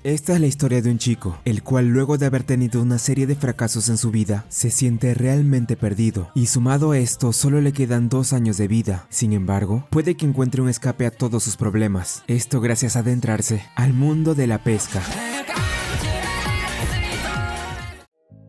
Esta es la historia de un chico, el cual luego de haber tenido una serie de fracasos en su vida, se siente realmente perdido, y sumado a esto solo le quedan 2 años de vida. Sin embargo, puede que encuentre un escape a todos sus problemas, esto gracias a adentrarse al mundo de la pesca.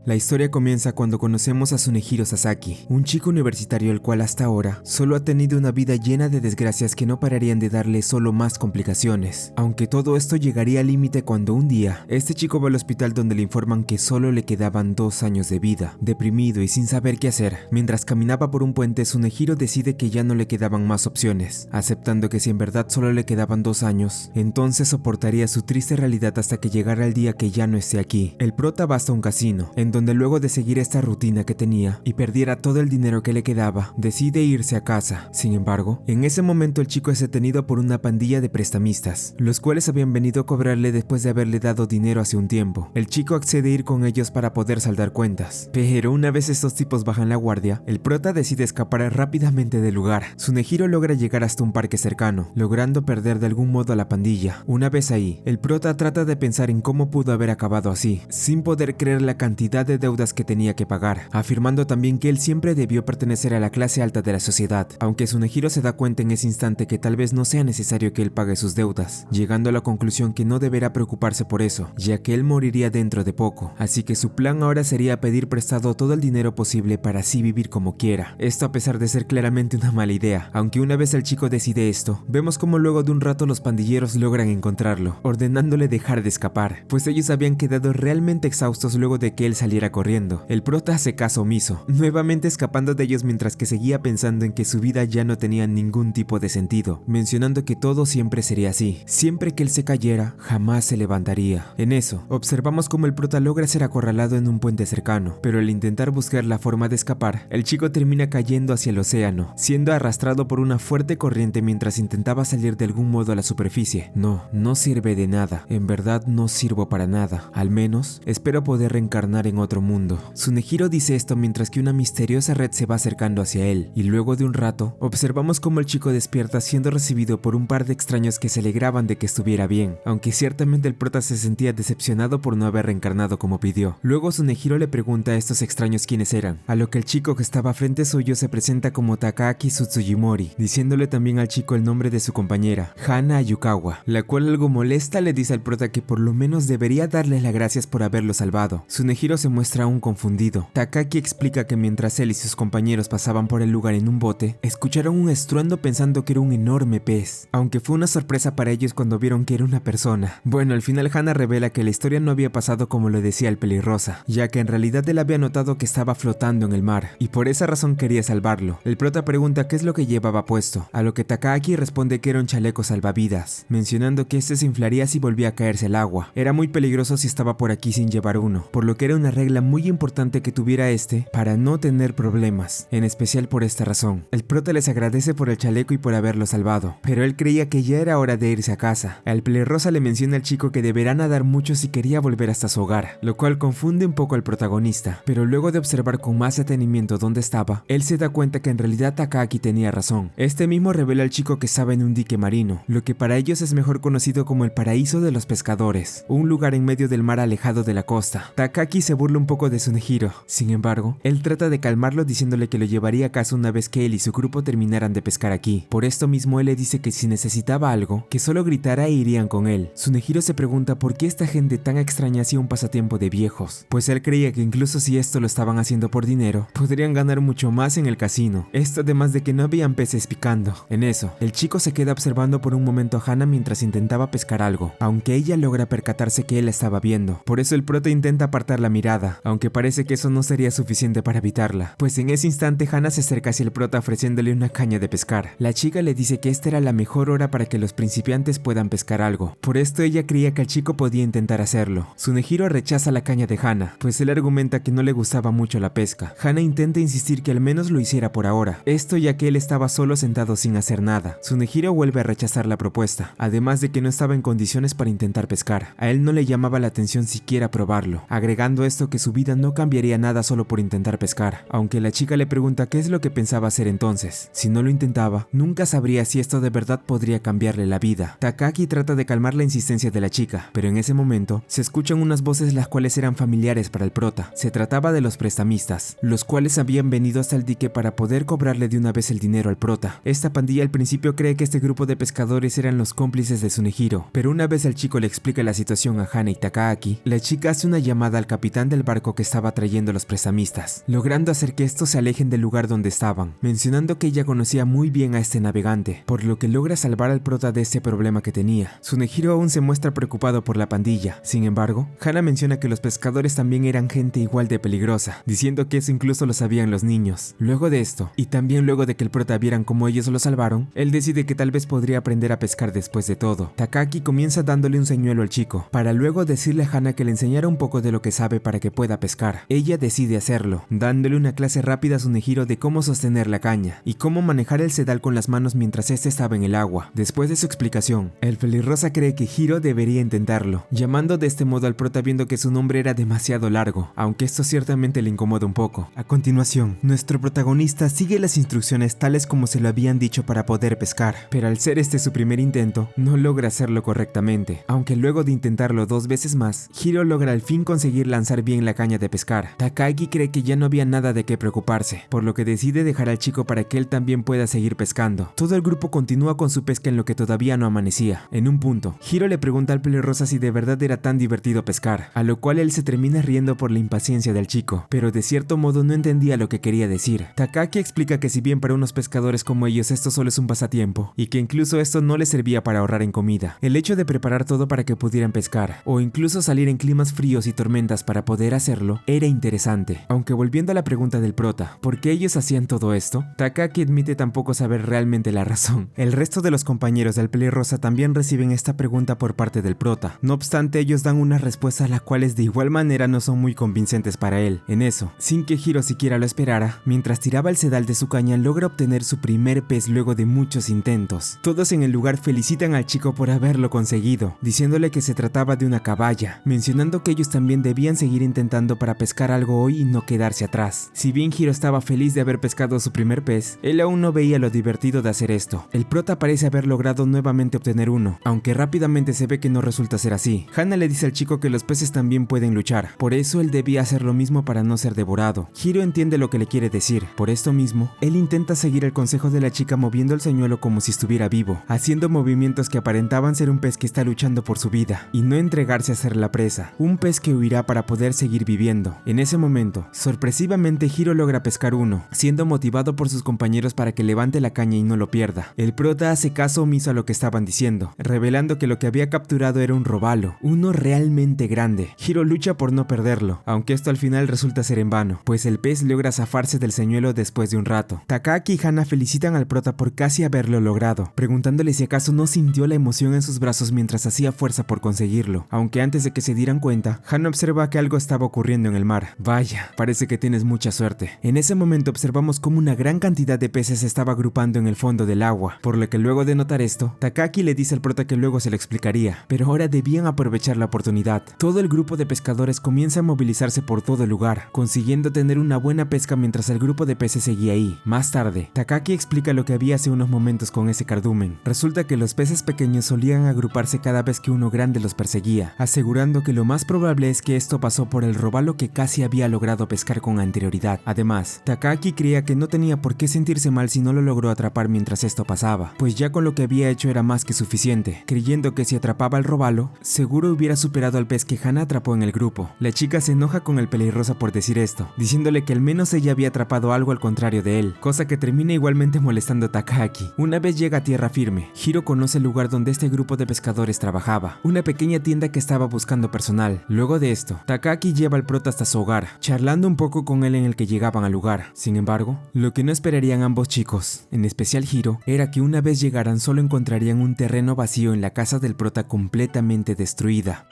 La historia comienza cuando conocemos a Tsunehiro Sasaki, un chico universitario el cual hasta ahora solo ha tenido una vida llena de desgracias que no pararían de darle solo más complicaciones. Aunque todo esto llegaría al límite cuando un día, este chico va al hospital donde le informan que solo le quedaban 2 años de vida. Deprimido y sin saber qué hacer, mientras caminaba por un puente, Tsunehiro decide que ya no le quedaban más opciones, aceptando que si en verdad solo le quedaban 2 años, entonces soportaría su triste realidad hasta que llegara el día que ya no esté aquí. El prota va hasta un casino, en donde luego de seguir esta rutina que tenía y perdiera todo el dinero que le quedaba, decide irse a casa. Sin embargo, en ese momento el chico es detenido por una pandilla de prestamistas, los cuales habían venido a cobrarle después de haberle dado dinero hace un tiempo. El chico accede a ir con ellos para poder saldar cuentas, pero una vez estos tipos bajan la guardia, el prota decide escapar rápidamente del lugar. Tsunehiro logra llegar hasta un parque cercano, logrando perder de algún modo a la pandilla. Una vez ahí, el prota trata de pensar en cómo pudo haber acabado así, sin poder creer la cantidad de deudas que tenía que pagar, afirmando también que él siempre debió pertenecer a la clase alta de la sociedad, aunque Tsunehiro se da cuenta en ese instante que tal vez no sea necesario que él pague sus deudas, llegando a la conclusión que no deberá preocuparse por eso, ya que él moriría dentro de poco, así que su plan ahora sería pedir prestado todo el dinero posible para así vivir como quiera. Esto a pesar de ser claramente una mala idea, aunque una vez el chico decide esto, vemos como luego de un rato los pandilleros logran encontrarlo, ordenándole dejar de escapar, pues ellos habían quedado realmente exhaustos luego de que él saliera corriendo. El prota hace caso omiso, nuevamente escapando de ellos mientras que seguía pensando en que su vida ya no tenía ningún tipo de sentido, mencionando que todo siempre sería así, siempre que él se cayera, jamás se levantaría. En eso, observamos como el prota logra ser acorralado en un puente cercano, pero al intentar buscar la forma de escapar, el chico termina cayendo hacia el océano, siendo arrastrado por una fuerte corriente mientras intentaba salir de algún modo a la superficie. No sirve de nada, en verdad no sirvo para nada, al menos espero poder reencarnar en otro mundo. Tsunehiro dice esto mientras que una misteriosa red se va acercando hacia él, y luego de un rato, observamos cómo el chico despierta siendo recibido por un par de extraños que se alegraban de que estuviera bien, aunque ciertamente el prota se sentía decepcionado por no haber reencarnado como pidió. Luego Tsunehiro le pregunta a estos extraños quiénes eran, a lo que el chico que estaba frente suyo se presenta como Takaaki Tsutsujimori, diciéndole también al chico el nombre de su compañera, Hana Ayukawa, la cual algo molesta le dice al prota que por lo menos debería darle las gracias por haberlo salvado. Tsunehiro se muestra aún confundido. Takaki explica que mientras él y sus compañeros pasaban por el lugar en un bote, escucharon un estruendo pensando que era un enorme pez, aunque fue una sorpresa para ellos cuando vieron que era una persona. Bueno, al final Hana revela que la historia no había pasado como lo decía el pelirrosa, ya que en realidad él había notado que estaba flotando en el mar, y por esa razón quería salvarlo. El prota pregunta qué es lo que llevaba puesto, a lo que Takaki responde que era un chaleco salvavidas, mencionando que este se inflaría si volvía a caerse al agua. Era muy peligroso si estaba por aquí sin llevar uno, por lo que era una regla muy importante que tuviera este para no tener problemas, en especial por esta razón. El prota les agradece por el chaleco y por haberlo salvado, pero él creía que ya era hora de irse a casa. Al pelirrosa le menciona al chico que deberá nadar mucho si quería volver hasta su hogar, lo cual confunde un poco al protagonista, pero luego de observar con más detenimiento dónde estaba, él se da cuenta que en realidad Takaki tenía razón. Este mismo revela al chico que estaba en un dique marino, lo que para ellos es mejor conocido como el paraíso de los pescadores, un lugar en medio del mar alejado de la costa. Takaki se burla un poco de Tsunehiro, sin embargo, él trata de calmarlo diciéndole que lo llevaría a casa una vez que él y su grupo terminaran de pescar aquí. Por esto mismo él le dice que si necesitaba algo, que solo gritara e irían con él. Tsunehiro se pregunta por qué esta gente tan extraña hacía un pasatiempo de viejos, pues él creía que incluso si esto lo estaban haciendo por dinero, podrían ganar mucho más en el casino. Esto además de que no habían peces picando. En eso, el chico se queda observando por un momento a Hana mientras intentaba pescar algo, aunque ella logra percatarse que él la estaba viendo. Por eso el prota intenta apartar la mirada, aunque parece que eso no sería suficiente para evitarla, pues en ese instante Hana se acerca hacia el prota ofreciéndole una caña de pescar. La chica le dice que esta era la mejor hora para que los principiantes puedan pescar algo, por esto ella creía que el chico podía intentar hacerlo. Tsunehiro rechaza la caña de Hana, pues él argumenta que no le gustaba mucho la pesca. Hana intenta insistir que al menos lo hiciera por ahora, esto ya que él estaba solo sentado sin hacer nada. Tsunehiro vuelve a rechazar la propuesta, además de que no estaba en condiciones para intentar pescar. A él no le llamaba la atención siquiera probarlo, agregando esto supuesto que su vida no cambiaría nada solo por intentar pescar, aunque la chica le pregunta qué es lo que pensaba hacer entonces. Si no lo intentaba, nunca sabría si esto de verdad podría cambiarle la vida. Takagi trata de calmar la insistencia de la chica, pero en ese momento se escuchan unas voces las cuales eran familiares para el prota. Se trataba de los prestamistas, los cuales habían venido hasta el dique para poder cobrarle de una vez el dinero al prota. Esta pandilla al principio cree que este grupo de pescadores eran los cómplices de Tsunehiro, pero una vez el chico le explica la situación a Hana y Takagi, la chica hace una llamada al capitán del barco que estaba trayendo a los prestamistas, logrando hacer que estos se alejen del lugar donde estaban, mencionando que ella conocía muy bien a este navegante, por lo que logra salvar al prota de este problema que tenía. Tsunehiro aún se muestra preocupado por la pandilla. Sin embargo, Hana menciona que los pescadores también eran gente igual de peligrosa, diciendo que eso incluso lo sabían los niños. Luego de esto, y también luego de que el prota vieran cómo ellos lo salvaron, él decide que tal vez podría aprender a pescar después de todo. Takagi comienza dándole un señuelo al chico, para luego decirle a Hana que le enseñara un poco de lo que sabe para que pueda pescar. Ella decide hacerlo, dándole una clase rápida a Tsunehiro de cómo sostener la caña, y cómo manejar el sedal con las manos mientras este estaba en el agua. Después de su explicación, el pelirrosa cree que Hiro debería intentarlo, llamando de este modo al prota viendo que su nombre era demasiado largo, aunque esto ciertamente le incomoda un poco. A continuación, nuestro protagonista sigue las instrucciones tales como se lo habían dicho para poder pescar, pero al ser este su primer intento, no logra hacerlo correctamente, aunque luego de intentarlo 2 veces más, Hiro logra al fin conseguir lanzar bien la caña de pescar. Takagi cree que ya no había nada de qué preocuparse, por lo que decide dejar al chico para que él también pueda seguir pescando. Todo el grupo continúa con su pesca en lo que todavía no amanecía. En un punto, Hiro le pregunta al pelirrosa si de verdad era tan divertido pescar, a lo cual él se termina riendo por la impaciencia del chico, pero de cierto modo no entendía lo que quería decir. Takagi explica que si bien para unos pescadores como ellos esto solo es un pasatiempo, y que incluso esto no les servía para ahorrar en comida, el hecho de preparar todo para que pudieran pescar, o incluso salir en climas fríos y tormentas para poder hacerlo, era interesante. Aunque volviendo a la pregunta del prota, ¿por qué ellos hacían todo esto? Takagi admite tampoco saber realmente la razón. El resto de los compañeros del pelirrosa también reciben esta pregunta por parte del prota. No obstante, ellos dan unas respuestas las cuales de igual manera no son muy convincentes para él. En eso, sin que Hiro siquiera lo esperara, mientras tiraba el sedal de su caña logra obtener su primer pez luego de muchos intentos. Todos en el lugar felicitan al chico por haberlo conseguido, diciéndole que se trataba de una caballa, mencionando que ellos también debían seguir intentando para pescar algo hoy y no quedarse atrás. Si bien Hiro estaba feliz de haber pescado su primer pez, él aún no veía lo divertido de hacer esto. El prota parece haber logrado nuevamente obtener uno, aunque rápidamente se ve que no resulta ser así. Hana le dice al chico que los peces también pueden luchar, por eso él debía hacer lo mismo para no ser devorado. Hiro entiende lo que le quiere decir, por esto mismo, él intenta seguir el consejo de la chica moviendo el señuelo como si estuviera vivo, haciendo movimientos que aparentaban ser un pez que está luchando por su vida, y no entregarse a ser la presa, un pez que huirá para poder seguir viviendo. En ese momento, sorpresivamente Hiro logra pescar uno, siendo motivado por sus compañeros para que levante la caña y no lo pierda. El prota hace caso omiso a lo que estaban diciendo, revelando que lo que había capturado era un robalo, uno realmente grande. Hiro lucha por no perderlo, aunque esto al final resulta ser en vano, pues el pez logra zafarse del señuelo después de un rato. Takagi y Hana felicitan al prota por casi haberlo logrado, preguntándole si acaso no sintió la emoción en sus brazos mientras hacía fuerza por conseguirlo, aunque antes de que se dieran cuenta, Hana observa que algo estaba ocurriendo en el mar. Vaya, parece que tienes mucha suerte. En ese momento observamos cómo una gran cantidad de peces se estaba agrupando en el fondo del agua, por lo que luego de notar esto, Takagi le dice al prota que luego se lo explicaría, pero ahora debían aprovechar la oportunidad. Todo el grupo de pescadores comienza a movilizarse por todo el lugar, consiguiendo tener una buena pesca mientras el grupo de peces seguía ahí. Más tarde, Takagi explica lo que había hace unos momentos con ese cardumen. Resulta que los peces pequeños solían agruparse cada vez que uno grande los perseguía, asegurando que lo más probable es que esto pasó por el robalo que casi había logrado pescar con anterioridad. Además, Takagi creía que no tenía por qué sentirse mal si no lo logró atrapar mientras esto pasaba, pues ya con lo que había hecho era más que suficiente, creyendo que si atrapaba al robalo, seguro hubiera superado al pez que Hana atrapó en el grupo. La chica se enoja con el pelirrosa por decir esto, diciéndole que al menos ella había atrapado algo al contrario de él, cosa que termina igualmente molestando a Takagi. Una vez llega a tierra firme, Hiro conoce el lugar donde este grupo de pescadores trabajaba, una pequeña tienda que estaba buscando personal. Luego de esto, Takagi lleva al prota hasta su hogar, charlando un poco con él en el que llegaban al lugar. Sin embargo, lo que no esperarían ambos chicos, en especial Hiro, era que una vez llegaran solo encontrarían un terreno vacío en la casa del prota completamente destruida.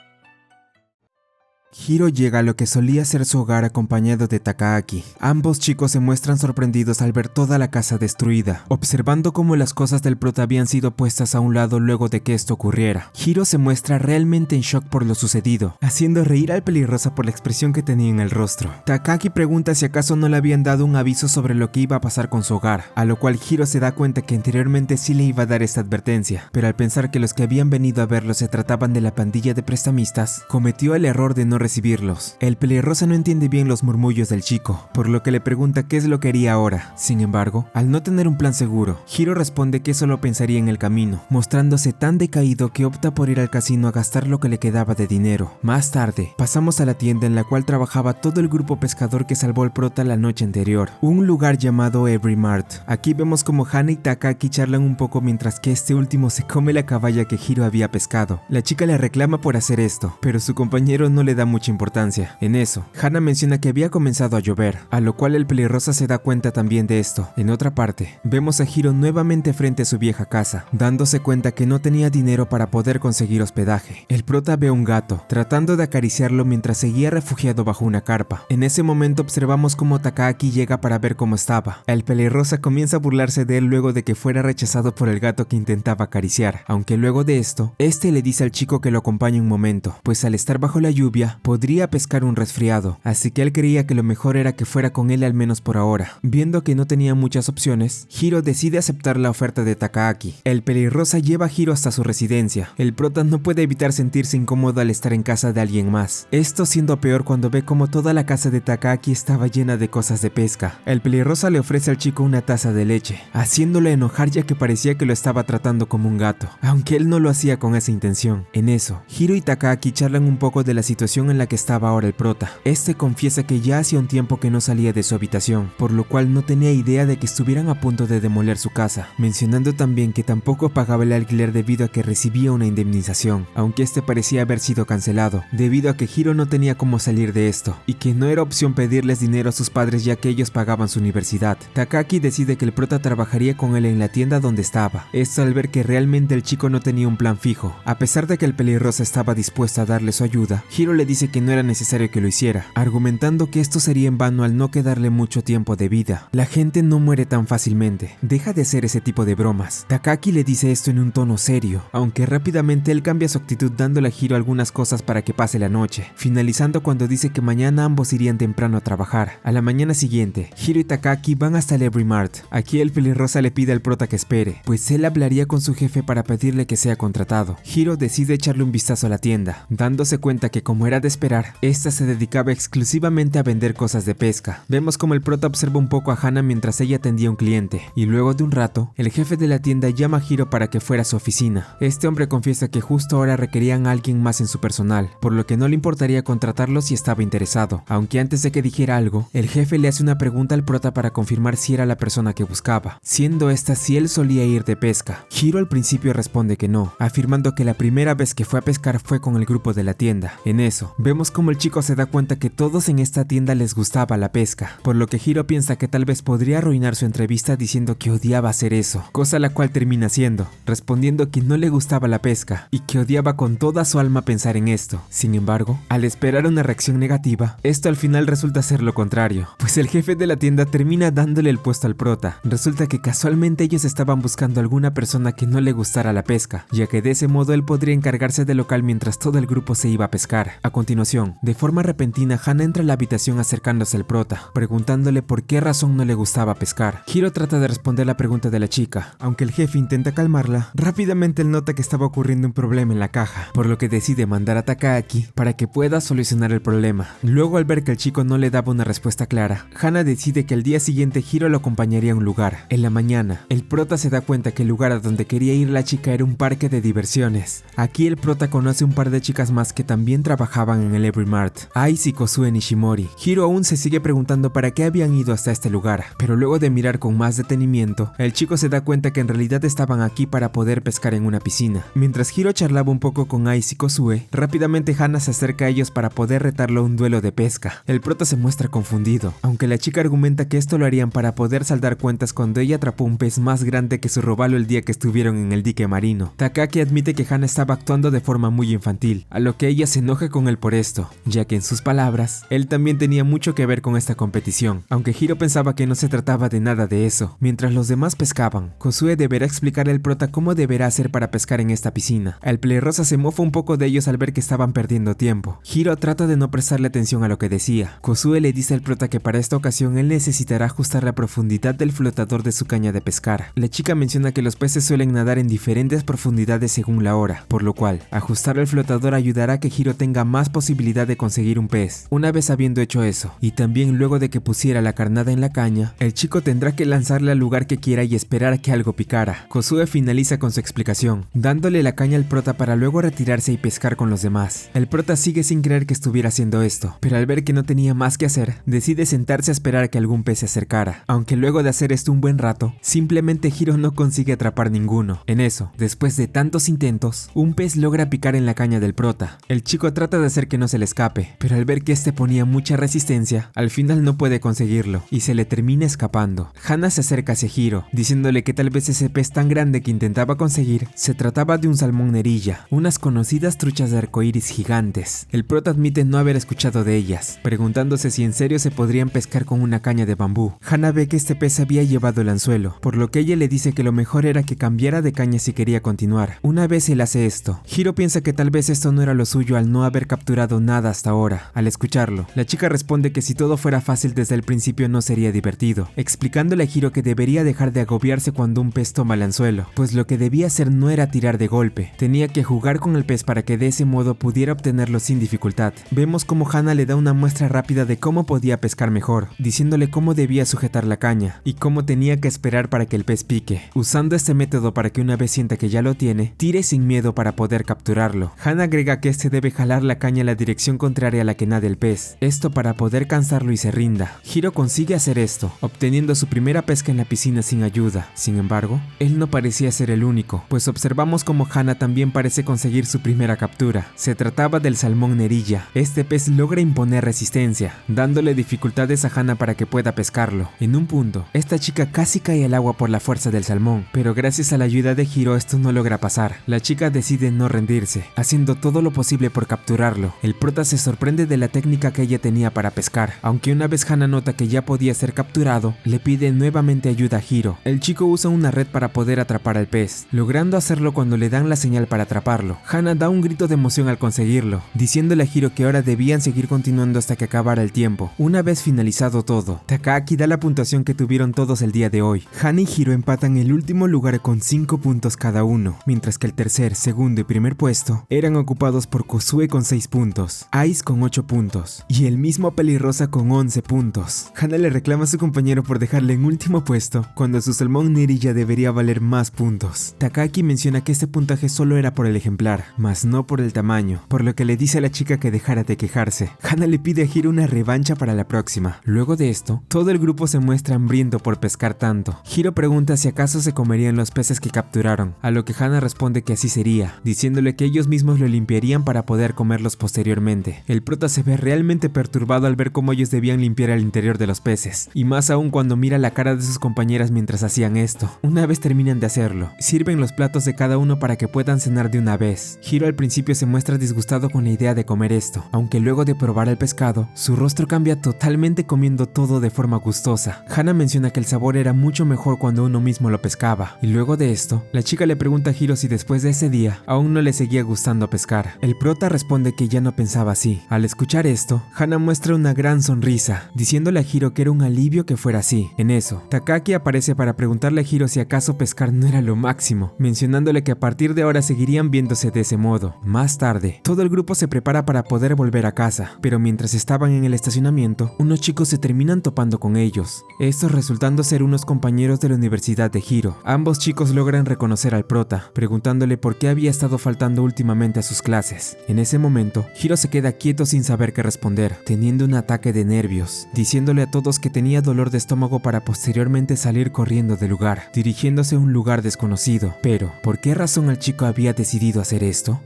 Hiro llega a lo que solía ser su hogar acompañado de Takaaki. Ambos chicos se muestran sorprendidos al ver toda la casa destruida, observando cómo las cosas del prota habían sido puestas a un lado luego de que esto ocurriera. Hiro se muestra realmente en shock por lo sucedido, haciendo reír al pelirrosa por la expresión que tenía en el rostro. Takaaki pregunta si acaso no le habían dado un aviso sobre lo que iba a pasar con su hogar, a lo cual Hiro se da cuenta que anteriormente sí le iba a dar esta advertencia, pero al pensar que los que habían venido a verlo se trataban de la pandilla de prestamistas, cometió el error de no recibirlos. El pelirrosa no entiende bien los murmullos del chico, por lo que le pregunta qué es lo que haría ahora. Sin embargo, al no tener un plan seguro, Hiro responde que eso lo pensaría en el camino, mostrándose tan decaído que opta por ir al casino a gastar lo que le quedaba de dinero. Más tarde, pasamos a la tienda en la cual trabajaba todo el grupo pescador que salvó al prota la noche anterior, un lugar llamado Every Mart. Aquí vemos como Hana y Takaaki charlan un poco mientras que este último se come la caballa que Hiro había pescado. La chica le reclama por hacer esto, pero su compañero no le da mucha importancia. En eso, Hana menciona que había comenzado a llover, a lo cual el pelirrosa se da cuenta también de esto. En otra parte, vemos a Hiro nuevamente frente a su vieja casa, dándose cuenta que no tenía dinero para poder conseguir hospedaje. El prota ve un gato, tratando de acariciarlo mientras seguía refugiado bajo una carpa. En ese momento observamos cómo Takaaki llega para ver cómo estaba. El pelirrosa comienza a burlarse de él luego de que fuera rechazado por el gato que intentaba acariciar, aunque luego de esto, este le dice al chico que lo acompañe un momento, pues al estar bajo la lluvia, podría pescar un resfriado, así que él creía que lo mejor era que fuera con él al menos por ahora. Viendo que no tenía muchas opciones, Hiro decide aceptar la oferta de Takaaki. El pelirrosa lleva a Hiro hasta su residencia. El prota no puede evitar sentirse incómodo al estar en casa de alguien más, esto siendo peor cuando ve como toda la casa de Takaaki estaba llena de cosas de pesca. El pelirrosa le ofrece al chico una taza de leche, haciéndolo enojar ya que parecía que lo estaba tratando como un gato, aunque él no lo hacía con esa intención. En eso, Hiro y Takaaki charlan un poco de la situación en la que estaba ahora el prota. Este confiesa que ya hacía un tiempo que no salía de su habitación, por lo cual no tenía idea de que estuvieran a punto de demoler su casa, mencionando también que tampoco pagaba el alquiler debido a que recibía una indemnización, aunque este parecía haber sido cancelado, debido a que Hiro no tenía cómo salir de esto, y que no era opción pedirles dinero a sus padres ya que ellos pagaban su universidad. Takaaki decide que el prota trabajaría con él en la tienda donde estaba, esto al ver que realmente el chico no tenía un plan fijo. A pesar de que el pelirrosa estaba dispuesto a darle su ayuda, Hiro le dice que no era necesario que lo hiciera, argumentando que esto sería en vano al no quedarle mucho tiempo de vida. La gente no muere tan fácilmente, deja de hacer ese tipo de bromas. Takaaki le dice esto en un tono serio, aunque rápidamente él cambia su actitud dándole a Hiro algunas cosas para que pase la noche, finalizando cuando dice que mañana ambos irían temprano a trabajar. A la mañana siguiente, Hiro y Takaaki van hasta el Every Mart. Aquí el pelirrosa le pide al prota que espere, pues él hablaría con su jefe para pedirle que sea contratado. Hiro decide echarle un vistazo a la tienda, dándose cuenta que como era de esperar, esta se dedicaba exclusivamente a vender cosas de pesca. Vemos como el prota observa un poco a Hana mientras ella atendía a un cliente, y luego de un rato, el jefe de la tienda llama a Hiro para que fuera a su oficina. Este hombre confiesa que justo ahora requerían a alguien más en su personal, por lo que no le importaría contratarlo si estaba interesado, aunque antes de que dijera algo, el jefe le hace una pregunta al prota para confirmar si era la persona que buscaba, siendo esta si él solía ir de pesca. Hiro al principio responde que no, afirmando que la primera vez que fue a pescar fue con el grupo de la tienda. En eso, vemos como el chico se da cuenta que todos en esta tienda les gustaba la pesca, por lo que Hiro piensa que tal vez podría arruinar su entrevista diciendo que odiaba hacer eso, cosa la cual termina haciendo, respondiendo que no le gustaba la pesca y que odiaba con toda su alma pensar en esto. Sin embargo, al esperar una reacción negativa, esto al final resulta ser lo contrario, pues el jefe de la tienda termina dándole el puesto al prota. Resulta que casualmente ellos estaban buscando a alguna persona que no le gustara la pesca, ya que de ese modo él podría encargarse del local mientras todo el grupo se iba a pescar. A continuación, de forma repentina, Hana entra a la habitación acercándose al prota, preguntándole por qué razón no le gustaba pescar. Hiro trata de responder la pregunta de la chica, aunque el jefe intenta calmarla, rápidamente él nota que estaba ocurriendo un problema en la caja, por lo que decide mandar a Takaaki para que pueda solucionar el problema. Luego, al ver que el chico no le daba una respuesta clara, Hana decide que el día siguiente Hiro lo acompañaría a un lugar. En la mañana, el prota se da cuenta que el lugar a donde quería ir la chica era un parque de diversiones. Aquí el prota conoce un par de chicas más que también trabajaban en el Every Mart, Ice y Kozue Nishimori. Hiro aún se sigue preguntando para qué habían ido hasta este lugar, pero luego de mirar con más detenimiento, el chico se da cuenta que en realidad estaban aquí para poder pescar en una piscina. Mientras Hiro charlaba un poco con Ice y Kozue, rápidamente Hana se acerca a ellos para poder retarlo a un duelo de pesca. El prota se muestra confundido, aunque la chica argumenta que esto lo harían para poder saldar cuentas cuando ella atrapó un pez más grande que su robalo el día que estuvieron en el dique marino. Takaaki admite que Hana estaba actuando de forma muy infantil, a lo que ella se enoja con el por esto, ya que en sus palabras, él también tenía mucho que ver con esta competición, aunque Hiro pensaba que no se trataba de nada de eso. Mientras los demás pescaban, Kozue deberá explicarle al prota cómo deberá hacer para pescar en esta piscina. El pelirrosa se mofa un poco de ellos al ver que estaban perdiendo tiempo. Hiro trata de no prestarle atención a lo que decía. Kozue le dice al prota que para esta ocasión él necesitará ajustar la profundidad del flotador de su caña de pescar. La chica menciona que los peces suelen nadar en diferentes profundidades según la hora, por lo cual ajustar el flotador ayudará a que Hiro tenga más posibilidad de conseguir un pez. Una vez habiendo hecho eso, y también luego de que pusiera la carnada en la caña, el chico tendrá que lanzarle al lugar que quiera y esperar a que algo picara. Kozue finaliza con su explicación, dándole la caña al prota para luego retirarse y pescar con los demás. El prota sigue sin creer que estuviera haciendo esto, pero al ver que no tenía más que hacer, decide sentarse a esperar a que algún pez se acercara. Aunque luego de hacer esto un buen rato, simplemente Hiro no consigue atrapar ninguno. En eso, después de tantos intentos, un pez logra picar en la caña del prota. El chico trata de hacer que no se le escape, pero al ver que este ponía mucha resistencia, al final no puede conseguirlo y se le termina escapando. Hana se acerca hacia Hiro, diciéndole que tal vez ese pez tan grande que intentaba conseguir se trataba de un salmón nerilla, unas conocidas truchas de arcoíris gigantes. El prota admite no haber escuchado de ellas, preguntándose si en serio se podrían pescar con una caña de bambú. Hana ve que este pez había llevado el anzuelo, por lo que ella le dice que lo mejor era que cambiara de caña si quería continuar. Una vez él hace esto, Hiro piensa que tal vez esto no era lo suyo al no haber capturado nada hasta ahora. Al escucharlo, la chica responde que si todo fuera fácil desde el principio no sería divertido, explicándole a Hiro que debería dejar de agobiarse cuando un pez toma el anzuelo, pues lo que debía hacer no era tirar de golpe, tenía que jugar con el pez para que de ese modo pudiera obtenerlo sin dificultad. Vemos como Hana le da una muestra rápida de cómo podía pescar mejor, diciéndole cómo debía sujetar la caña y cómo tenía que esperar para que el pez pique, usando este método para que una vez sienta que ya lo tiene, tire sin miedo para poder capturarlo. Hana agrega que este debe jalar la caña en la dirección contraria a la que nade el pez, esto para poder cansarlo y se rinda. Hiro consigue hacer esto, obteniendo su primera pesca en la piscina sin ayuda. Sin embargo, él no parecía ser el único, pues observamos como Hana también parece conseguir su primera captura. Se trataba del salmón nerilla. Este pez logra imponer resistencia, dándole dificultades a Hana para que pueda pescarlo. En un punto, esta chica casi cae al agua por la fuerza del salmón, pero gracias a la ayuda de Hiro esto no logra pasar. La chica decide no rendirse, haciendo todo lo posible por capturarlo. El prota se sorprende de la técnica que ella tenía para pescar, aunque una vez Hana nota que ya podía ser capturado, le pide nuevamente ayuda a Hiro. El chico usa una red para poder atrapar al pez, logrando hacerlo cuando le dan la señal para atraparlo. Hana da un grito de emoción al conseguirlo, diciéndole a Hiro que ahora debían seguir continuando hasta que acabara el tiempo. Una vez finalizado todo, Takaaki da la puntuación que tuvieron todos el día de hoy. Hana y Hiro empatan el último lugar con 5 puntos cada uno, mientras que el tercer, segundo y primer puesto eran ocupados por Kozue con 6 puntos, Ice con 8 puntos y el mismo pelirrosa con 11 puntos. Hana le reclama a su compañero por dejarle en último puesto cuando su salmón nerilla debería valer más puntos. Takaaki menciona que este puntaje solo era por el ejemplar, mas no por el tamaño, por lo que le dice a la chica que dejara de quejarse. Hana le pide a Hiro una revancha para la próxima. Luego de esto, todo el grupo se muestra hambriento por pescar tanto. Hiro pregunta si acaso se comerían los peces que capturaron, a lo que Hana responde que así sería, diciéndole que ellos mismos lo limpiarían para poder comerlos posteriormente. El prota se ve realmente perturbado al ver cómo ellos debían limpiar el interior de los peces, y más aún cuando mira la cara de sus compañeras mientras hacían esto. Una vez terminan de hacerlo, sirven los platos de cada uno para que puedan cenar de una vez. Hiro al principio se muestra disgustado con la idea de comer esto, aunque luego de probar el pescado, su rostro cambia totalmente comiendo todo de forma gustosa. Hana menciona que el sabor era mucho mejor cuando uno mismo lo pescaba, y luego de esto, la chica le pregunta a Hiro si después de ese día aún no le seguía gustando pescar. El prota responde que ya no pensaba así. Al escuchar esto, Hana muestra una gran sonrisa, diciéndole a Hiro que era un alivio que fuera así. En eso, Takaaki aparece para preguntarle a Hiro si acaso pescar no era lo máximo, mencionándole que a partir de ahora seguirían viéndose de ese modo. Más tarde, todo el grupo se prepara para poder volver a casa, pero mientras estaban en el estacionamiento, unos chicos se terminan topando con ellos, estos resultando ser unos compañeros de la universidad de Hiro. Ambos chicos logran reconocer al prota, preguntándole por qué había estado faltando últimamente a sus clases. En ese momento, Hiro se queda quieto sin saber qué responder, teniendo un ataque de nervios, diciéndole a todos que tenía dolor de estómago para posteriormente salir corriendo del lugar, dirigiéndose a un lugar desconocido. Pero, ¿por qué razón el chico había decidido hacer esto?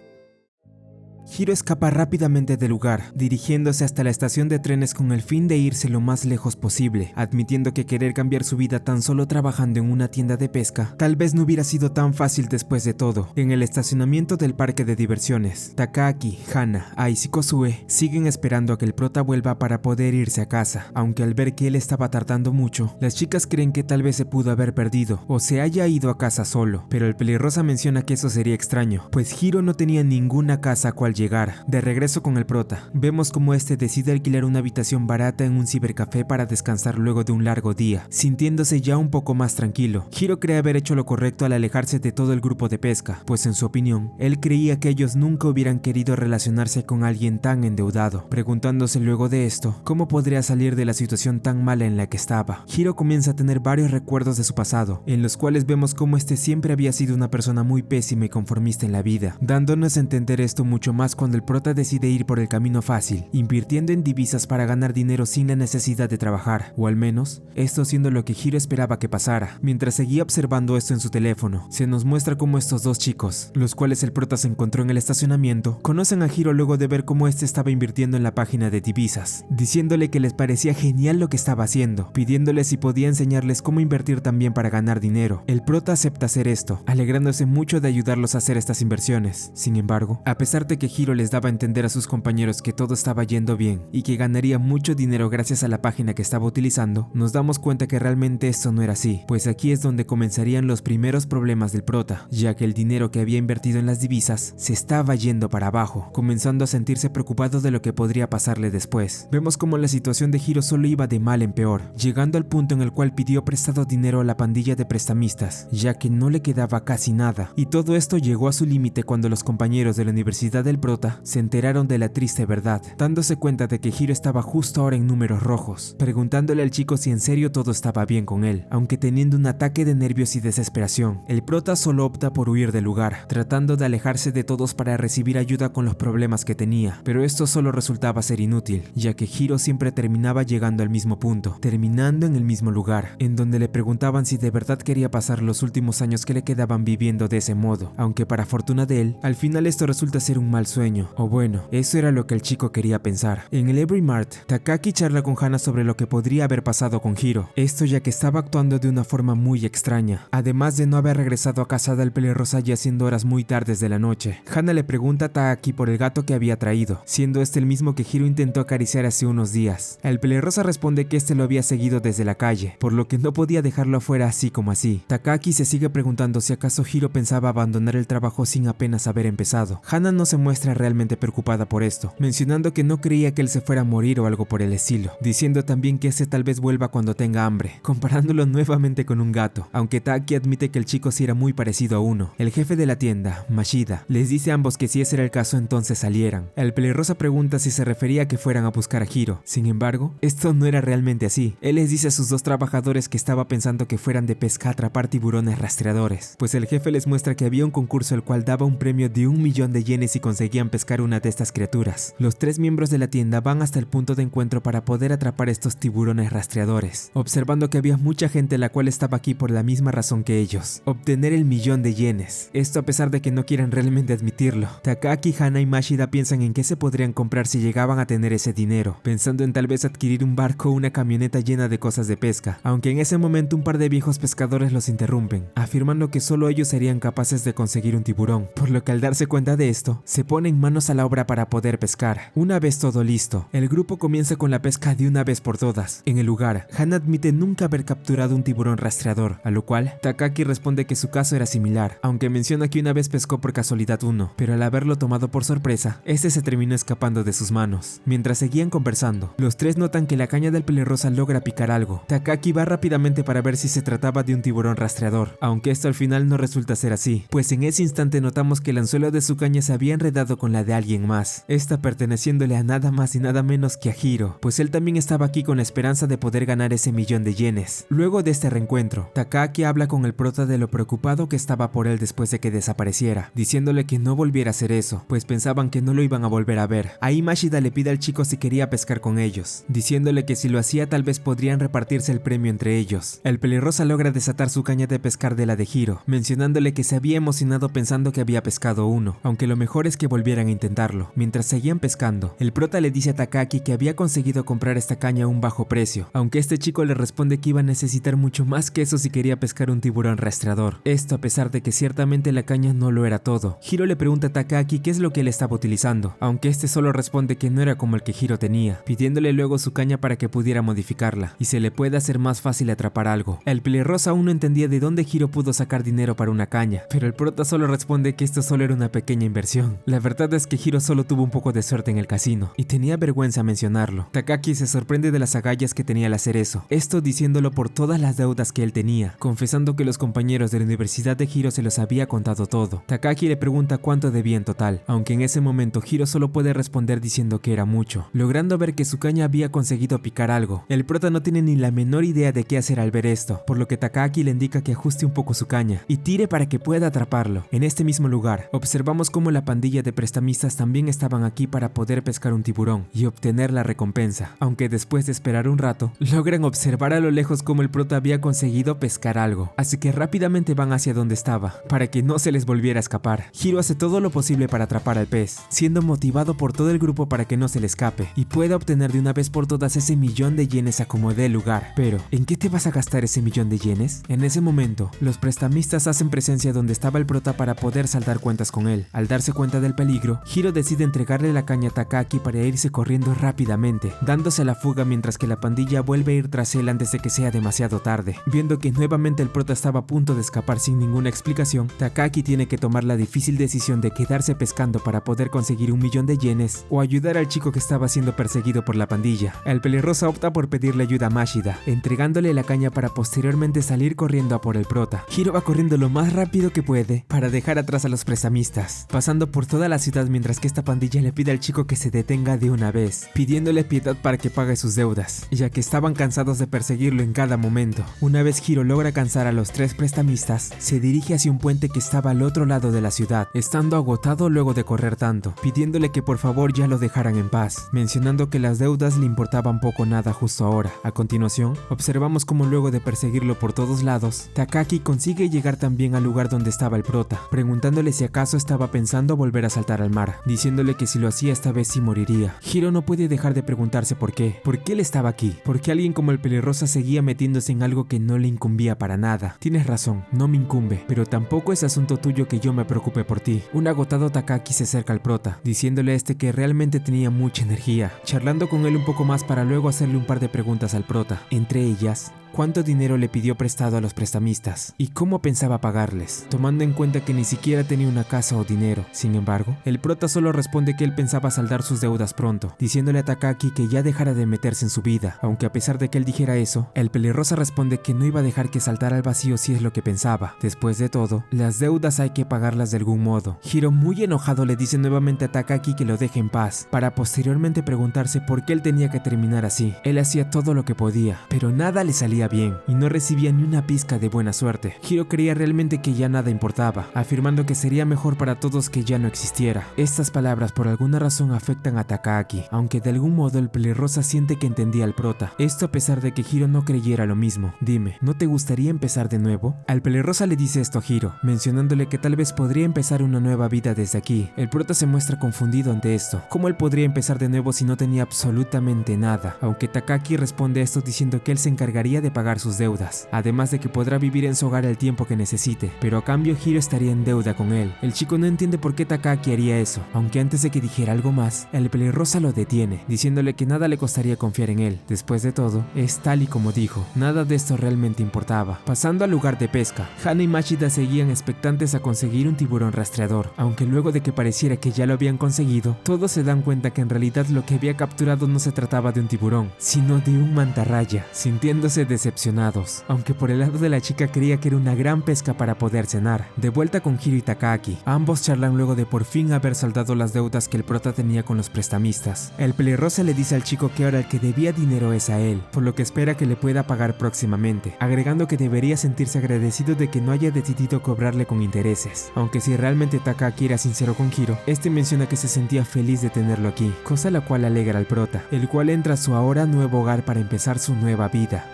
Hiro escapa rápidamente del lugar, dirigiéndose hasta la estación de trenes con el fin de irse lo más lejos posible, admitiendo que querer cambiar su vida tan solo trabajando en una tienda de pesca tal vez no hubiera sido tan fácil después de todo. En el estacionamiento del parque de diversiones, Takaaki, Hana, Ice y Kozue siguen esperando a que el prota vuelva para poder irse a casa, aunque al ver que él estaba tardando mucho, las chicas creen que tal vez se pudo haber perdido o se haya ido a casa solo, pero el pelirrosa menciona que eso sería extraño, pues Hiro no tenía ninguna casa a cual llegar. De regreso con el prota, vemos como este decide alquilar una habitación barata en un cibercafé para descansar luego de un largo día, sintiéndose ya un poco más tranquilo. Hiro cree haber hecho lo correcto al alejarse de todo el grupo de pesca, pues en su opinión, él creía que ellos nunca hubieran querido relacionarse con alguien tan endeudado, preguntándose luego de esto, cómo podría salir de la situación tan mala en la que estaba. Hiro comienza a tener varios recuerdos de su pasado, en los cuales vemos cómo este siempre había sido una persona muy pésima y conformista en la vida, dándonos a entender esto mucho más cuando el prota decide ir por el camino fácil, invirtiendo en divisas para ganar dinero sin la necesidad de trabajar, o al menos, esto siendo lo que Hiro esperaba que pasara. Mientras seguía observando esto en su teléfono, se nos muestra cómo estos dos chicos, los cuales el prota se encontró en el estacionamiento, conocen a Hiro luego de ver cómo este estaba invirtiendo en la página de divisas, diciéndole que les parecía genial lo que estaba haciendo, pidiéndole si podía enseñarles cómo invertir también para ganar dinero. El prota acepta hacer esto, alegrándose mucho de ayudarlos a hacer estas inversiones. Sin embargo, a pesar de que Hiro les daba a entender a sus compañeros que todo estaba yendo bien y que ganaría mucho dinero gracias a la página que estaba utilizando, nos damos cuenta que realmente esto no era así, pues aquí es donde comenzarían los primeros problemas del prota, ya que el dinero que había invertido en las divisas se estaba yendo para abajo, comenzando a sentirse preocupado de lo que podría pasarle después. Vemos como la situación de Hiro solo iba de mal en peor, llegando al punto en el cual pidió prestado dinero a la pandilla de prestamistas, ya que no le quedaba casi nada, y todo esto llegó a su límite cuando los compañeros de la universidad del prota se enteraron de la triste verdad, dándose cuenta de que Hiro estaba justo ahora en números rojos, preguntándole al chico si en serio todo estaba bien con él, aunque teniendo un ataque de nervios y desesperación. El prota solo opta por huir del lugar, tratando de alejarse de todos para recibir ayuda con los problemas que tenía, pero esto solo resultaba ser inútil, ya que Hiro siempre terminaba llegando al mismo punto, terminando en el mismo lugar, en donde le preguntaban si de verdad quería pasar los últimos años que le quedaban viviendo de ese modo, aunque para fortuna de él, al final esto resulta ser un mal sueño, o bueno, eso era lo que el chico quería pensar. En el Every Mart, Takaaki charla con Hana sobre lo que podría haber pasado con Hiro, esto ya que estaba actuando de una forma muy extraña, además de no haber regresado a casa del pelirrosa ya siendo horas muy tardes de la noche. Hana le pregunta a Takaaki por el gato que había traído, siendo este el mismo que Hiro intentó acariciar hace unos días. El pelirrosa responde que este lo había seguido desde la calle, por lo que no podía dejarlo afuera así como así. Takaaki se sigue preguntando si acaso Hiro pensaba abandonar el trabajo sin apenas haber empezado. Hana no se muestra realmente preocupada por esto, mencionando que no creía que él se fuera a morir o algo por el estilo, diciendo también que este tal vez vuelva cuando tenga hambre, comparándolo nuevamente con un gato, aunque Takaaki admite que el chico sí era muy parecido a uno. El jefe de la tienda, Mashida, les dice a ambos que si ese era el caso entonces salieran. El pelirrosa pregunta si se refería a que fueran a buscar a Hiro, sin embargo, esto no era realmente así. Él les dice a sus dos trabajadores que estaba pensando que fueran de pesca a atrapar tiburones rastreadores, pues el jefe les muestra que había un concurso el cual daba un premio de 1.000.000 de yenes si conseguían pescar una de estas criaturas. Los tres miembros de la tienda van hasta el punto de encuentro para poder atrapar estos tiburones rastreadores, observando que había mucha gente la cual estaba aquí por la misma razón que ellos, obtener el 1.000.000 de yenes. Esto a pesar de que no quieran realmente admitirlo. Takaaki, Hana y Mashida piensan en qué se podrían comprar si llegaban a tener ese dinero, pensando en tal vez adquirir un barco o una camioneta llena de cosas de pesca, aunque en ese momento un par de viejos pescadores los interrumpen, afirmando que solo ellos serían capaces de conseguir un tiburón, por lo que al darse cuenta de esto, se ponen manos a la obra para poder pescar. Una vez todo listo, el grupo comienza con la pesca de una vez por todas. En el lugar, Hana admite nunca haber capturado un tiburón rastreador, a lo cual Takaaki responde que su caso era similar, aunque menciona que una vez pescó por casualidad uno, pero al haberlo tomado por sorpresa, este se terminó escapando de sus manos. Mientras seguían conversando, los tres notan que la caña del pelirrosa logra picar algo. Takaaki va rápidamente para ver si se trataba de un tiburón rastreador, aunque esto al final no resulta ser así, pues en ese instante notamos que el anzuelo de su caña se había enredado con la de alguien más, esta perteneciéndole a nada más y nada menos que a Hiro, pues él también estaba aquí con la esperanza de poder ganar ese 1.000.000 de yenes. Luego de este reencuentro, Takaaki habla con el prota de lo preocupado que estaba por él después de que desapareciera, diciéndole que no volviera a hacer eso, pues pensaban que no lo iban a volver a ver. Ahí Mashida le pide al chico si quería pescar con ellos, diciéndole que si lo hacía tal vez podrían repartirse el premio entre ellos. El pelirrosa logra desatar su caña de pescar de la de Hiro, mencionándole que se había emocionado pensando que había pescado uno, aunque lo mejor es que volviera volvieran a intentarlo. Mientras seguían pescando, el prota le dice a Takaki que había conseguido comprar esta caña a un bajo precio, aunque este chico le responde que iba a necesitar mucho más que eso si quería pescar un tiburón rastreador. Esto a pesar de que ciertamente la caña no lo era todo. Hiro le pregunta a Takaki qué es lo que él estaba utilizando, aunque este solo responde que no era como el que Hiro tenía, pidiéndole luego su caña para que pudiera modificarla y se le pueda hacer más fácil atrapar algo. El pelirrosa aún no entendía de dónde Hiro pudo sacar dinero para una caña, pero el prota solo responde que esto solo era una pequeña inversión. La verdad es que Hiro solo tuvo un poco de suerte en el casino, y tenía vergüenza mencionarlo. Takaki se sorprende de las agallas que tenía al hacer eso, esto diciéndolo por todas las deudas que él tenía, confesando que los compañeros de la universidad de Hiro se los había contado todo. Takaki le pregunta cuánto debía en total, aunque en ese momento Hiro solo puede responder diciendo que era mucho, logrando ver que su caña había conseguido picar algo. El prota no tiene ni la menor idea de qué hacer al ver esto, por lo que Takaki le indica que ajuste un poco su caña y tire para que pueda atraparlo. En este mismo lugar, observamos cómo la pandilla de prestamistas también estaban aquí para poder pescar un tiburón y obtener la recompensa, aunque después de esperar un rato, logran observar a lo lejos cómo el prota había conseguido pescar algo, así que rápidamente van hacia donde estaba, para que no se les volviera a escapar. Hiro hace todo lo posible para atrapar al pez, siendo motivado por todo el grupo para que no se le escape y pueda obtener de una vez por todas ese millón de yenes a como dé lugar. Pero, ¿en qué te vas a gastar ese millón de yenes? En ese momento, los prestamistas hacen presencia donde estaba el prota para poder saldar cuentas con él. Al darse cuenta del peligro, Hiro decide entregarle la caña a Takaki para irse corriendo rápidamente, dándose a la fuga mientras que la pandilla vuelve a ir tras él antes de que sea demasiado tarde. Viendo que nuevamente el prota estaba a punto de escapar sin ninguna explicación, Takaki tiene que tomar la difícil decisión de quedarse pescando para poder conseguir un millón de yenes o ayudar al chico que estaba siendo perseguido por la pandilla. El pelirrosa opta por pedirle ayuda a Mashida, entregándole la caña para posteriormente salir corriendo a por el prota. Hiro va corriendo lo más rápido que puede para dejar atrás a los prestamistas, pasando por toda la ciudad mientras que esta pandilla le pide al chico que se detenga de una vez, pidiéndole piedad para que pague sus deudas, ya que estaban cansados de perseguirlo en cada momento. Una vez Hiro logra cansar a los tres prestamistas, se dirige hacia un puente que estaba al otro lado de la ciudad, estando agotado luego de correr tanto, pidiéndole que por favor ya lo dejaran en paz, mencionando que las deudas le importaban poco nada justo ahora. A continuación, observamos cómo luego de perseguirlo por todos lados, Takaki consigue llegar también al lugar donde estaba el prota, preguntándole si acaso estaba pensando volver a saltar al mar, diciéndole que si lo hacía esta vez sí moriría. Hiro no puede dejar de preguntarse por qué él estaba aquí, por qué alguien como el pelirrosa seguía metiéndose en algo que no le incumbía para nada. Tienes razón, no me incumbe, pero tampoco es asunto tuyo que yo me preocupe por ti. Un agotado Takaki se acerca al prota, diciéndole a este que realmente tenía mucha energía, charlando con él un poco más para luego hacerle un par de preguntas al prota, entre ellas, cuánto dinero le pidió prestado a los prestamistas y cómo pensaba pagarles, tomando en cuenta que ni siquiera tenía una casa o dinero. Sin embargo, el prota solo responde que él pensaba saldar sus deudas pronto, diciéndole a Takaki que ya dejara de meterse en su vida, aunque a pesar de que él dijera eso, el pelirrosa responde que no iba a dejar que saltara al vacío si es lo que pensaba. Después de todo, las deudas hay que pagarlas de algún modo. Hiro, muy enojado, le dice nuevamente a Takaki que lo deje en paz, para posteriormente preguntarse por qué él tenía que terminar así. Él hacía todo lo que podía, pero nada le salía bien y no recibía ni una pizca de buena suerte. Hiro creía realmente que ya nada importaba, afirmando que sería mejor para todos que ya no existiera. Estas palabras por alguna razón afectan a Takaki, aunque de algún modo el pelirrosa siente que entendía al prota, esto a pesar de que Hiro no creyera lo mismo. Dime, ¿no te gustaría empezar de nuevo? Al pelirrosa le dice esto a Hiro, mencionándole que tal vez podría empezar una nueva vida desde aquí. El prota se muestra confundido ante esto. ¿Cómo él podría empezar de nuevo si no tenía absolutamente nada? Aunque Takaki responde esto diciendo que él se encargaría de pagar sus deudas, además de que podrá vivir en su hogar el tiempo que necesite, pero a cambio Hiro estaría en deuda con él. El chico no entiende por qué Takaki haría eso, aunque antes de que dijera algo más, el pelirrosa lo detiene, diciéndole que nada le costaría confiar en él. Después de todo, es tal y como dijo, nada de esto realmente importaba. Pasando al lugar de pesca, Hana y Mashida seguían expectantes a conseguir un tiburón rastreador, aunque luego de que pareciera que ya lo habían conseguido, todos se dan cuenta que en realidad lo que había capturado no se trataba de un tiburón, sino de un mantarraya, sintiéndose decepcionados, aunque por el lado de la chica creía que era una gran pesca para poder cenar. De vuelta con Hiro y Takaki, ambos charlan luego de por fin haber saldado las deudas que el prota tenía con los prestamistas. El pelirrosa le dice al chico que ahora el que debía dinero es a él, por lo que espera que le pueda pagar próximamente, agregando que debería sentirse agradecido de que no haya decidido cobrarle con intereses. Aunque si realmente Takaki era sincero con Hiro, este menciona que se sentía feliz de tenerlo aquí, cosa la cual alegra al prota, el cual entra a su ahora nuevo hogar para empezar su nueva vida.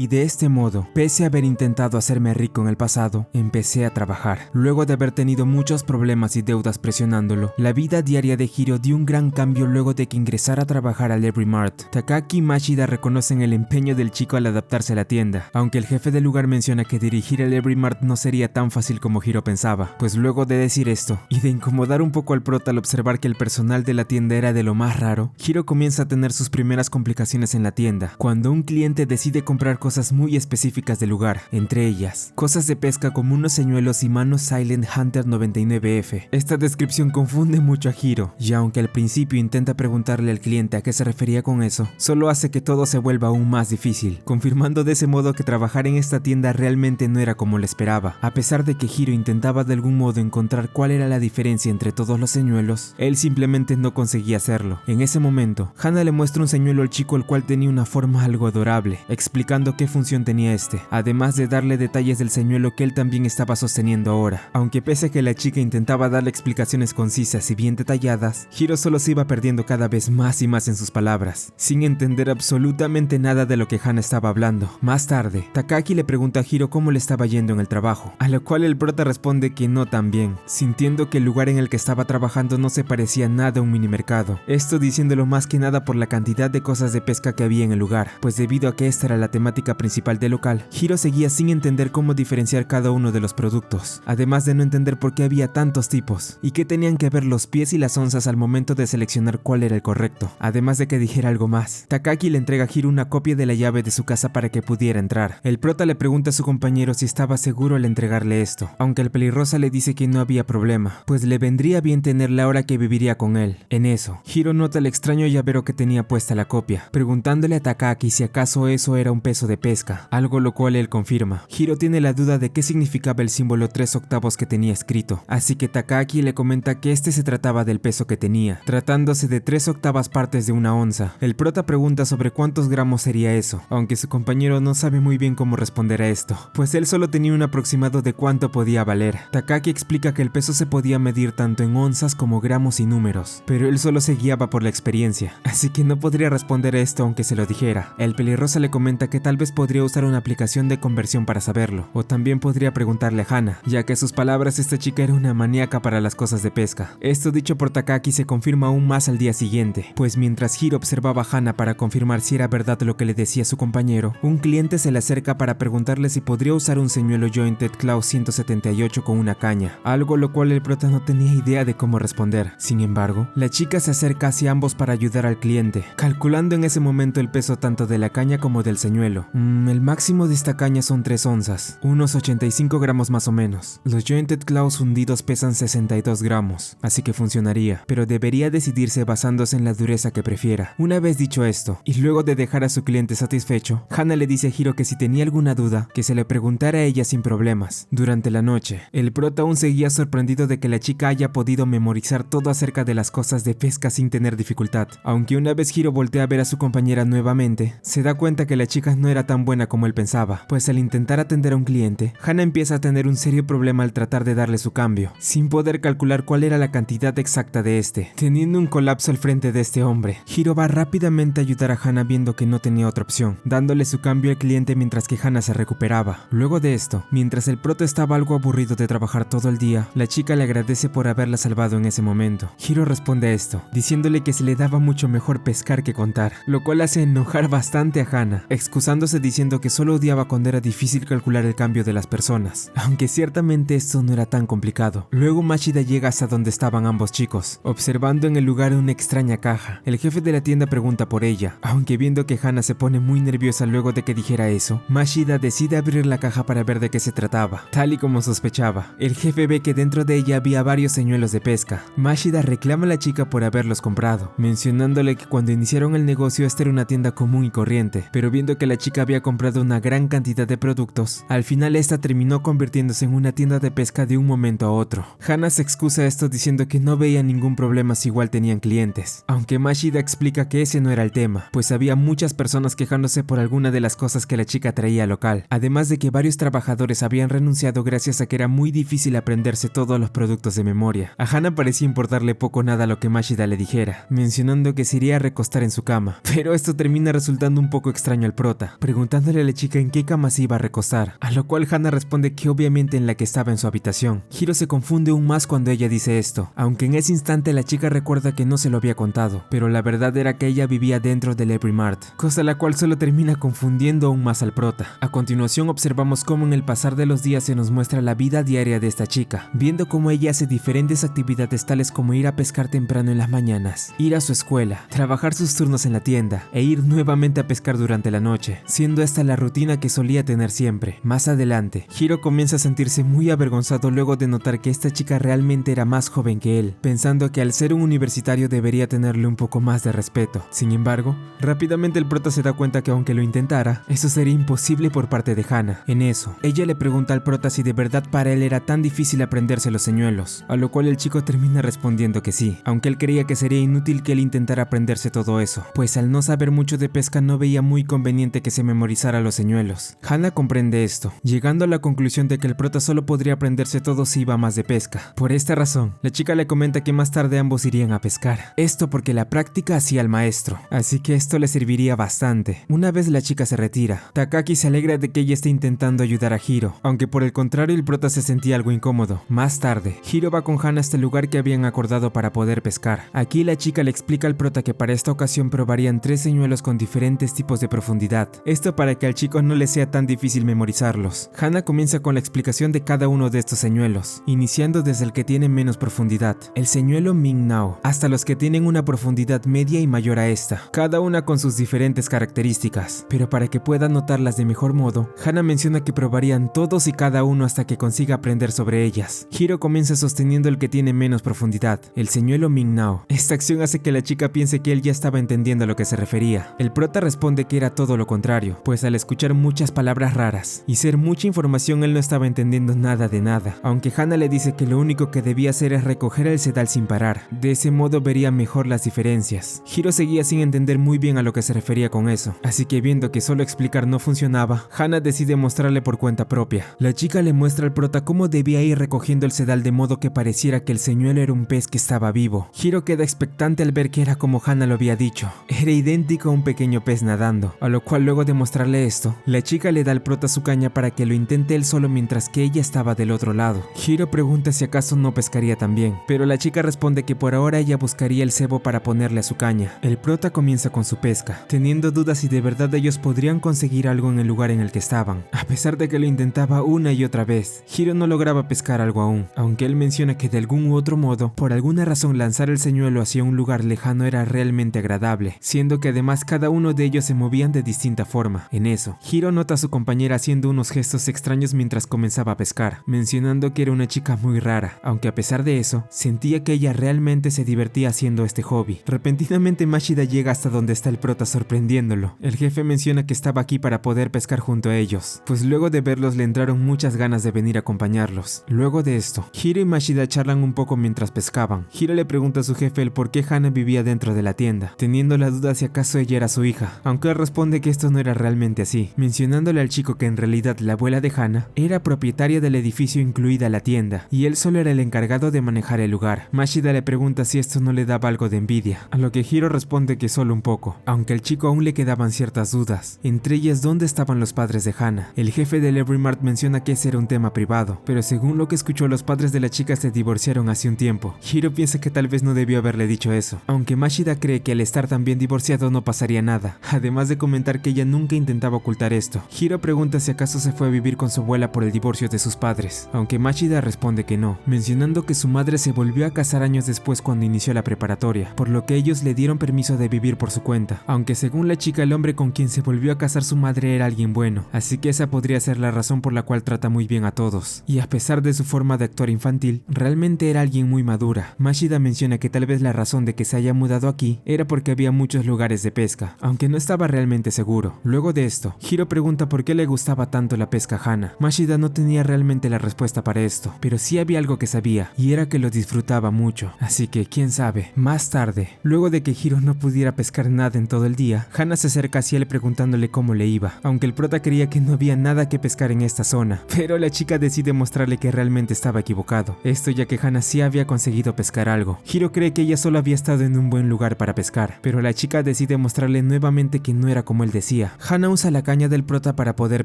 Y de este modo, pese a haber intentado hacerme rico en el pasado, empecé a trabajar. Luego de haber tenido muchos problemas y deudas presionándolo, la vida diaria de Hiro dio un gran cambio luego de que ingresara a trabajar al Every Mart. Takaki y Mashida reconocen el empeño del chico al adaptarse a la tienda, aunque el jefe del lugar menciona que dirigir el Every Mart no sería tan fácil como Hiro pensaba, pues luego de decir esto, y de incomodar un poco al prota al observar que el personal de la tienda era de lo más raro, Hiro comienza a tener sus primeras complicaciones en la tienda, cuando un cliente decide comprar cosas muy específicas del lugar, entre ellas, cosas de pesca como unos señuelos y manos Silent Hunter 99F. Esta descripción confunde mucho a Hiro, y aunque al principio intenta preguntarle al cliente a qué se refería con eso, solo hace que todo se vuelva aún más difícil, confirmando de ese modo que trabajar en esta tienda realmente no era como lo esperaba. A pesar de que Hiro intentaba de algún modo encontrar cuál era la diferencia entre todos los señuelos, él simplemente no conseguía hacerlo. En ese momento, Hana le muestra un señuelo al chico el cual tenía una forma algo adorable, explicando qué función tenía este, además de darle detalles del señuelo que él también estaba sosteniendo ahora. Aunque pese a que la chica intentaba darle explicaciones concisas y bien detalladas, Hiro solo se iba perdiendo cada vez más y más en sus palabras, sin entender absolutamente nada de lo que Hana estaba hablando. Más tarde, Takaki le pregunta a Hiro cómo le estaba yendo en el trabajo, a lo cual el prota responde que no tan bien, sintiendo que el lugar en el que estaba trabajando no se parecía nada a un minimercado, esto diciéndolo más que nada por la cantidad de cosas de pesca que había en el lugar, pues debido a que esta era la temática principal del local, Hiro seguía sin entender cómo diferenciar cada uno de los productos, además de no entender por qué había tantos tipos, y qué tenían que ver los pies y las onzas al momento de seleccionar cuál era el correcto, además de que dijera algo más. Takaki le entrega a Hiro una copia de la llave de su casa para que pudiera entrar. El prota le pregunta a su compañero si estaba seguro al entregarle esto, aunque el pelirrosa le dice que no había problema, pues le vendría bien tenerla ahora que viviría con él. En eso, Hiro nota el extraño llavero que tenía puesta la copia, preguntándole a Takaki si acaso eso era un peso de pesca, algo lo cual él confirma. Hiro tiene la duda de qué significaba el símbolo 3/8 que tenía escrito, así que Takaki le comenta que este se trataba del peso que tenía, tratándose de 3/8 partes de una onza. El prota pregunta sobre cuántos gramos sería eso, aunque su compañero no sabe muy bien cómo responder a esto, pues él solo tenía un aproximado de cuánto podía valer. Takaki explica que el peso se podía medir tanto en onzas como gramos y números, pero él solo se guiaba por la experiencia, así que no podría responder a esto aunque se lo dijera. El pelirrosa le comenta que tal vez podría usar una aplicación de conversión para saberlo, o también podría preguntarle a Hana, ya que a sus palabras esta chica era una maníaca para las cosas de pesca. Esto dicho por Takaki se confirma aún más al día siguiente, pues mientras Hiro observaba a Hana para confirmar si era verdad lo que le decía su compañero, un cliente se le acerca para preguntarle si podría usar un señuelo Jointed Claw 178 con una caña, algo lo cual el prota no tenía idea de cómo responder. Sin embargo, la chica se acerca hacia ambos para ayudar al cliente, calculando en ese momento el peso tanto de la caña como del señuelo. El máximo de esta caña son 3 onzas, unos 85 gramos más o menos. Los Jointed Claws hundidos pesan 62 gramos, así que funcionaría, pero debería decidirse basándose en la dureza que prefiera. Una vez dicho esto, y luego de dejar a su cliente satisfecho, Hana le dice a Hiro que si tenía alguna duda, que se le preguntara a ella sin problemas. Durante la noche, el prota aún seguía sorprendido de que la chica haya podido memorizar todo acerca de las cosas de pesca sin tener dificultad, aunque una vez Hiro voltea a ver a su compañera nuevamente, se da cuenta que la chica no era tan buena como él pensaba, pues al intentar atender a un cliente, Hana empieza a tener un serio problema al tratar de darle su cambio, sin poder calcular cuál era la cantidad exacta de este. Teniendo un colapso al frente de este hombre, Hiro va rápidamente a ayudar a Hana viendo que no tenía otra opción, dándole su cambio al cliente mientras que Hana se recuperaba. Luego de esto, mientras el prota estaba algo aburrido de trabajar todo el día, la chica le agradece por haberla salvado en ese momento. Hiro responde a esto, diciéndole que se le daba mucho mejor pescar que contar, lo cual hace enojar bastante a Hana, excusándose diciendo que solo odiaba cuando era difícil calcular el cambio de las personas, aunque ciertamente esto no era tan complicado. Luego Mashida llega hasta donde estaban ambos chicos, observando en el lugar una extraña caja. El jefe de la tienda pregunta por ella, aunque viendo que Hana se pone muy nerviosa luego de que dijera eso, Mashida decide abrir la caja para ver de qué se trataba. Tal y como sospechaba, el jefe ve que dentro de ella había varios señuelos de pesca. Mashida reclama a la chica por haberlos comprado, mencionándole que cuando iniciaron el negocio esta era una tienda común y corriente, pero viendo que la chica había comprado una gran cantidad de productos, al final esta terminó convirtiéndose en una tienda de pesca de un momento a otro. Hana se excusa esto diciendo que no veía ningún problema si igual tenían clientes, aunque Mashida explica que ese no era el tema, pues había muchas personas quejándose por alguna de las cosas que la chica traía al local, además de que varios trabajadores habían renunciado gracias a que era muy difícil aprenderse todos los productos de memoria. A Hana parecía importarle poco o nada lo que Mashida le dijera, mencionando que se iría a recostar en su cama, pero esto termina resultando un poco extraño al prota, preguntándole a la chica en qué cama se iba a recostar, a lo cual Hana responde que obviamente en la que estaba en su habitación. Hiro se confunde aún más cuando ella dice esto, aunque en ese instante la chica recuerda que no se lo había contado, pero la verdad era que ella vivía dentro del Every Mart, cosa la cual solo termina confundiendo aún más al prota. A continuación observamos cómo en el pasar de los días se nos muestra la vida diaria de esta chica, viendo cómo ella hace diferentes actividades tales como ir a pescar temprano en las mañanas, ir a su escuela, trabajar sus turnos en la tienda e ir nuevamente a pescar durante la noche, siendo esta la rutina que solía tener siempre. Más adelante, Hiro comienza a sentirse muy avergonzado luego de notar que esta chica realmente era más joven que él, pensando que al ser un universitario debería tenerle un poco más de respeto. Sin embargo, rápidamente el prota se da cuenta que aunque lo intentara, eso sería imposible por parte de Hana. En eso, ella le pregunta al prota si de verdad para él era tan difícil aprenderse los señuelos, a lo cual el chico termina respondiendo que sí, aunque él creía que sería inútil que él intentara aprenderse todo eso, pues al no saber mucho de pesca no veía muy conveniente que se memorizara los señuelos. Hana comprende esto, llegando a la conclusión de que el prota solo podría aprenderse todo si iba más de pesca. Por esta razón, la chica le comenta que más tarde ambos irían a pescar, esto porque la práctica hacía al maestro, así que esto le serviría bastante. Una vez la chica se retira, Takaki se alegra de que ella esté intentando ayudar a Hiro, aunque por el contrario el prota se sentía algo incómodo. Más tarde, Hiro va con Hana hasta el lugar que habían acordado para poder pescar. Aquí la chica le explica al prota que para esta ocasión probarían 3 señuelos con diferentes tipos de profundidad, esto para que al chico no le sea tan difícil memorizarlos. Hana comienza con la explicación de cada uno de estos señuelos, iniciando desde el que tiene menos profundidad, el señuelo Mingnao, hasta los que tienen una profundidad media y mayor a esta, cada una con sus diferentes características. Pero para que pueda notarlas de mejor modo, Hana menciona que probarían todos y cada uno hasta que consiga aprender sobre ellas. Hiro comienza sosteniendo el que tiene menos profundidad, el señuelo Mingnao. Esta acción hace que la chica piense que él ya estaba entendiendo a lo que se refería. El prota responde que era todo lo contrario, pues al escuchar muchas palabras raras y ser mucha información él no estaba entendiendo nada de nada, aunque Hana le dice que lo único que debía hacer es recoger el sedal sin parar, de ese modo vería mejor las diferencias. Hiro seguía sin entender muy bien a lo que se refería con eso, así que viendo que solo explicar no funcionaba, Hana decide mostrarle por cuenta propia. La chica le muestra al prota cómo debía ir recogiendo el sedal de modo que pareciera que el señuelo era un pez que estaba vivo. Hiro queda expectante al ver que era como Hana lo había dicho, era idéntico a un pequeño pez nadando, a lo cual luego de mostrarle esto, la chica le da al prota su caña para que lo intente él solo mientras que ella estaba del otro lado. Hiro pregunta si acaso no pescaría también, pero la chica responde que por ahora ella buscaría el cebo para ponerle a su caña. El prota comienza con su pesca, teniendo dudas si de verdad ellos podrían conseguir algo en el lugar en el que estaban. A pesar de que lo intentaba una y otra vez, Hiro no lograba pescar algo aún, aunque él menciona que de algún u otro modo, por alguna razón lanzar el señuelo hacia un lugar lejano era realmente agradable, siendo que además cada uno de ellos se movían de distinta forma. En eso, Hiro nota a su compañera haciendo unos gestos extraños mientras comenzaba a pescar, mencionando que era una chica muy rara, aunque a pesar de eso, sentía que ella realmente se divertía haciendo este hobby. Repentinamente Mashida llega hasta donde está el prota sorprendiéndolo. El jefe menciona que estaba aquí para poder pescar junto a ellos, pues luego de verlos le entraron muchas ganas de venir a acompañarlos. Luego de esto, Hiro y Mashida charlan un poco mientras pescaban. Hiro le pregunta a su jefe el por qué Hana vivía dentro de la tienda, teniendo la duda si acaso ella era su hija, aunque él responde que esto no era realmente así, mencionándole al chico que en realidad la abuela de Hana era propietaria del edificio incluida la tienda, y él solo era el encargado de manejar el lugar. Mashida le pregunta si esto no le daba algo de envidia, a lo que Hiro responde que solo un poco, aunque al chico aún le quedaban ciertas dudas, entre ellas dónde estaban los padres de Hana. El jefe del Every Mart menciona que ese era un tema privado, pero según lo que escuchó los padres de la chica se divorciaron hace un tiempo. Hiro piensa que tal vez no debió haberle dicho eso, aunque Mashida cree que al estar tan bien divorciado no pasaría nada, además de comentar que ella nunca intentaba ocultar esto. Hiro pregunta si acaso se fue a vivir con su abuela por el divorcio de sus padres, aunque Mashida responde que no, mencionando que su madre se volvió a casar años después cuando inició la preparatoria, por lo que ellos le dieron permiso de vivir por su cuenta, aunque según la chica el hombre con quien se volvió a casar su madre era alguien bueno, así que esa podría ser la razón por la cual trata muy bien a todos, y a pesar de su forma de actuar infantil, realmente era alguien muy madura. Mashida menciona que tal vez la razón de que se haya mudado aquí era porque había muchos lugares de pesca, aunque no estaba realmente seguro. Luego de esto, Hiro pregunta por qué le gustaba tanto la pesca a Hana. Mashida no tenía realmente la respuesta para esto, pero sí había algo que sabía, y era que lo disfrutaba mucho, así que quién sabe. Más tarde, luego de que Hiro no pudiera pescar nada en todo el día, Hana se acerca hacia él preguntándole cómo le iba, aunque el prota creía que no había nada que pescar en esta zona, pero la chica decide mostrarle que realmente estaba equivocado, esto ya que Hana sí había conseguido pescar algo. Hiro cree que ella solo había estado en un buen lugar para pescar, pero la chica decide mostrarle nuevamente que no era como él decía, día, Hana usa la caña del prota para poder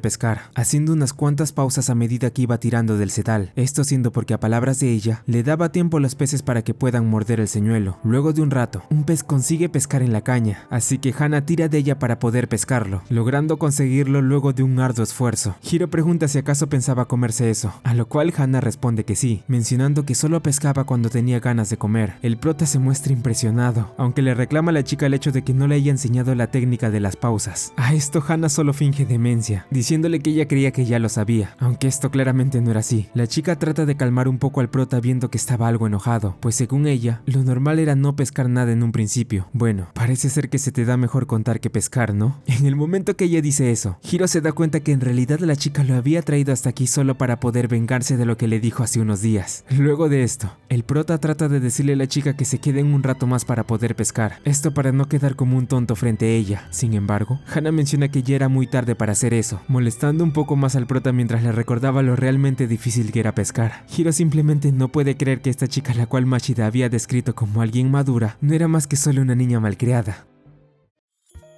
pescar, haciendo unas cuantas pausas a medida que iba tirando del setal, esto siendo porque a palabras de ella, le daba tiempo a los peces para que puedan morder el señuelo. Luego de un rato, un pez consigue pescar en la caña, así que Hana tira de ella para poder pescarlo, logrando conseguirlo luego de un arduo esfuerzo. Hiro pregunta si acaso pensaba comerse eso, a lo cual Hana responde que sí, mencionando que solo pescaba cuando tenía ganas de comer. El prota se muestra impresionado, aunque le reclama a la chica el hecho de que no le haya enseñado la técnica de las pausas. A esto Hana solo finge demencia, diciéndole que ella creía que ya lo sabía, aunque esto claramente no era así. La chica trata de calmar un poco al prota viendo que estaba algo enojado, pues según ella, lo normal era no pescar nada en un principio. Bueno, parece ser que se te da mejor contar que pescar, ¿no? En el momento que ella dice eso, Hiro se da cuenta que en realidad la chica lo había traído hasta aquí solo para poder vengarse de lo que le dijo hace unos días. Luego de esto, el prota trata de decirle a la chica que se queden un rato más para poder pescar, esto para no quedar como un tonto frente a ella. Sin embargo, Hana menciona que ya era muy tarde para hacer eso, molestando un poco más al prota mientras le recordaba lo realmente difícil que era pescar. Hiro simplemente no puede creer que esta chica, la cual Mashida había descrito como alguien madura, no era más que solo una niña malcriada.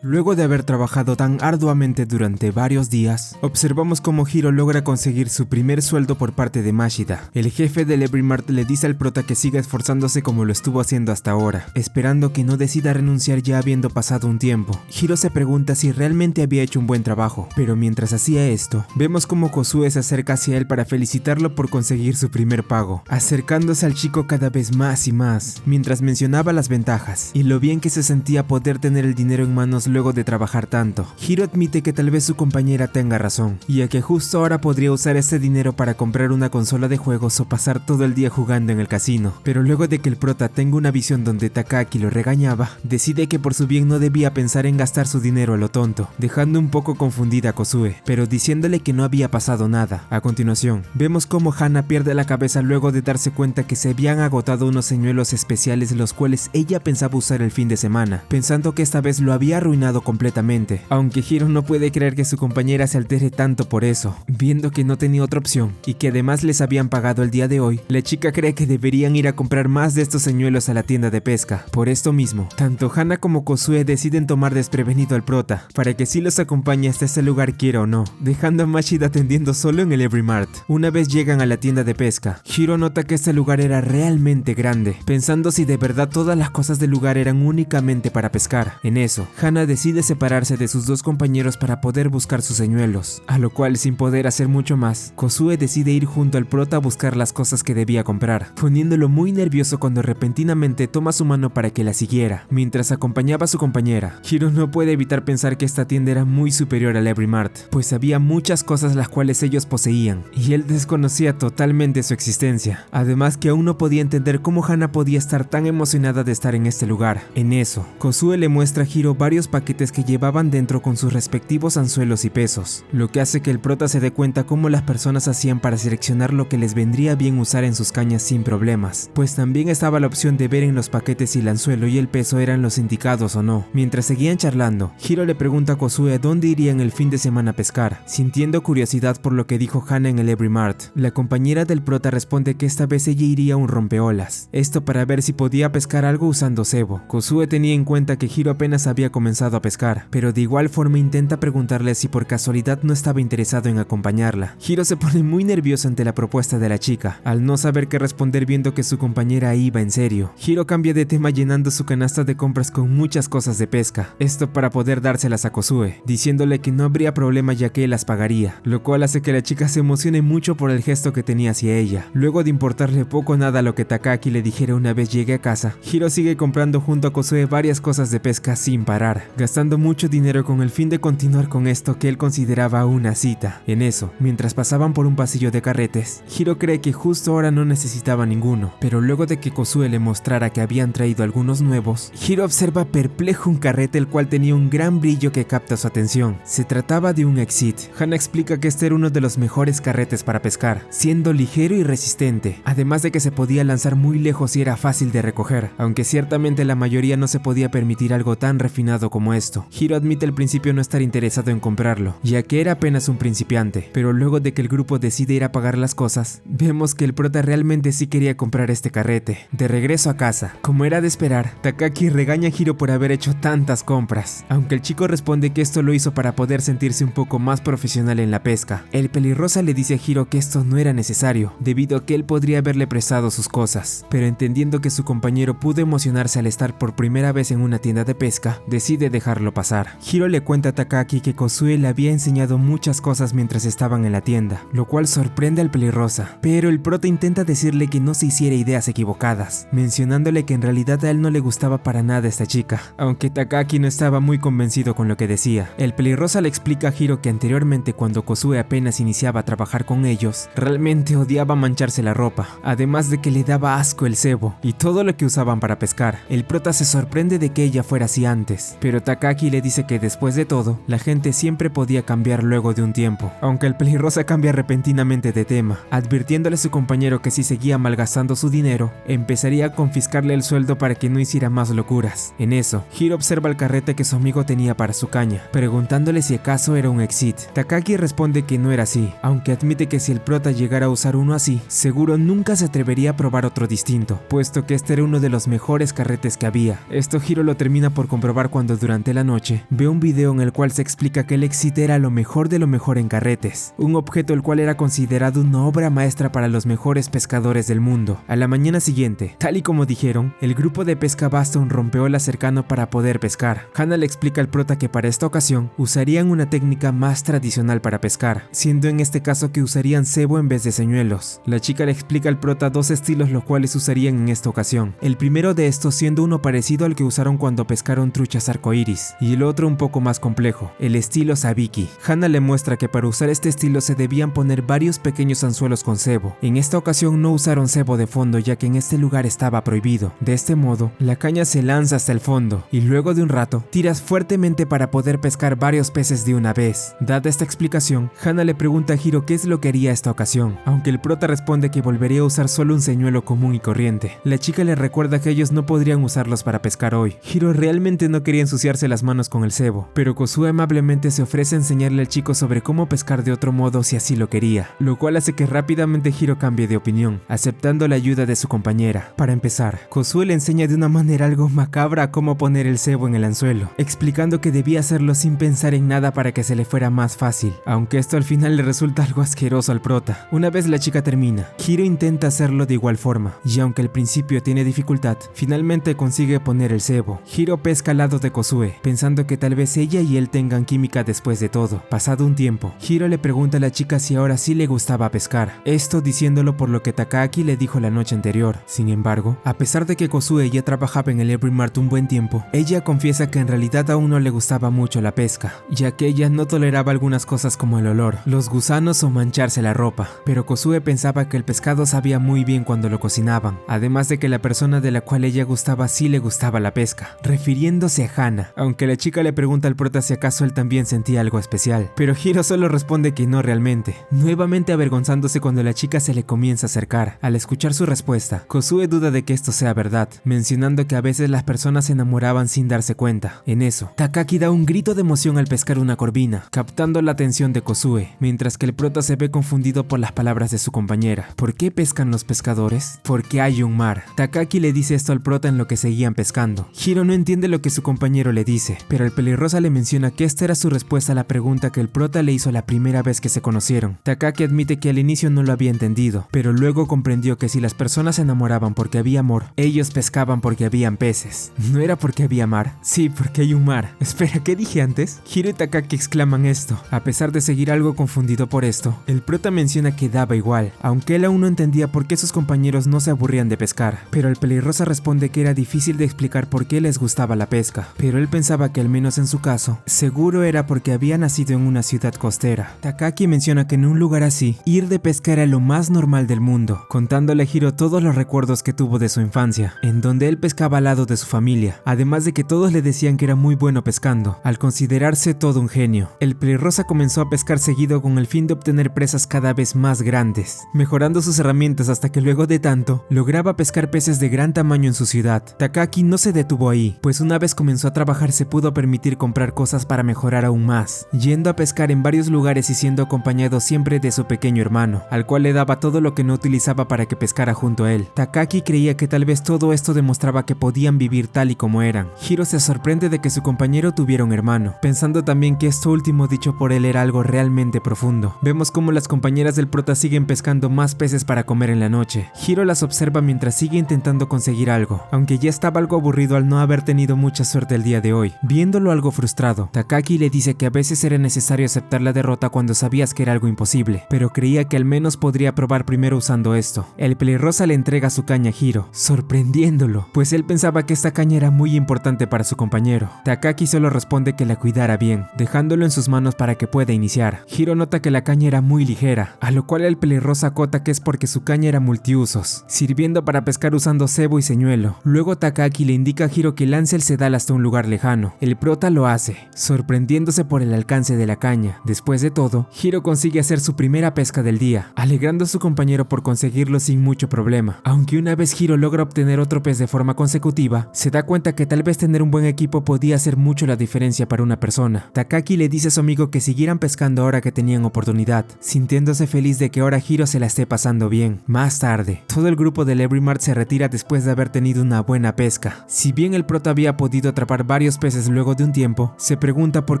Luego de haber trabajado tan arduamente durante varios días, observamos cómo Hiro logra conseguir su primer sueldo por parte de Mashida. El jefe del Every Mart le dice al prota que siga esforzándose como lo estuvo haciendo hasta ahora, esperando que no decida renunciar ya habiendo pasado un tiempo. Hiro se pregunta si realmente había hecho un buen trabajo, pero mientras hacía esto, vemos cómo Kozue se acerca hacia él para felicitarlo por conseguir su primer pago, acercándose al chico cada vez más y más, mientras mencionaba las ventajas y lo bien que se sentía poder tener el dinero en manos luego de trabajar tanto. Hiro admite que tal vez su compañera tenga razón, y a que justo ahora podría usar ese dinero para comprar una consola de juegos o pasar todo el día jugando en el casino. Pero luego de que el prota tenga una visión donde Takaki lo regañaba, decide que por su bien no debía pensar en gastar su dinero a lo tonto, dejando un poco confundida a Kozue, pero diciéndole que no había pasado nada. A continuación, vemos cómo Hana pierde la cabeza luego de darse cuenta que se habían agotado unos señuelos especiales los cuales ella pensaba usar el fin de semana, pensando que esta vez lo había arruinado completamente, aunque Hiro no puede creer que su compañera se altere tanto por eso, viendo que no tenía otra opción y que además les habían pagado el día de hoy. La chica cree que deberían ir a comprar más de estos señuelos a la tienda de pesca. Por esto mismo, tanto Hana como Kozue deciden tomar desprevenido al prota, para que sí los acompañe hasta ese lugar quiera o no, dejando a Mashida atendiendo solo en el Every Mart. Una vez llegan a la tienda de pesca, Hiro nota que este lugar era realmente grande, pensando si de verdad todas las cosas del lugar eran únicamente para pescar. En eso, Hana decide separarse de sus dos compañeros para poder buscar sus señuelos, a lo cual, sin poder hacer mucho más, Kozue decide ir junto al prota a buscar las cosas que debía comprar, poniéndolo muy nervioso cuando repentinamente toma su mano para que la siguiera, mientras acompañaba a su compañera. Hiro no puede evitar pensar que esta tienda era muy superior al Every Mart, pues había muchas cosas las cuales ellos poseían, y él desconocía totalmente su existencia, además que aún no podía entender cómo Hana podía estar tan emocionada de estar en este lugar. En eso, Kozue le muestra a Hiro varios paquetes que llevaban dentro con sus respectivos anzuelos y pesos, lo que hace que el prota se dé cuenta cómo las personas hacían para seleccionar lo que les vendría bien usar en sus cañas sin problemas, pues también estaba la opción de ver en los paquetes si el anzuelo y el peso eran los indicados o no. Mientras seguían charlando, Hiro le pregunta a Kozue dónde irían el fin de semana a pescar, sintiendo curiosidad por lo que dijo Hana en el Every Mart. La compañera del prota responde que esta vez ella iría a un rompeolas, esto para ver si podía pescar algo usando cebo. Kozue tenía en cuenta que Hiro apenas había comenzado a pescar, pero de igual forma intenta preguntarle si por casualidad no estaba interesado en acompañarla. Hiro se pone muy nervioso ante la propuesta de la chica, al no saber qué responder viendo que su compañera iba en serio. Hiro cambia de tema llenando su canasta de compras con muchas cosas de pesca, esto para poder dárselas a Kozue, diciéndole que no habría problema ya que él las pagaría, lo cual hace que la chica se emocione mucho por el gesto que tenía hacia ella. Luego de importarle poco o nada lo que Takaki le dijera una vez llegue a casa, Hiro sigue comprando junto a Kozue varias cosas de pesca sin parar, gastando mucho dinero con el fin de continuar con esto que él consideraba una cita. En eso, mientras pasaban por un pasillo de carretes, Hiro cree que justo ahora no necesitaba ninguno, pero luego de que Kozue le mostrara que habían traído algunos nuevos, Hiro observa perplejo un carrete el cual tenía un gran brillo que capta su atención. Se trataba de un Exit. Hana explica que este era uno de los mejores carretes para pescar, siendo ligero y resistente, además de que se podía lanzar muy lejos y era fácil de recoger, aunque ciertamente la mayoría no se podía permitir algo tan refinado como como esto. Hiro admite al principio no estar interesado en comprarlo, ya que era apenas un principiante, pero luego de que el grupo decide ir a pagar las cosas, vemos que el prota realmente sí quería comprar este carrete. De regreso a casa, como era de esperar, Takagi regaña a Hiro por haber hecho tantas compras, aunque el chico responde que esto lo hizo para poder sentirse un poco más profesional en la pesca. El pelirrosa le dice a Hiro que esto no era necesario, debido a que él podría haberle prestado sus cosas, pero entendiendo que su compañero pudo emocionarse al estar por primera vez en una tienda de pesca, decide dejarlo pasar. Hiro le cuenta a Takagi que Kozue le había enseñado muchas cosas mientras estaban en la tienda, lo cual sorprende al pelirrosa, pero el prota intenta decirle que no se hiciera ideas equivocadas, mencionándole que en realidad a él no le gustaba para nada esta chica, aunque Takagi no estaba muy convencido con lo que decía. El pelirrosa le explica a Hiro que anteriormente, cuando Kozue apenas iniciaba a trabajar con ellos, realmente odiaba mancharse la ropa, además de que le daba asco el cebo y todo lo que usaban para pescar. El prota se sorprende de que ella fuera así antes, pero Takagi le dice que después de todo, la gente siempre podía cambiar luego de un tiempo, aunque el pelirrosa cambia repentinamente de tema, advirtiéndole a su compañero que si seguía malgastando su dinero, empezaría a confiscarle el sueldo para que no hiciera más locuras. En eso, Hiro observa el carrete que su amigo tenía para su caña, preguntándole si acaso era un exit. Takagi responde que no era así, aunque admite que si el prota llegara a usar uno así, seguro nunca se atrevería a probar otro distinto, puesto que este era uno de los mejores carretes que había. Esto Hiro lo termina por comprobar cuando durante la noche ve un video en el cual se explica que el exit era lo mejor de lo mejor en carretes, un objeto el cual era considerado una obra maestra para los mejores pescadores del mundo. A la mañana siguiente, tal y como dijeron, el grupo de pesca va hasta un rompeolas cercano para poder pescar. Hana le explica al prota que para esta ocasión usarían una técnica más tradicional para pescar, siendo en este caso que usarían cebo en vez de señuelos. La chica le explica al prota dos estilos los cuales usarían en esta ocasión, el primero de estos siendo uno parecido al que usaron cuando pescaron truchas arcoíris, y el otro un poco más complejo, el estilo sabiki. Hana le muestra que para usar este estilo se debían poner varios pequeños anzuelos con cebo. En esta ocasión no usaron cebo de fondo, ya que en este lugar estaba prohibido. De este modo, la caña se lanza hasta el fondo, y luego de un rato, tiras fuertemente para poder pescar varios peces de una vez. Dada esta explicación, Hana le pregunta a Hiro qué es lo que haría esta ocasión, aunque el prota responde que volvería a usar solo un señuelo común y corriente. La chica le recuerda que ellos no podrían usarlos para pescar hoy. Hiro realmente no quería ensuciarse las manos con el cebo, pero Kozue amablemente se ofrece a enseñarle al chico sobre cómo pescar de otro modo si así lo quería, lo cual hace que rápidamente Hiro cambie de opinión, aceptando la ayuda de su compañera. Para empezar, Kozue le enseña de una manera algo macabra cómo poner el cebo en el anzuelo, explicando que debía hacerlo sin pensar en nada para que se le fuera más fácil, aunque esto al final le resulta algo asqueroso al prota. Una vez la chica termina, Hiro intenta hacerlo de igual forma, y aunque al principio tiene dificultad, finalmente consigue poner el cebo. Hiro pesca al lado de Kozue, pensando que tal vez ella y él tengan química después de todo. Pasado un tiempo, Hiro le pregunta a la chica si ahora sí le gustaba pescar, esto diciéndolo por lo que Takagi le dijo la noche anterior. Sin embargo, a pesar de que Kozue ya trabajaba en el Every Mart un buen tiempo, ella confiesa que en realidad aún no le gustaba mucho la pesca, ya que ella no toleraba algunas cosas como el olor, los gusanos o mancharse la ropa, pero Kozue pensaba que el pescado sabía muy bien cuando lo cocinaban, además de que la persona de la cual ella gustaba sí le gustaba la pesca, refiriéndose a Hana, aunque la chica le pregunta al prota si acaso él también sentía algo especial, pero Hiro solo responde que no realmente, nuevamente avergonzándose cuando la chica se le comienza a acercar. Al escuchar su respuesta, Kozue duda de que esto sea verdad, mencionando que a veces las personas se enamoraban sin darse cuenta. En eso, Takagi da un grito de emoción al pescar una corvina, captando la atención de Kozue, mientras que el prota se ve confundido por las palabras de su compañera. ¿Por qué pescan los pescadores? Porque hay un mar. Takagi le dice esto al prota en lo que seguían pescando. Hiro no entiende lo que su compañero le dice, pero el pelirrosa le menciona que esta era su respuesta a la pregunta que el prota le hizo la primera vez que se conocieron. Takagi admite que al inicio no lo había entendido, pero luego comprendió que si las personas se enamoraban porque había amor, ellos pescaban porque habían peces. ¿No era porque había mar? Sí, porque hay un mar. Espera, ¿qué dije antes? Hiro y Takagi exclaman esto. A pesar de seguir algo confundido por esto, el prota menciona que daba igual, aunque él aún no entendía por qué sus compañeros no se aburrían de pescar, pero el pelirrosa responde que era difícil de explicar por qué les gustaba la pesca, pero él pensaba que al menos en su caso, seguro era porque había nacido en una ciudad costera. Takagi menciona que en un lugar así, ir de pesca era lo más normal del mundo, contándole a Hiro todos los recuerdos que tuvo de su infancia, en donde él pescaba al lado de su familia, además de que todos le decían que era muy bueno pescando, al considerarse todo un genio. El pelirrosa comenzó a pescar seguido con el fin de obtener presas cada vez más grandes, mejorando sus herramientas hasta que luego de tanto, lograba pescar peces de gran tamaño en su ciudad. Takagi no se detuvo ahí, pues una vez comenzó a trabajar trabajar se pudo permitir comprar cosas para mejorar aún más, yendo a pescar en varios lugares y siendo acompañado siempre de su pequeño hermano, al cual le daba todo lo que no utilizaba para que pescara junto a él. Takaki creía que tal vez todo esto demostraba que podían vivir tal y como eran. Hiro se sorprende de que su compañero tuviera un hermano, pensando también que esto último dicho por él era algo realmente profundo. Vemos cómo las compañeras del prota siguen pescando más peces para comer en la noche. Hiro las observa mientras sigue intentando conseguir algo, aunque ya estaba algo aburrido al no haber tenido mucha suerte el día de hoy. Viéndolo algo frustrado, Takaki le dice que a veces era necesario aceptar la derrota cuando sabías que era algo imposible, pero creía que al menos podría probar primero usando esto. El pelirrosa le entrega su caña a Hiro, sorprendiéndolo, pues él pensaba que esta caña era muy importante para su compañero. Takaki solo responde que la cuidara bien, dejándolo en sus manos para que pueda iniciar. Hiro nota que la caña era muy ligera, a lo cual el pelirrosa acota que es porque su caña era multiusos, sirviendo para pescar usando cebo y señuelo. Luego Takaki le indica a Hiro que lance el sedal hasta un lugar lejano. El prota lo hace, sorprendiéndose por el alcance de la caña. Después de todo, Hiro consigue hacer su primera pesca del día, alegrando a su compañero por conseguirlo sin mucho problema. Aunque una vez Hiro logra obtener otro pez de forma consecutiva, se da cuenta que tal vez tener un buen equipo podía hacer mucho la diferencia para una persona. Takaki le dice a su amigo que siguieran pescando ahora que tenían oportunidad, sintiéndose feliz de que ahora Hiro se la esté pasando bien. Más tarde, todo el grupo del Every Mart se retira después de haber tenido una buena pesca. Si bien el prota había podido atrapar varios peces luego de un tiempo, se pregunta por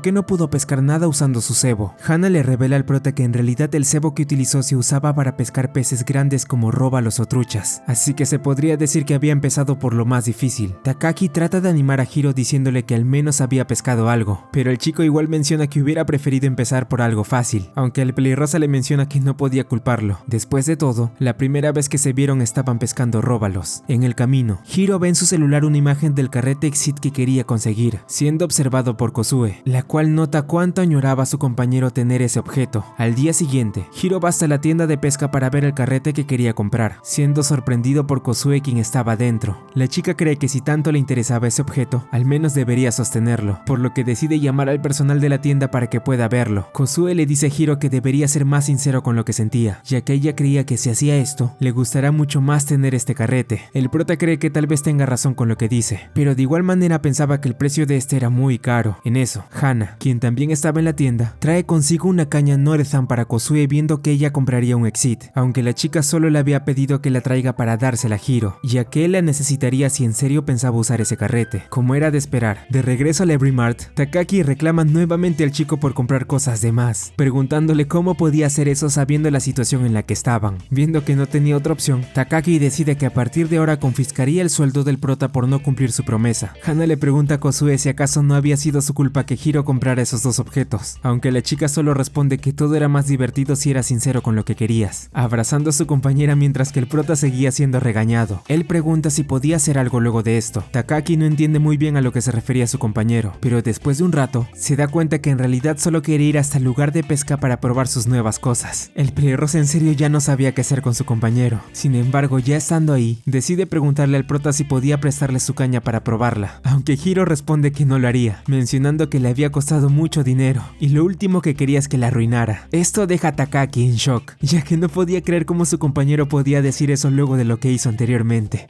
qué no pudo pescar nada usando su cebo. Hana le revela al prota que en realidad el cebo que utilizó se usaba para pescar peces grandes como róbalos o truchas, así que se podría decir que había empezado por lo más difícil. Takaki trata de animar a Hiro diciéndole que al menos había pescado algo, pero el chico igual menciona que hubiera preferido empezar por algo fácil, aunque el pelirrosa le menciona que no podía culparlo. Después de todo, la primera vez que se vieron estaban pescando róbalos. En el camino, Hiro ve en su celular una imagen del carrete Exit que quería conseguir, siendo observado por Kozue, la cual nota cuánto añoraba a su compañero tener ese objeto. Al día siguiente, Hiro va hasta la tienda de pesca para ver el carrete que quería comprar, siendo sorprendido por Kozue quien estaba dentro. La chica cree que si tanto le interesaba ese objeto, al menos debería sostenerlo, por lo que decide llamar al personal de la tienda para que pueda verlo. Kozue le dice a Hiro que debería ser más sincero con lo que sentía, ya que ella creía que si hacía esto, le gustará mucho más tener este carrete. El prota cree que tal vez tenga razón con lo que dice, pero de igual manera pensaba que el precio de este era muy caro. En eso, Hana, quien también estaba en la tienda, trae consigo una caña Norethan para Kozue viendo que ella compraría un Exit, aunque la chica solo le había pedido que la traiga para dársela a Hiro, ya que él la necesitaría si en serio pensaba usar ese carrete. Como era de esperar, de regreso al Every Mart, Takaki reclama nuevamente al chico por comprar cosas de más, preguntándole cómo podía hacer eso sabiendo la situación en la que estaban. Viendo que no tenía otra opción, Takaki decide que a partir de ahora confiscaría el sueldo del prota por no cumplir su promesa. Hana le pregunta a Kozue si acaso no había sido su culpa que Hiro comprara esos dos objetos, aunque la chica solo responde que todo era más divertido si eras sincero con lo que querías, abrazando a su compañera mientras que el prota seguía siendo regañado. Él pregunta si podía hacer algo luego de esto. Takaki no entiende muy bien a lo que se refería su compañero, pero después de un rato, se da cuenta que en realidad solo quería ir hasta el lugar de pesca para probar sus nuevas cosas. El pelirrosa en serio ya no sabía qué hacer con su compañero. Sin embargo, ya estando ahí, decide preguntarle al prota si podía prestarle su caña para probarla, aunque Hiro responde que no lo haría, mencionando que le había costado mucho dinero, y lo último que quería es que la arruinara. Esto deja a Takaki en shock, ya que no podía creer cómo su compañero podía decir eso luego de lo que hizo anteriormente.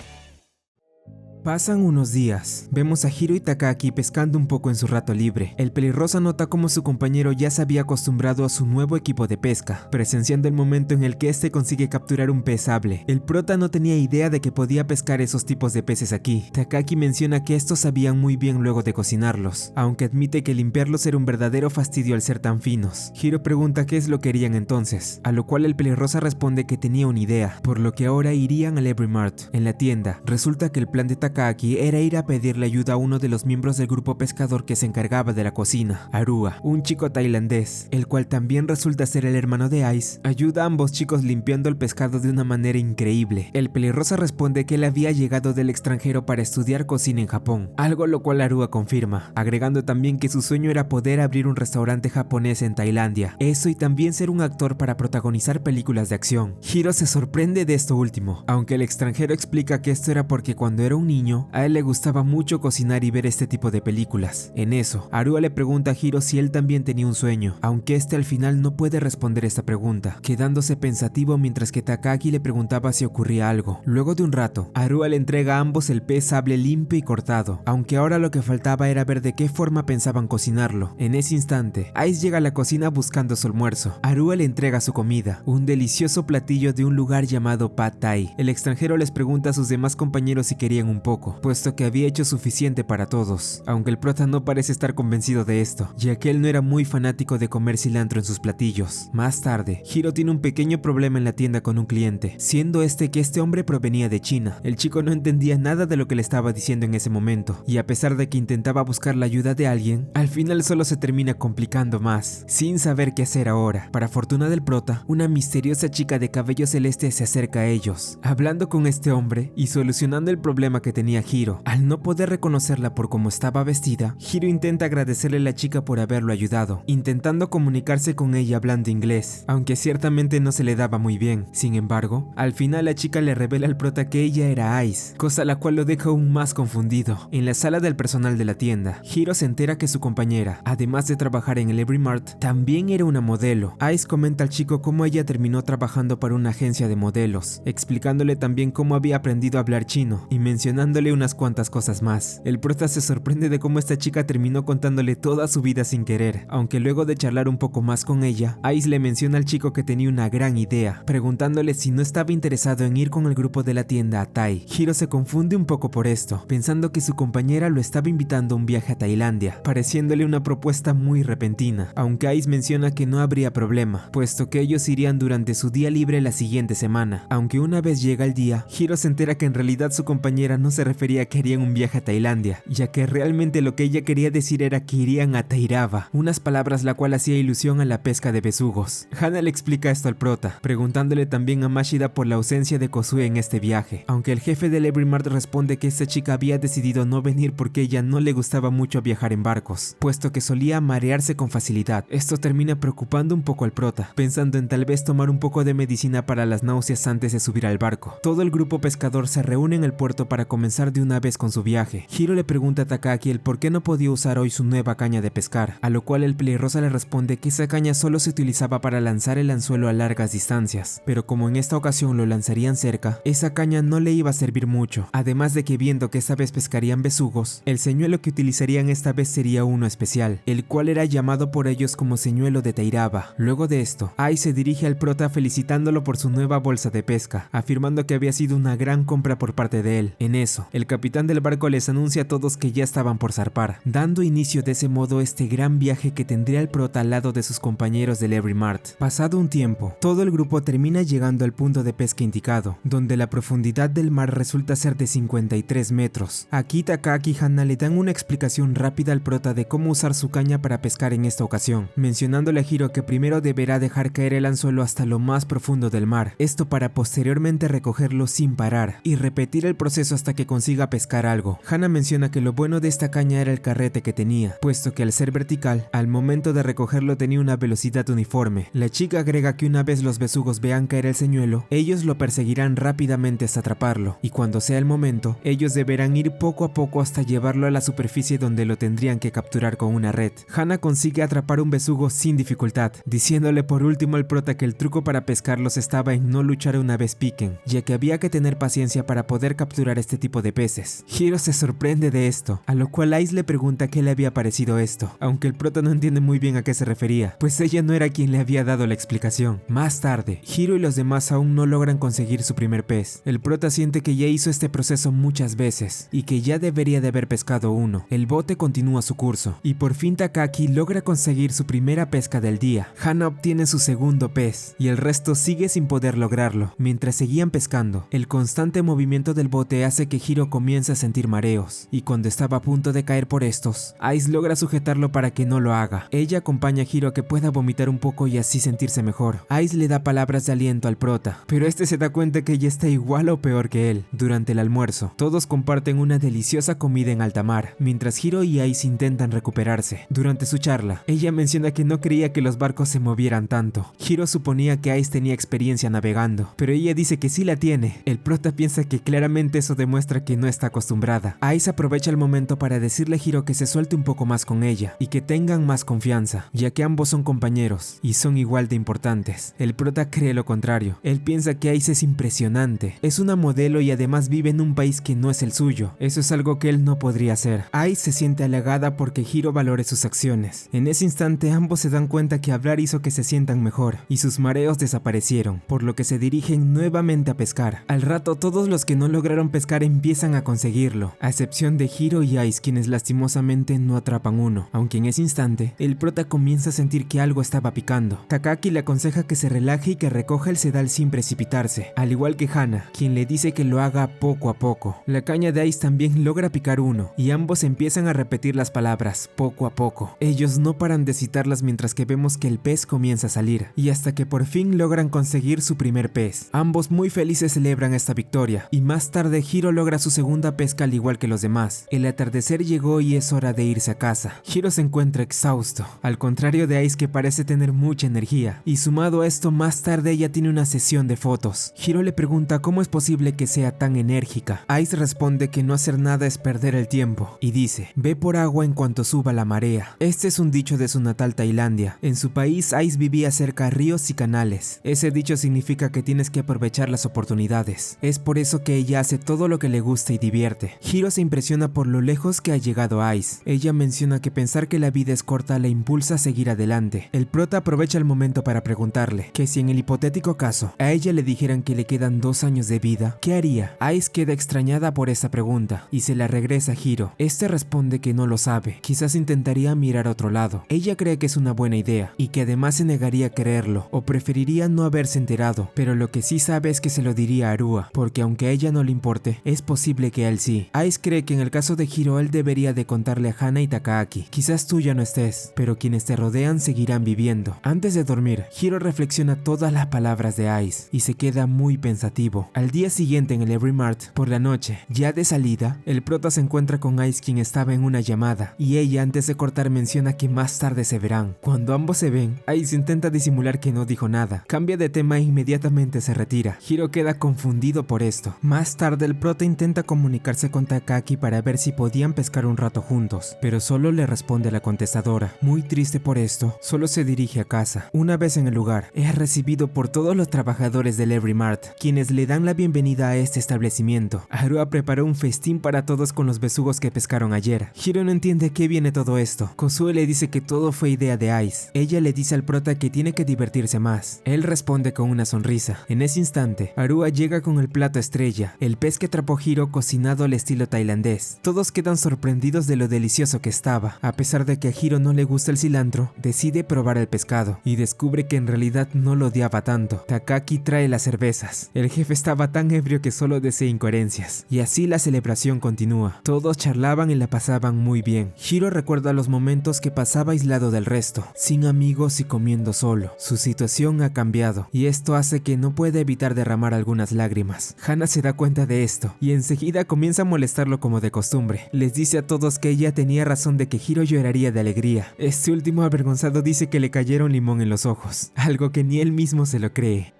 Pasan unos días, vemos a Hiro y Takaki pescando un poco en su rato libre. El pelirrosa nota cómo su compañero ya se había acostumbrado a su nuevo equipo de pesca, presenciando el momento en el que este consigue capturar un pez sable. El prota no tenía idea de que podía pescar esos tipos de peces aquí. Takaki menciona que estos sabían muy bien luego de cocinarlos, aunque admite que limpiarlos era un verdadero fastidio al ser tan finos. Hiro pregunta qué es lo que harían entonces, a lo cual el pelirrosa responde que tenía una idea, por lo que ahora irían al Every Mart. En la tienda, resulta que el plan de Takaki era ir a pedirle ayuda a uno de los miembros del grupo pescador que se encargaba de la cocina, Arua, un chico tailandés, el cual también resulta ser el hermano de Ice. Ayuda a ambos chicos limpiando el pescado de una manera increíble. El pelirrosa responde que él había llegado del extranjero para estudiar cocina en Japón, algo lo cual Arua confirma, agregando también que su sueño era poder abrir un restaurante japonés en Tailandia, eso y también ser un actor para protagonizar películas de acción. Hiro se sorprende de esto último, aunque el extranjero explica que esto era porque cuando era un niño niño, a él le gustaba mucho cocinar y ver este tipo de películas. En eso, Arua le pregunta a Hiro si él también tenía un sueño, aunque este al final no puede responder esta pregunta, quedándose pensativo mientras que Takagi le preguntaba si ocurría algo. Luego de un rato, Arua le entrega a ambos el pez sable limpio y cortado, aunque ahora lo que faltaba era ver de qué forma pensaban cocinarlo. En ese instante, Ice llega a la cocina buscando su almuerzo. Arua le entrega su comida, un delicioso platillo de un lugar llamado Pad Thai. El extranjero les pregunta a sus demás compañeros si querían un poco, puesto que había hecho suficiente para todos, aunque el prota no parece estar convencido de esto, ya que él no era muy fanático de comer cilantro en sus platillos. Más tarde, Hiro tiene un pequeño problema en la tienda con un cliente, siendo que este hombre provenía de China. El chico no entendía nada de lo que le estaba diciendo en ese momento, y a pesar de que intentaba buscar la ayuda de alguien, al final solo se termina complicando más, sin saber qué hacer ahora. Para fortuna del prota, una misteriosa chica de cabello celeste se acerca a ellos, hablando con este hombre y solucionando el problema que tenía Hiro. Al no poder reconocerla por cómo estaba vestida, Hiro intenta agradecerle a la chica por haberlo ayudado, intentando comunicarse con ella hablando inglés, aunque ciertamente no se le daba muy bien. Sin embargo, al final la chica le revela al prota que ella era Ice, cosa la cual lo deja aún más confundido. En la sala del personal de la tienda, Hiro se entera que su compañera, además de trabajar en el Every Mart, también era una modelo. Ice comenta al chico cómo ella terminó trabajando para una agencia de modelos, explicándole también cómo había aprendido a hablar chino y mencionándole unas cuantas cosas más. El prota se sorprende de cómo esta chica terminó contándole toda su vida sin querer, aunque luego de charlar un poco más con ella, Ice le menciona al chico que tenía una gran idea, preguntándole si no estaba interesado en ir con el grupo de la tienda a Tai. Hiro se confunde un poco por esto, pensando que su compañera lo estaba invitando a un viaje a Tailandia, pareciéndole una propuesta muy repentina, aunque Ice menciona que no habría problema, puesto que ellos irían durante su día libre la siguiente semana. Aunque una vez llega el día, Hiro se entera que en realidad su compañera no se refería a que harían un viaje a Tailandia, ya que realmente lo que ella quería decir era que irían a Tairava, unas palabras la cual hacía ilusión a la pesca de besugos. Hana le explica esto al prota, preguntándole también a Mashida por la ausencia de Kozue en este viaje, aunque el jefe del Every Mart responde que esta chica había decidido no venir porque ella no le gustaba mucho viajar en barcos, puesto que solía marearse con facilidad. Esto termina preocupando un poco al prota, pensando en tal vez tomar un poco de medicina para las náuseas antes de subir al barco. Todo el grupo pescador se reúne en el puerto para comenzar de una vez con su viaje. Hiro le pregunta a Takagi el por qué no podía usar hoy su nueva caña de pescar, a lo cual el pelirrosa le responde que esa caña solo se utilizaba para lanzar el anzuelo a largas distancias, pero como en esta ocasión lo lanzarían cerca, esa caña no le iba a servir mucho, además de que viendo que esta vez pescarían besugos, el señuelo que utilizarían esta vez sería uno especial, el cual era llamado por ellos como señuelo de Tairava. Luego de esto, Ai se dirige al prota felicitándolo por su nueva bolsa de pesca, afirmando que había sido una gran compra por parte de él. En eso, el capitán del barco les anuncia a todos que ya estaban por zarpar, dando inicio de ese modo este gran viaje que tendría el prota al lado de sus compañeros del Every Mart. Pasado un tiempo, todo el grupo termina llegando al punto de pesca indicado, donde la profundidad del mar resulta ser de 53 metros. Aquí Takagi y Hana le dan una explicación rápida al prota de cómo usar su caña para pescar en esta ocasión, mencionándole a Hiro que primero deberá dejar caer el anzuelo hasta lo más profundo del mar, esto para posteriormente recogerlo sin parar y repetir el proceso hasta que consiga pescar algo. Hana menciona que lo bueno de esta caña era el carrete que tenía, puesto que al ser vertical, al momento de recogerlo tenía una velocidad uniforme. La chica agrega que una vez los besugos vean caer el señuelo, ellos lo perseguirán rápidamente hasta atraparlo, y cuando sea el momento, ellos deberán ir poco a poco hasta llevarlo a la superficie donde lo tendrían que capturar con una red. Hana consigue atrapar un besugo sin dificultad, diciéndole por último al prota que el truco para pescarlos estaba en no luchar una vez piquen, ya que había que tener paciencia para poder capturar este tipo de peces. Hiro se sorprende de esto, a lo cual Ice le pregunta qué le había parecido esto, aunque el prota no entiende muy bien a qué se refería, pues ella no era quien le había dado la explicación. Más tarde, Hiro y los demás aún no logran conseguir su primer pez. El prota siente que ya hizo este proceso muchas veces y que ya debería de haber pescado uno. El bote continúa su curso y por fin Takagi logra conseguir su primera pesca del día. Hana obtiene su segundo pez y el resto sigue sin poder lograrlo. Mientras seguían pescando, el constante movimiento del bote hace que Hiro comience a sentir mareos y cuando estaba a punto de caer por estos, Ice logra sujetarlo para que no lo haga. Ella acompaña a Hiro a que pueda vomitar un poco y así sentirse mejor. Ice le da palabras de aliento al prota, pero este se da cuenta que ella está igual o peor que él. Durante el almuerzo, todos comparten una deliciosa comida en alta mar, mientras Hiro y Ice intentan recuperarse. Durante su charla, ella menciona que no creía que los barcos se movieran tanto. Hiro suponía que Ice tenía experiencia navegando, pero ella dice que sí la tiene. El prota piensa que claramente eso demuestra muestra que no está acostumbrada. Ice aprovecha el momento para decirle a Hiro que se suelte un poco más con ella y que tengan más confianza, ya que ambos son compañeros y son igual de importantes. El prota cree lo contrario. Él piensa que Ice es impresionante, es una modelo y además vive en un país que no es el suyo. Eso es algo que él no podría hacer. Ice se siente halagada porque Hiro valore sus acciones. En ese instante ambos se dan cuenta que hablar hizo que se sientan mejor y sus mareos desaparecieron, por lo que se dirigen nuevamente a pescar. Al rato todos los que no lograron pescar empiezan a conseguirlo, a excepción de Hiro y Ice, quienes lastimosamente no atrapan uno, aunque en ese instante el prota comienza a sentir que algo estaba picando. Takaki le aconseja que se relaje y que recoja el sedal sin precipitarse, al igual que Hana, quien le dice que lo haga poco a poco. La caña de Ice también logra picar uno y ambos empiezan a repetir las palabras poco a poco. Ellos no paran de citarlas mientras que vemos que el pez comienza a salir y hasta que por fin logran conseguir su primer pez. Ambos muy felices celebran esta victoria y más tarde Hiro logra su segunda pesca al igual que los demás. El atardecer llegó y es hora de irse a casa. Hiro se encuentra exhausto, al contrario de Ice, que parece tener mucha energía, y sumado a esto más tarde ella tiene una sesión de fotos. Hiro le pregunta cómo es posible que sea tan enérgica. Ice responde que no hacer nada es perder el tiempo y dice: ve por agua en cuanto suba la marea. Este es un dicho de su natal Tailandia. En su país Ice vivía cerca a ríos y canales. Ese dicho significa que tienes que aprovechar las oportunidades. Es por eso que ella hace todo lo que le gusta y divierte. Hiro se impresiona por lo lejos que ha llegado Ice. Ella menciona que pensar que la vida es corta la impulsa a seguir adelante. El prota aprovecha el momento para preguntarle que si en el hipotético caso a ella le dijeran que le quedan 2 años de vida, ¿qué haría? Ice queda extrañada por esta pregunta y se la regresa a Hiro. Este responde que no lo sabe, quizás intentaría mirar a otro lado. Ella cree que es una buena idea y que además se negaría a creerlo o preferiría no haberse enterado, pero lo que sí sabe es que se lo diría a Arua, porque aunque a ella no le importe, es posible que a él sí. Ice cree que en el caso de Hiro él debería de contarle a Hana y Takaki: quizás tú ya no estés, pero quienes te rodean seguirán viviendo. Antes de dormir, Hiro reflexiona todas las palabras de Ice y se queda muy pensativo. Al día siguiente en el Every Mart, por la noche, ya de salida, el prota se encuentra con Ice, quien estaba en una llamada, y ella antes de cortar menciona que más tarde se verán. Cuando ambos se ven, Ice intenta disimular que no dijo nada, cambia de tema e inmediatamente se retira. Hiro queda confundido por esto. Más tarde el prota intenta comunicarse con Takaki para ver si podían pescar un rato juntos, pero solo le responde la contestadora. Muy triste por esto, solo se dirige a casa. Una vez en el lugar, es recibido por todos los trabajadores del Every Mart, quienes le dan la bienvenida a este establecimiento. Arua preparó un festín para todos con los besugos que pescaron ayer. Hiro no entiende a qué viene todo esto. Kozue le dice que todo fue idea de Ice. Ella le dice al prota que tiene que divertirse más. Él responde con una sonrisa. En ese instante, Arua llega con el plato estrella, el pez que atrapó Hiro cocinado al estilo tailandés. Todos quedan sorprendidos de lo delicioso que estaba. A pesar de que a Hiro no le gusta el cilantro, decide probar el pescado y descubre que en realidad no lo odiaba tanto. Takaki trae las cervezas. El jefe estaba tan ebrio que solo decía incoherencias. Y así la celebración continúa. Todos charlaban y la pasaban muy bien. Hiro recuerda los momentos que pasaba aislado del resto, sin amigos y comiendo solo. Su situación ha cambiado y esto hace que no pueda evitar derramar algunas lágrimas. Hana se da cuenta de esto y enseguida comienza a molestarlo como de costumbre. Les dice a todos que ella tenía razón de que Hiro lloraría de alegría. Este último avergonzado dice que le cayeron limón en los ojos, algo que ni él mismo se lo cree.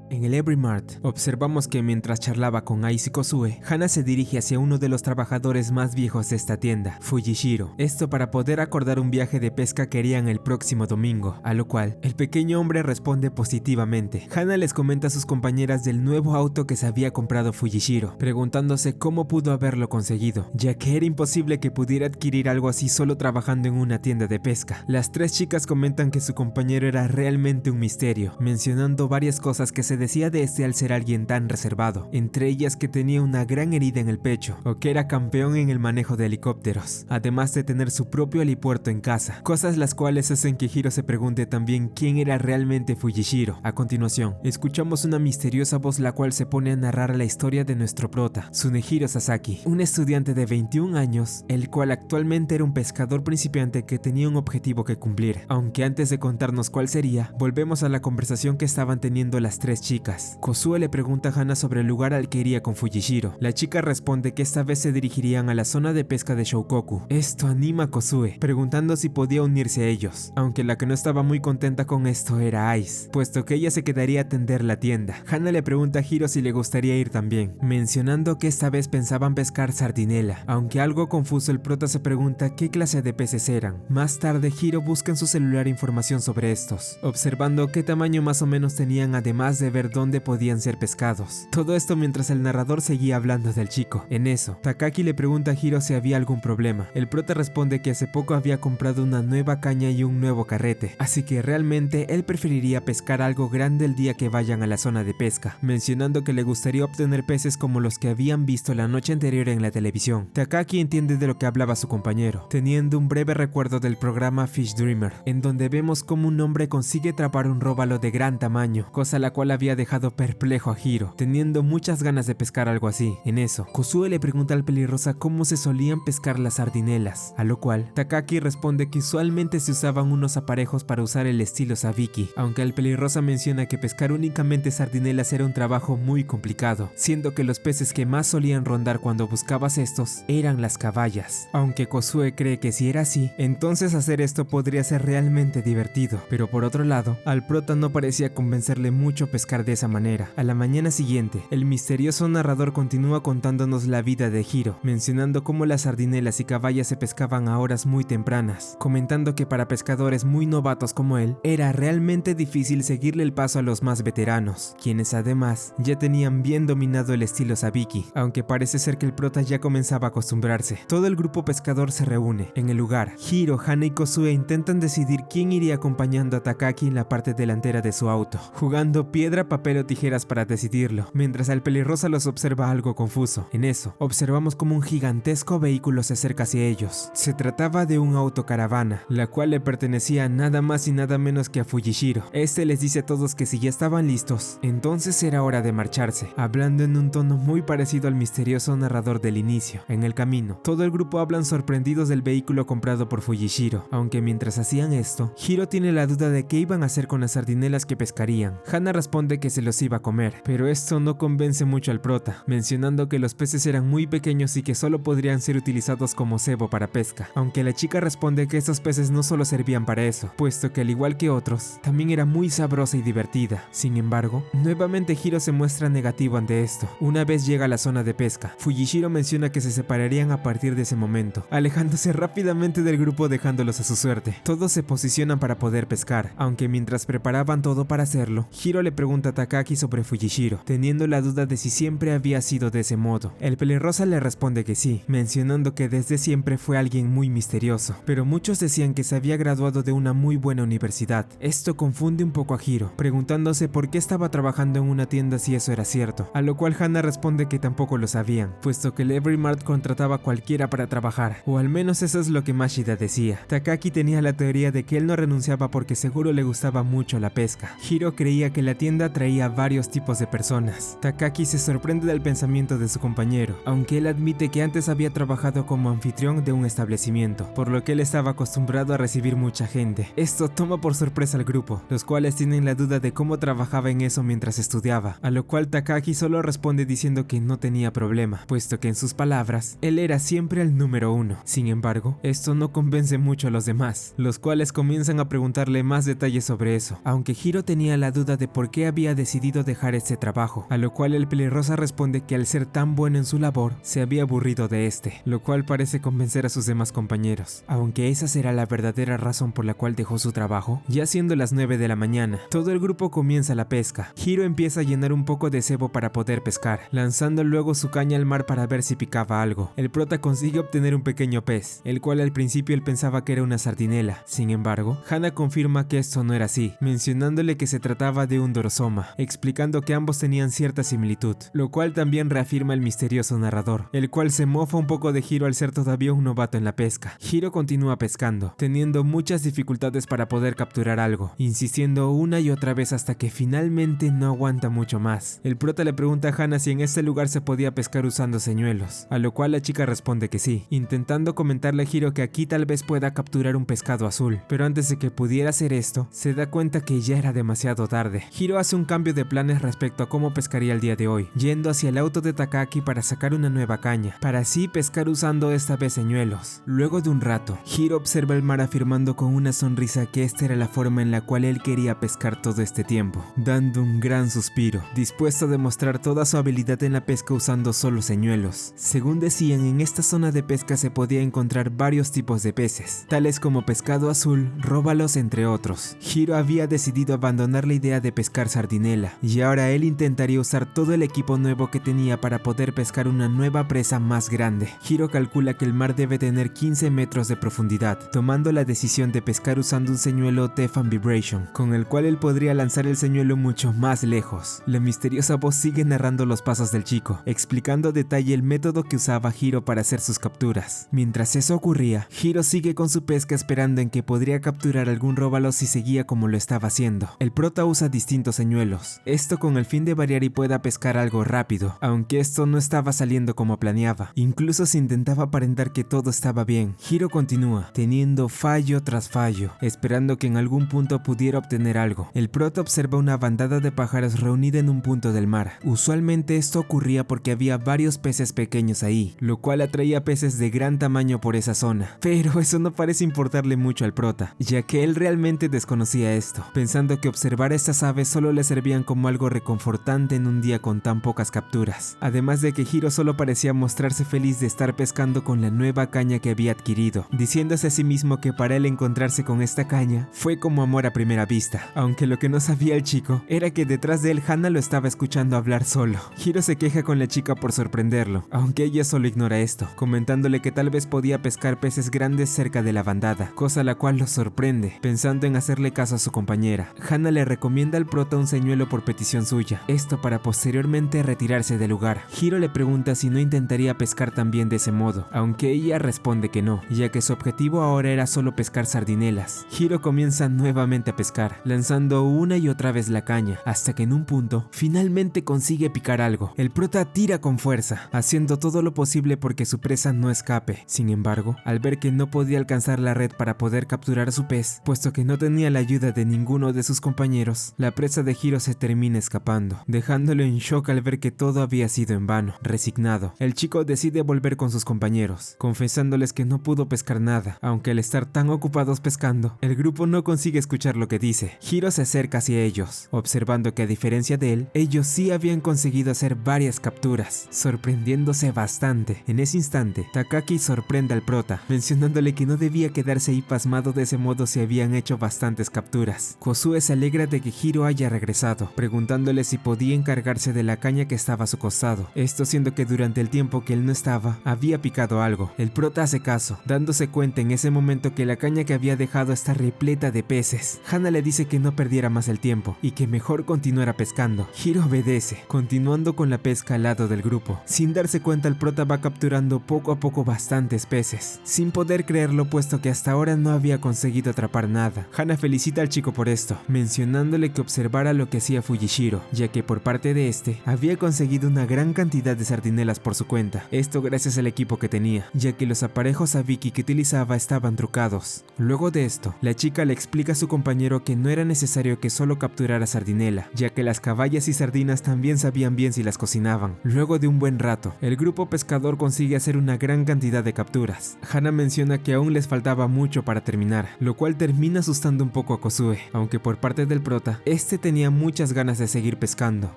En el Every Mart, observamos que mientras charlaba con Ice y Kozue, Hana se dirige hacia uno de los trabajadores más viejos de esta tienda, Fujishiro. Esto para poder acordar un viaje de pesca que harían el próximo domingo, a lo cual el pequeño hombre responde positivamente. Hana les comenta a sus compañeras del nuevo auto que se había comprado Fujishiro, preguntándose cómo pudo haberlo conseguido, ya que era imposible que pudiera adquirir algo así solo trabajando en una tienda de pesca. Las 3 chicas comentan que su compañero era realmente un misterio, mencionando varias cosas que se decía de este al ser alguien tan reservado, entre ellas que tenía una gran herida en el pecho o que era campeón en el manejo de helicópteros, además de tener su propio helipuerto en casa, cosas las cuales hacen que Hiro se pregunte también quién era realmente Fujishiro. A continuación, escuchamos una misteriosa voz la cual se pone a narrar la historia de nuestro prota, Tsunehiro Sasaki, un estudiante de 21 años, el cual actualmente era un pescador principiante que tenía un objetivo que cumplir. Aunque antes de contarnos cuál sería, volvemos a la conversación que estaban teniendo las 3 chicas. Kozue le pregunta a Hana sobre el lugar al que iría con Fujishiro. La chica responde que esta vez se dirigirían a la zona de pesca de Shoukoku. Esto anima a Kozue, preguntando si podía unirse a ellos, aunque la que no estaba muy contenta con esto era Ice, puesto que ella se quedaría a atender la tienda. Hana le pregunta a Hiro si le gustaría ir también, mencionando que esta vez pensaban pescar sardinela, aunque algo confuso el prota se pregunta qué clase de peces eran. Más tarde Hiro busca en su celular información sobre estos, observando qué tamaño más o menos tenían, además de ver dónde podían ser pescados. Todo esto mientras el narrador seguía hablando del chico. En eso, Takaki le pregunta a Hiro si había algún problema. El prota responde que hace poco había comprado una nueva caña y un nuevo carrete, así que realmente él preferiría pescar algo grande el día que vayan a la zona de pesca, mencionando que le gustaría obtener peces como los que habían visto la noche anterior en la televisión. Takaki entiende de lo que hablaba su compañero, teniendo un breve recuerdo del programa Fish Dreamer, en donde vemos cómo un hombre consigue atrapar un róbalo de gran tamaño, cosa la cual había dejado perplejo a Hiro, teniendo muchas ganas de pescar algo así. En eso, Kozue le pregunta al pelirrosa cómo se solían pescar las sardinelas, a lo cual Takaki responde que usualmente se usaban unos aparejos para usar el estilo sabiki, aunque el pelirrosa menciona que pescar únicamente sardinelas era un trabajo muy complicado, siendo que los peces que más solían rondar cuando buscabas estos eran las caballas, aunque Kozue cree que si era así, entonces hacer esto podría ser realmente divertido. Pero por otro lado, al prota no parecía convencerle mucho pescar de esa manera. A la mañana siguiente, el misterioso narrador continúa contándonos la vida de Hiro, mencionando cómo las sardinelas y caballas se pescaban a horas muy tempranas, comentando que para pescadores muy novatos como él, era realmente difícil seguirle el paso a los más veteranos, quienes además ya tenían bien dominado el estilo sabiki, aunque parece ser que el prota ya comenzaba a acostumbrarse. Todo el grupo pescador se reúne. En el lugar, Hiro, Hana y Kozue intentan decidir quién iría acompañando a Takaki en la parte delantera de su auto, jugando piedra, papel o tijeras para decidirlo, mientras el pelirrosa los observa algo confuso. En eso, observamos como un gigantesco vehículo se acerca hacia ellos. Se trataba de un autocaravana, la cual le pertenecía nada más y nada menos que a Fujishiro. Este les dice a todos que si ya estaban listos, entonces era hora de marcharse, hablando en un tono muy parecido al misterioso narrador del inicio. En el camino, todo el grupo hablan sorprendidos del vehículo comprado por Fujishiro, aunque mientras hacían esto, Hiro tiene la duda de qué iban a hacer con las sardinelas que pescarían. Hana responde que se los iba a comer, pero esto no convence mucho al prota, mencionando que los peces eran muy pequeños y que solo podrían ser utilizados como cebo para pesca, aunque la chica responde que estos peces no solo servían para eso, puesto que al igual que otros, también era muy sabrosa y divertida. Sin embargo, nuevamente Hiro se muestra negativo ante esto. Una vez llega a la zona de pesca, Fujishiro menciona que se separarían a partir de ese momento, alejándose rápidamente del grupo dejándolos a su suerte. Todos se posicionan para poder pescar, aunque mientras preparaban todo para hacerlo, Hiro le pregunta a Takaki sobre Fujishiro, teniendo la duda de si siempre había sido de ese modo. El pelirrosa le responde que sí, mencionando que desde siempre fue alguien muy misterioso, pero muchos decían que se había graduado de una muy buena universidad. Esto confunde un poco a Hiro, preguntándose por qué estaba trabajando en una tienda si eso era cierto, a lo cual Hana responde que tampoco lo sabían, puesto que el Every Mart contrataba a cualquiera para trabajar, o al menos eso es lo que Mashida decía. Takaki tenía la teoría de que él no renunciaba porque seguro le gustaba mucho la pesca. Hiro creía que la tienda atraía a varios tipos de personas. Takaki se sorprende del pensamiento de su compañero, aunque él admite que antes había trabajado como anfitrión de un establecimiento, por lo que él estaba acostumbrado a recibir mucha gente. Esto toma por sorpresa al grupo, los cuales tienen la duda de cómo trabajaba en eso mientras estudiaba, a lo cual Takaki solo responde diciendo que no tenía problema, puesto que en sus palabras, él era siempre el número uno. Sin embargo, esto no convence mucho a los demás, los cuales comienzan a preguntarle más detalles sobre eso, aunque Hiro tenía la duda de por qué había decidido dejar este trabajo, a lo cual el pelirrosa responde que al ser tan bueno en su labor, se había aburrido de este, lo cual parece convencer a sus demás compañeros. Aunque esa será la verdadera razón por la cual dejó su trabajo, ya siendo las 9 de la mañana, todo el grupo comienza la pesca. Hiro empieza a llenar un poco de cebo para poder pescar, lanzando luego su caña al mar para ver si picaba algo. El prota consigue obtener un pequeño pez, el cual al principio él pensaba que era una sardinela. Sin embargo, Hana confirma que esto no era así, mencionándole que se trataba de un dorosoma, explicando que ambos tenían cierta similitud, lo cual también reafirma el misterioso narrador, el cual se mofa un poco de Hiro al ser todavía un novato en la pesca. Hiro continúa pescando, teniendo muchas dificultades para poder capturar algo, insistiendo una y otra vez hasta que finalmente no aguanta mucho más. El prota le pregunta a Hana si en este lugar se podía pescar usando señuelos, a lo cual la chica responde que sí, intentando comentarle a Hiro que aquí tal vez pueda capturar un pescado azul, pero antes de que pudiera hacer esto, se da cuenta que ya era demasiado tarde. Hiro hace hace un cambio de planes respecto a cómo pescaría el día de hoy, yendo hacia el auto de Takagi para sacar una nueva caña, para así pescar usando esta vez señuelos. Luego de un rato, Hiro observa el mar afirmando con una sonrisa que esta era la forma en la cual él quería pescar todo este tiempo, dando un gran suspiro, dispuesto a demostrar toda su habilidad en la pesca usando solo señuelos. Según decían, en esta zona de pesca se podía encontrar varios tipos de peces, tales como pescado azul, róbalos entre otros. Hiro había decidido abandonar la idea de pescar sardinela, y ahora él intentaría usar todo el equipo nuevo que tenía para poder pescar una nueva presa más grande. Hiro calcula que el mar debe tener 15 metros de profundidad, tomando la decisión de pescar usando un señuelo Teflon Vibration, con el cual él podría lanzar el señuelo mucho más lejos. La misteriosa voz sigue narrando los pasos del chico, explicando a detalle el método que usaba Hiro para hacer sus capturas. Mientras eso ocurría, Hiro sigue con su pesca esperando en que podría capturar algún róbalo si seguía como lo estaba haciendo. El prota usa distintos señuelos, esto con el fin de variar y pueda pescar algo rápido, aunque esto no estaba saliendo como planeaba. Incluso se intentaba aparentar que todo estaba bien. Hiro continúa, teniendo fallo tras fallo, esperando que en algún punto pudiera obtener algo. El prota observa una bandada de pájaros reunida en un punto del mar. Usualmente esto ocurría porque había varios peces pequeños ahí, lo cual atraía peces de gran tamaño por esa zona. Pero eso no parece importarle mucho al prota, ya que él realmente desconocía esto, pensando que observar a estas aves solo le servían como algo reconfortante en un día con tan pocas capturas. Además de que Hiro solo parecía mostrarse feliz de estar pescando con la nueva caña que había adquirido, diciéndose a sí mismo que para él encontrarse con esta caña fue como amor a primera vista, aunque lo que no sabía el chico era que detrás de él Hana lo estaba escuchando hablar solo. Hiro se queja con la chica por sorprenderlo, aunque ella solo ignora esto, comentándole que tal vez podía pescar peces grandes cerca de la bandada, cosa la cual lo sorprende, pensando en hacerle caso a su compañera. Hana le recomienda al prota un señuelo por petición suya, esto para posteriormente retirarse del lugar. Hiro le pregunta si no intentaría pescar también de ese modo, aunque ella responde que no, ya que su objetivo ahora era solo pescar sardinelas. Hiro comienza nuevamente a pescar, lanzando una y otra vez la caña, hasta que en un punto finalmente consigue picar algo. El prota tira con fuerza, haciendo todo lo posible porque su presa no escape. Sin embargo, al ver que no podía alcanzar la red para poder capturar a su pez, puesto que no tenía la ayuda de ninguno de sus compañeros, la presa de Hiro se termina escapando, dejándolo en shock al ver que todo había sido en vano. Resignado, el chico decide volver con sus compañeros, confesándoles que no pudo pescar nada, aunque al estar tan ocupados pescando, el grupo no consigue escuchar lo que dice. Hiro se acerca hacia ellos, observando que a diferencia de él, ellos sí habían conseguido hacer varias capturas, sorprendiéndose bastante. En ese instante, Takagi sorprende al prota, mencionándole que no debía quedarse ahí pasmado de ese modo si habían hecho bastantes capturas. Kosuke se alegra de que Hiro haya regresado, preguntándole si podía encargarse de la caña que estaba a su costado, esto siendo que durante el tiempo que él no estaba, había picado algo. El prota hace caso, dándose cuenta en ese momento que la caña que había dejado está repleta de peces. Hana le dice que no perdiera más el tiempo, y que mejor continuara pescando. Hiro obedece, continuando con la pesca al lado del grupo. Sin darse cuenta, el prota va capturando poco a poco bastantes peces, sin poder creerlo puesto que hasta ahora no había conseguido atrapar nada. Hana felicita al chico por esto, mencionándole que observara lo que hacía Fujishiro, ya que por parte de este, había conseguido una gran cantidad de sardinelas por su cuenta, esto gracias al equipo que tenía, ya que los aparejos Abiki que utilizaba estaban trucados. Luego de esto, la chica le explica a su compañero que no era necesario que solo capturara sardinela, ya que las caballas y sardinas también sabían bien si las cocinaban. Luego de un buen rato, el grupo pescador consigue hacer una gran cantidad de capturas. Hana menciona que aún les faltaba mucho para terminar, lo cual termina asustando un poco a Kosuke, aunque por parte del prota, este tenía muchas ganas de seguir pescando,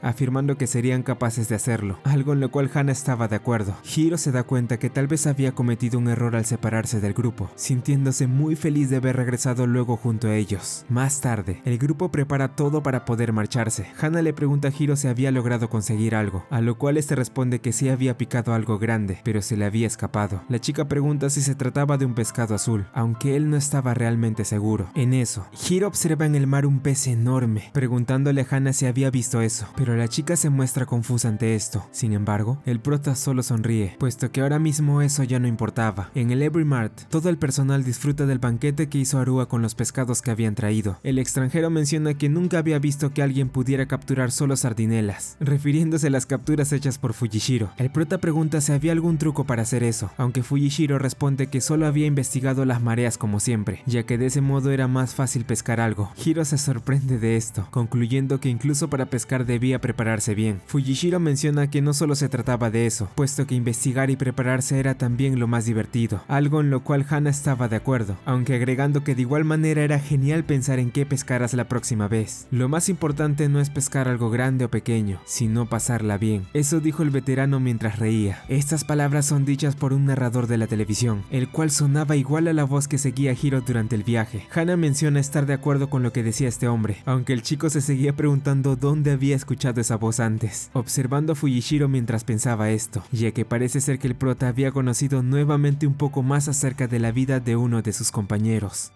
afirmando que serían capaces de hacerlo, algo en lo cual Hana estaba de acuerdo. Hiro se da cuenta que tal vez había cometido un error al separarse del grupo, sintiéndose muy feliz de haber regresado luego junto a ellos. Más tarde, el grupo prepara todo para poder marcharse. Hana le pregunta a Hiro si había logrado conseguir algo, a lo cual este responde que sí había picado algo grande, pero se le había escapado. La chica pregunta si se trataba de un pescado azul, aunque él no estaba realmente seguro. En eso, Hiro observa en el mar un pez enorme, preguntándole a Hana si había visto eso, pero la chica se muestra confusa ante esto. Sin embargo, el prota solo sonríe, puesto que ahora mismo eso ya no importaba. En el Every Mart, todo el personal disfruta del banquete que hizo Arua con los pescados que habían traído. El extranjero menciona que nunca había visto que alguien pudiera capturar solo sardinelas, refiriéndose a las capturas hechas por Fujishiro. El prota pregunta si había algún truco para hacer eso, aunque Fujishiro responde que solo había investigado las mareas como siempre, ya que de ese modo era más fácil pescar algo. Hiro se sorprende de esto, concluyendo concluyendo que incluso para pescar debía prepararse bien. Fujishiro menciona que no solo se trataba de eso, puesto que investigar y prepararse era también lo más divertido, algo en lo cual Hana estaba de acuerdo, aunque agregando que de igual manera era genial pensar en qué pescarás la próxima vez. Lo más importante no es pescar algo grande o pequeño, sino pasarla bien. Eso dijo el veterano mientras reía. Estas palabras son dichas por un narrador de la televisión, el cual sonaba igual a la voz que seguía a Hiro durante el viaje. Hana menciona estar de acuerdo con lo que decía este hombre, aunque el chico se seguía preguntando dónde había escuchado esa voz antes, observando a Fujishiro mientras pensaba esto, ya que parece ser que el prota había conocido nuevamente un poco más acerca de la vida de uno de sus compañeros.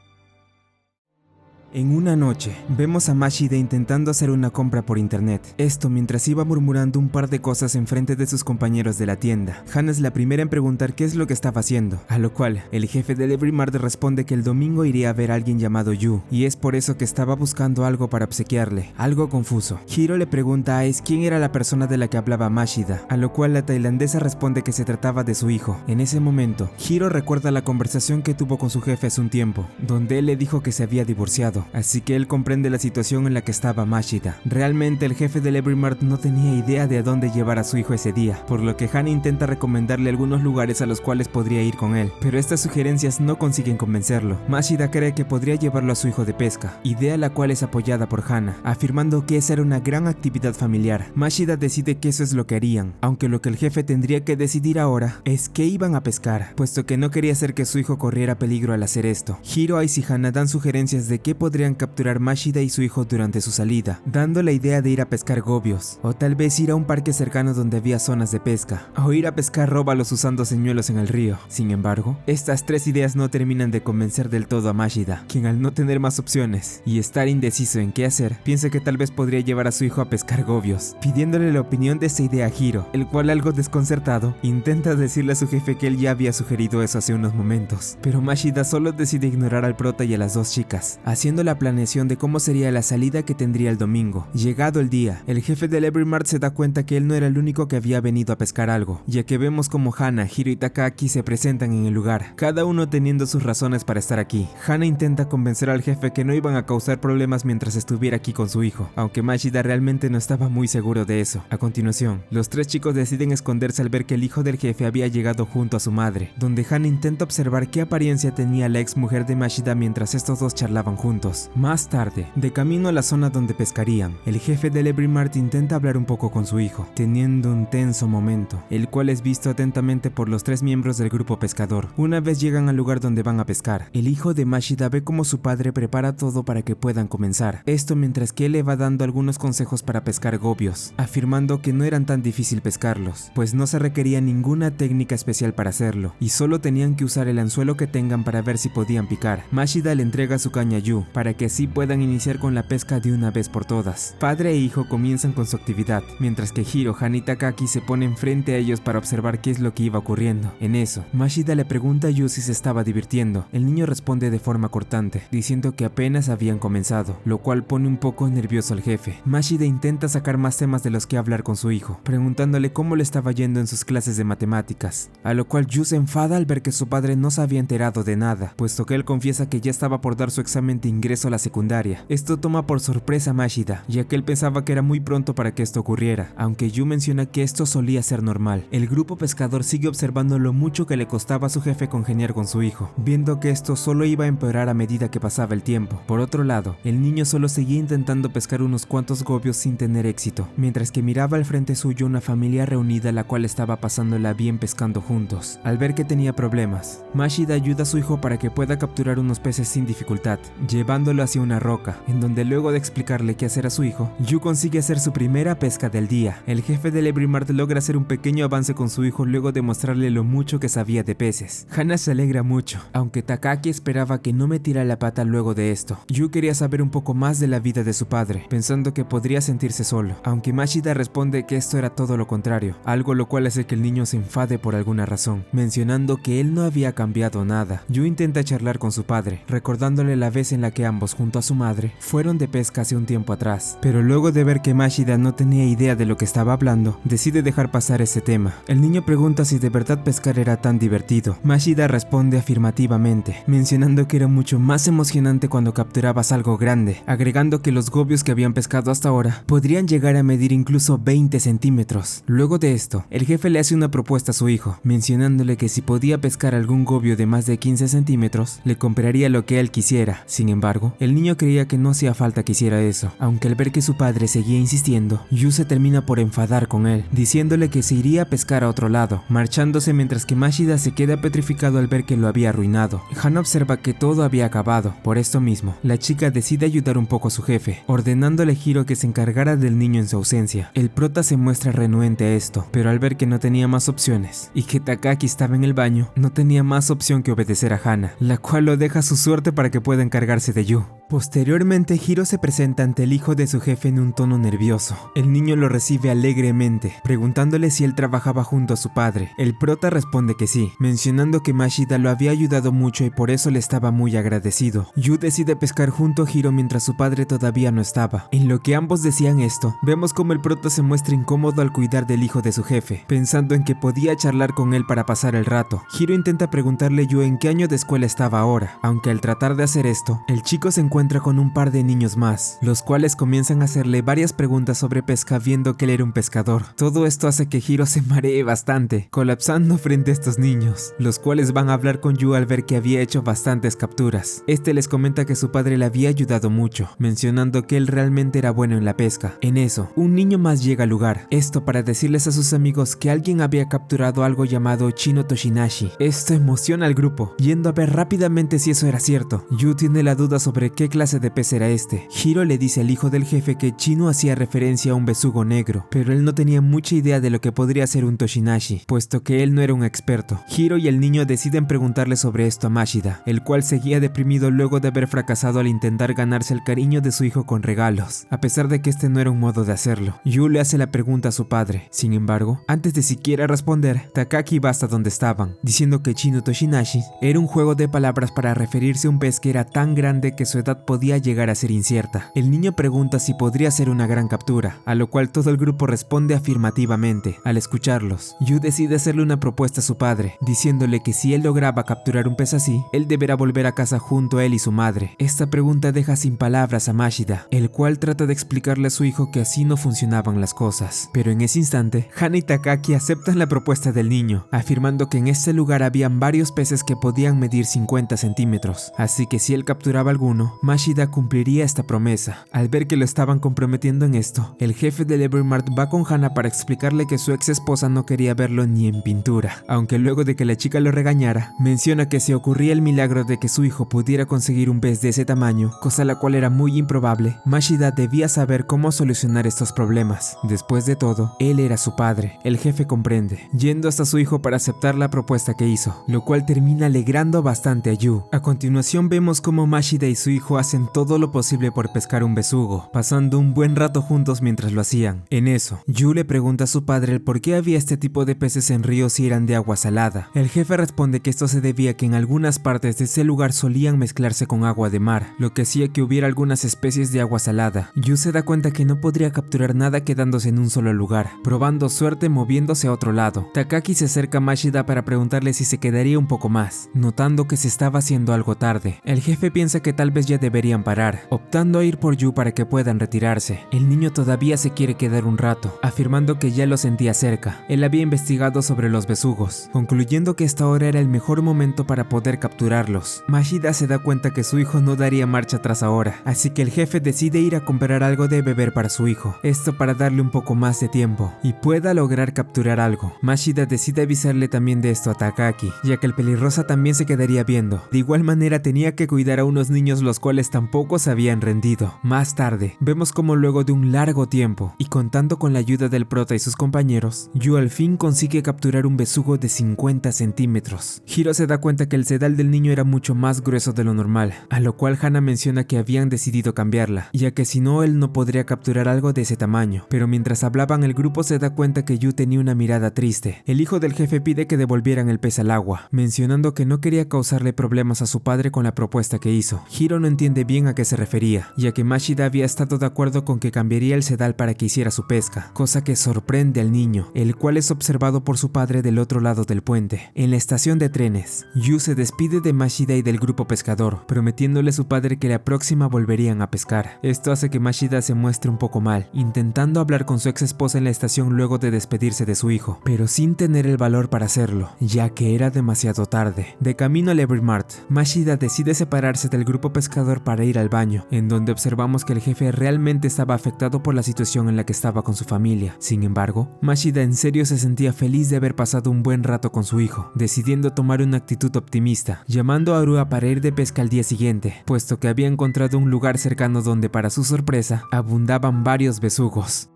En una noche, vemos a Mashida intentando hacer una compra por internet. Esto mientras iba murmurando un par de cosas enfrente de sus compañeros de la tienda. Hana es la primera en preguntar qué es lo que estaba haciendo, a lo cual el jefe del Every Mart responde que el domingo iría a ver a alguien llamado Yu, y es por eso que estaba buscando algo para obsequiarle. Algo confuso. Hiro le pregunta a Ace quién era la persona de la que hablaba Mashida, a lo cual la tailandesa responde que se trataba de su hijo. En ese momento, Hiro recuerda la conversación que tuvo con su jefe hace un tiempo, donde él le dijo que se había divorciado. Así que él comprende la situación en la que estaba Mashida. Realmente el jefe del Every Mart no tenía idea de a dónde llevar a su hijo ese día, por lo que Hana intenta recomendarle algunos lugares a los cuales podría ir con él, pero estas sugerencias no consiguen convencerlo. Mashida cree que podría llevarlo a su hijo de pesca, idea la cual es apoyada por Hana, afirmando que esa era una gran actividad familiar. Mashida decide que eso es lo que harían, aunque lo que el jefe tendría que decidir ahora es que iban a pescar, puesto que no quería hacer que su hijo corriera peligro al hacer esto. Hiro, Ace y Hana dan sugerencias de qué podrían capturar Mashida y su hijo durante su salida, dando la idea de ir a pescar gobios, o tal vez ir a un parque cercano donde había zonas de pesca, o ir a pescar róbalos usando señuelos en el río. Sin embargo, estas tres ideas no terminan de convencer del todo a Mashida, quien al no tener más opciones y estar indeciso en qué hacer, piensa que tal vez podría llevar a su hijo a pescar gobios, pidiéndole la opinión de esa idea a Hiro, el cual algo desconcertado, intenta decirle a su jefe que él ya había sugerido eso hace unos momentos, pero Mashida solo decide ignorar al prota y a las dos chicas, haciendo la planeación de cómo sería la salida que tendría el domingo. Llegado el día, el jefe del Every Mart se da cuenta que él no era el único que había venido a pescar algo, ya que vemos como Hana, Hiro y Takaaki se presentan en el lugar, cada uno teniendo sus razones para estar aquí. Hana intenta convencer al jefe que no iban a causar problemas mientras estuviera aquí con su hijo, aunque Mashida realmente no estaba muy seguro de eso. A continuación, los tres chicos deciden esconderse al ver que el hijo del jefe había llegado junto a su madre, donde Hana intenta observar qué apariencia tenía la ex mujer de Mashida mientras estos dos charlaban juntos. Más tarde, de camino a la zona donde pescarían, el jefe del Every Mart intenta hablar un poco con su hijo, teniendo un tenso momento, el cual es visto atentamente por los tres miembros del grupo pescador. Una vez llegan al lugar donde van a pescar, el hijo de Mashida ve cómo su padre prepara todo para que puedan comenzar, esto mientras que él le va dando algunos consejos para pescar gobios, afirmando que no eran tan difícil pescarlos, pues no se requería ninguna técnica especial para hacerlo, y solo tenían que usar el anzuelo que tengan para ver si podían picar. Mashida le entrega su caña a Yu, para que así puedan iniciar con la pesca de una vez por todas. Padre e hijo comienzan con su actividad, mientras que Hiro, Hana y Takaaki se ponen frente a ellos para observar qué es lo que iba ocurriendo. En eso, Mashida le pregunta a Yu si se estaba divirtiendo. El niño responde de forma cortante, diciendo que apenas habían comenzado, lo cual pone un poco nervioso al jefe. Mashida intenta sacar más temas de los que hablar con su hijo, preguntándole cómo le estaba yendo en sus clases de matemáticas, a lo cual Yu se enfada al ver que su padre no se había enterado de nada, puesto que él confiesa que ya estaba por dar su examen de ingreso a la secundaria. Esto toma por sorpresa a Mashida, ya que él pensaba que era muy pronto para que esto ocurriera, aunque Yu menciona que esto solía ser normal. El grupo pescador sigue observando lo mucho que le costaba a su jefe congeniar con su hijo, viendo que esto solo iba a empeorar a medida que pasaba el tiempo. Por otro lado, el niño solo seguía intentando pescar unos cuantos gobios sin tener éxito, mientras que miraba al frente suyo una familia reunida la cual estaba pasándola bien pescando juntos. Al ver que tenía problemas, Mashida ayuda a su hijo para que pueda capturar unos peces sin dificultad, llevándolo hacia una roca, en donde luego de explicarle qué hacer a su hijo, Yu consigue hacer su primera pesca del día. El jefe del Every Mart logra hacer un pequeño avance con su hijo luego de mostrarle lo mucho que sabía de peces. Hana se alegra mucho, aunque Takaaki esperaba que no metiera la pata luego de esto. Yu quería saber un poco más de la vida de su padre, pensando que podría sentirse solo, aunque Mashida responde que esto era todo lo contrario, algo lo cual hace que el niño se enfade por alguna razón, mencionando que él no había cambiado nada. Yu intenta charlar con su padre, recordándole la vez en la que que ambos junto a su madre fueron de pesca hace un tiempo atrás. Pero luego de ver que Mashida no tenía idea de lo que estaba hablando, decide dejar pasar ese tema. El niño pregunta si de verdad pescar era tan divertido. Mashida responde afirmativamente, mencionando que era mucho más emocionante cuando capturabas algo grande, agregando que los gobios que habían pescado hasta ahora podrían llegar a medir incluso 20 centímetros. Luego de esto, el jefe le hace una propuesta a su hijo, mencionándole que si podía pescar algún gobio de más de 15 centímetros, le compraría lo que él quisiera. Sin embargo, el niño creía que no hacía falta que hiciera eso, aunque al ver que su padre seguía insistiendo, Yu se termina por enfadar con él, diciéndole que se iría a pescar a otro lado, marchándose mientras que Mashida se queda petrificado al ver que lo había arruinado. Hana observa que todo había acabado. Por esto mismo, la chica decide ayudar un poco a su jefe, ordenándole a Hiro que se encargara del niño en su ausencia. El prota se muestra renuente a esto, pero al ver que no tenía más opciones y que Takaki estaba en el baño, no tenía más opción que obedecer a Hana, la cual lo deja a su suerte para que pueda encargarse de Yu. Posteriormente, Hiro se presenta ante el hijo de su jefe en un tono nervioso. El niño lo recibe alegremente, preguntándole si él trabajaba junto a su padre. El prota responde que sí, mencionando que Mashida lo había ayudado mucho y por eso le estaba muy agradecido. Yu decide pescar junto a Hiro mientras su padre todavía no estaba. En lo que ambos decían esto, vemos como el prota se muestra incómodo al cuidar del hijo de su jefe, pensando en que podía charlar con él para pasar el rato. Hiro intenta preguntarle a Yu en qué año de escuela estaba ahora, aunque al tratar de hacer esto, el chico se encuentra con un par de niños más, los cuales comienzan a hacerle varias preguntas sobre pesca viendo que él era un pescador. Todo esto hace que Hiro se maree bastante, colapsando frente a estos niños, los cuales van a hablar con Yu al ver que había hecho bastantes capturas. Este les comenta que su padre le había ayudado mucho, mencionando que él realmente era bueno en la pesca. En eso, un niño más llega al lugar, esto para decirles a sus amigos que alguien había capturado algo llamado Chino Toshinashi. Esto emociona al grupo, yendo a ver rápidamente si eso era cierto. Yu tiene la duda sobre qué clase de pez era este. Hiro le dice al hijo del jefe que Chino hacía referencia a un besugo negro, pero él no tenía mucha idea de lo que podría ser un Toshinashi, puesto que él no era un experto. Hiro y el niño deciden preguntarle sobre esto a Mashida, el cual seguía deprimido luego de haber fracasado al intentar ganarse el cariño de su hijo con regalos, a pesar de que este no era un modo de hacerlo. Yu le hace la pregunta a su padre. Sin embargo, antes de siquiera responder, Takaki va hasta donde estaban, diciendo que Chino Toshinashi era un juego de palabras para referirse a un pez que era tan grande que su edad podía llegar a ser incierta. El niño pregunta si podría ser una gran captura, a lo cual todo el grupo responde afirmativamente. Al escucharlos, Yu decide hacerle una propuesta a su padre, diciéndole que si él lograba capturar un pez así, él deberá volver a casa junto a él y su madre. Esta pregunta deja sin palabras a Mashida, el cual trata de explicarle a su hijo que así no funcionaban las cosas. Pero en ese instante, Hana y Takaki aceptan la propuesta del niño, afirmando que en este lugar habían varios peces que podían medir 50 centímetros, así que si él capturaba alguno, Mashida cumpliría esta promesa. Al ver que lo estaban comprometiendo en esto, el jefe del Evermart va con Hana para explicarle que su ex esposa no quería verlo ni en pintura, aunque luego de que la chica lo regañara, menciona que se ocurría el milagro de que su hijo pudiera conseguir un pez de ese tamaño, cosa la cual era muy improbable. Mashida debía saber cómo solucionar estos problemas. Después de todo, él era su padre. El jefe comprende, yendo hasta su hijo para aceptar la propuesta que hizo, lo cual termina alegrando bastante a Yu. A continuación vemos cómo Mashida y su hijo hacen todo lo posible por pescar un besugo, pasando un buen rato juntos mientras lo hacían. En eso, Yu le pregunta a su padre el por qué había este tipo de peces en ríos si eran de agua salada. El jefe responde que esto se debía a que en algunas partes de ese lugar solían mezclarse con agua de mar, lo que hacía que hubiera algunas especies de agua salada. Yu se da cuenta que no podría capturar nada quedándose en un solo lugar, probando suerte moviéndose a otro lado. Takaki se acerca a Mashida para preguntarle si se quedaría un poco más, notando que se estaba haciendo algo tarde. El jefe piensa que tal vez ya deberían parar, optando a ir por Yu para que puedan retirarse. El niño todavía se quiere quedar un rato, afirmando que ya lo sentía cerca. Él había investigado sobre los besugos, concluyendo que esta hora era el mejor momento para poder capturarlos. Mashida se da cuenta que su hijo no daría marcha atrás ahora, así que el jefe decide ir a comprar algo de beber para su hijo, esto para darle un poco más de tiempo y pueda lograr capturar algo. Mashida decide avisarle también de esto a Takaki, ya que el pelirrosa también se quedaría viendo. De igual manera tenía que cuidar a unos niños los cuales tampoco se habían rendido. Más tarde, vemos como luego de un largo tiempo, y contando con la ayuda del prota y sus compañeros, Yu al fin consigue capturar un besugo de 50 centímetros. Hiro se da cuenta que el sedal del niño era mucho más grueso de lo normal, a lo cual Hana menciona que habían decidido cambiarla, ya que si no él no podría capturar algo de ese tamaño. Pero mientras hablaban el grupo se da cuenta que Yu tenía una mirada triste. El hijo del jefe pide que devolvieran el pez al agua, mencionando que no quería causarle problemas a su padre con la propuesta que hizo. Hiro no entiende entiende bien a qué se refería, ya que Mashida había estado de acuerdo con que cambiaría el sedal para que hiciera su pesca, cosa que sorprende al niño, el cual es observado por su padre del otro lado del puente. En la estación de trenes, Yu se despide de Mashida y del grupo pescador, prometiéndole a su padre que la próxima volverían a pescar. Esto hace que Mashida se muestre un poco mal, intentando hablar con su ex esposa en la estación luego de despedirse de su hijo, pero sin tener el valor para hacerlo, ya que era demasiado tarde. De camino al Every Mart, Mashida decide separarse del grupo pescador para ir al baño, en donde observamos que el jefe realmente estaba afectado por la situación en la que estaba con su familia. Sin embargo, Mashida en serio se sentía feliz de haber pasado un buen rato con su hijo, decidiendo tomar una actitud optimista, llamando a Arua para ir de pesca al día siguiente, puesto que había encontrado un lugar cercano donde, para su sorpresa, abundaban varios besugos.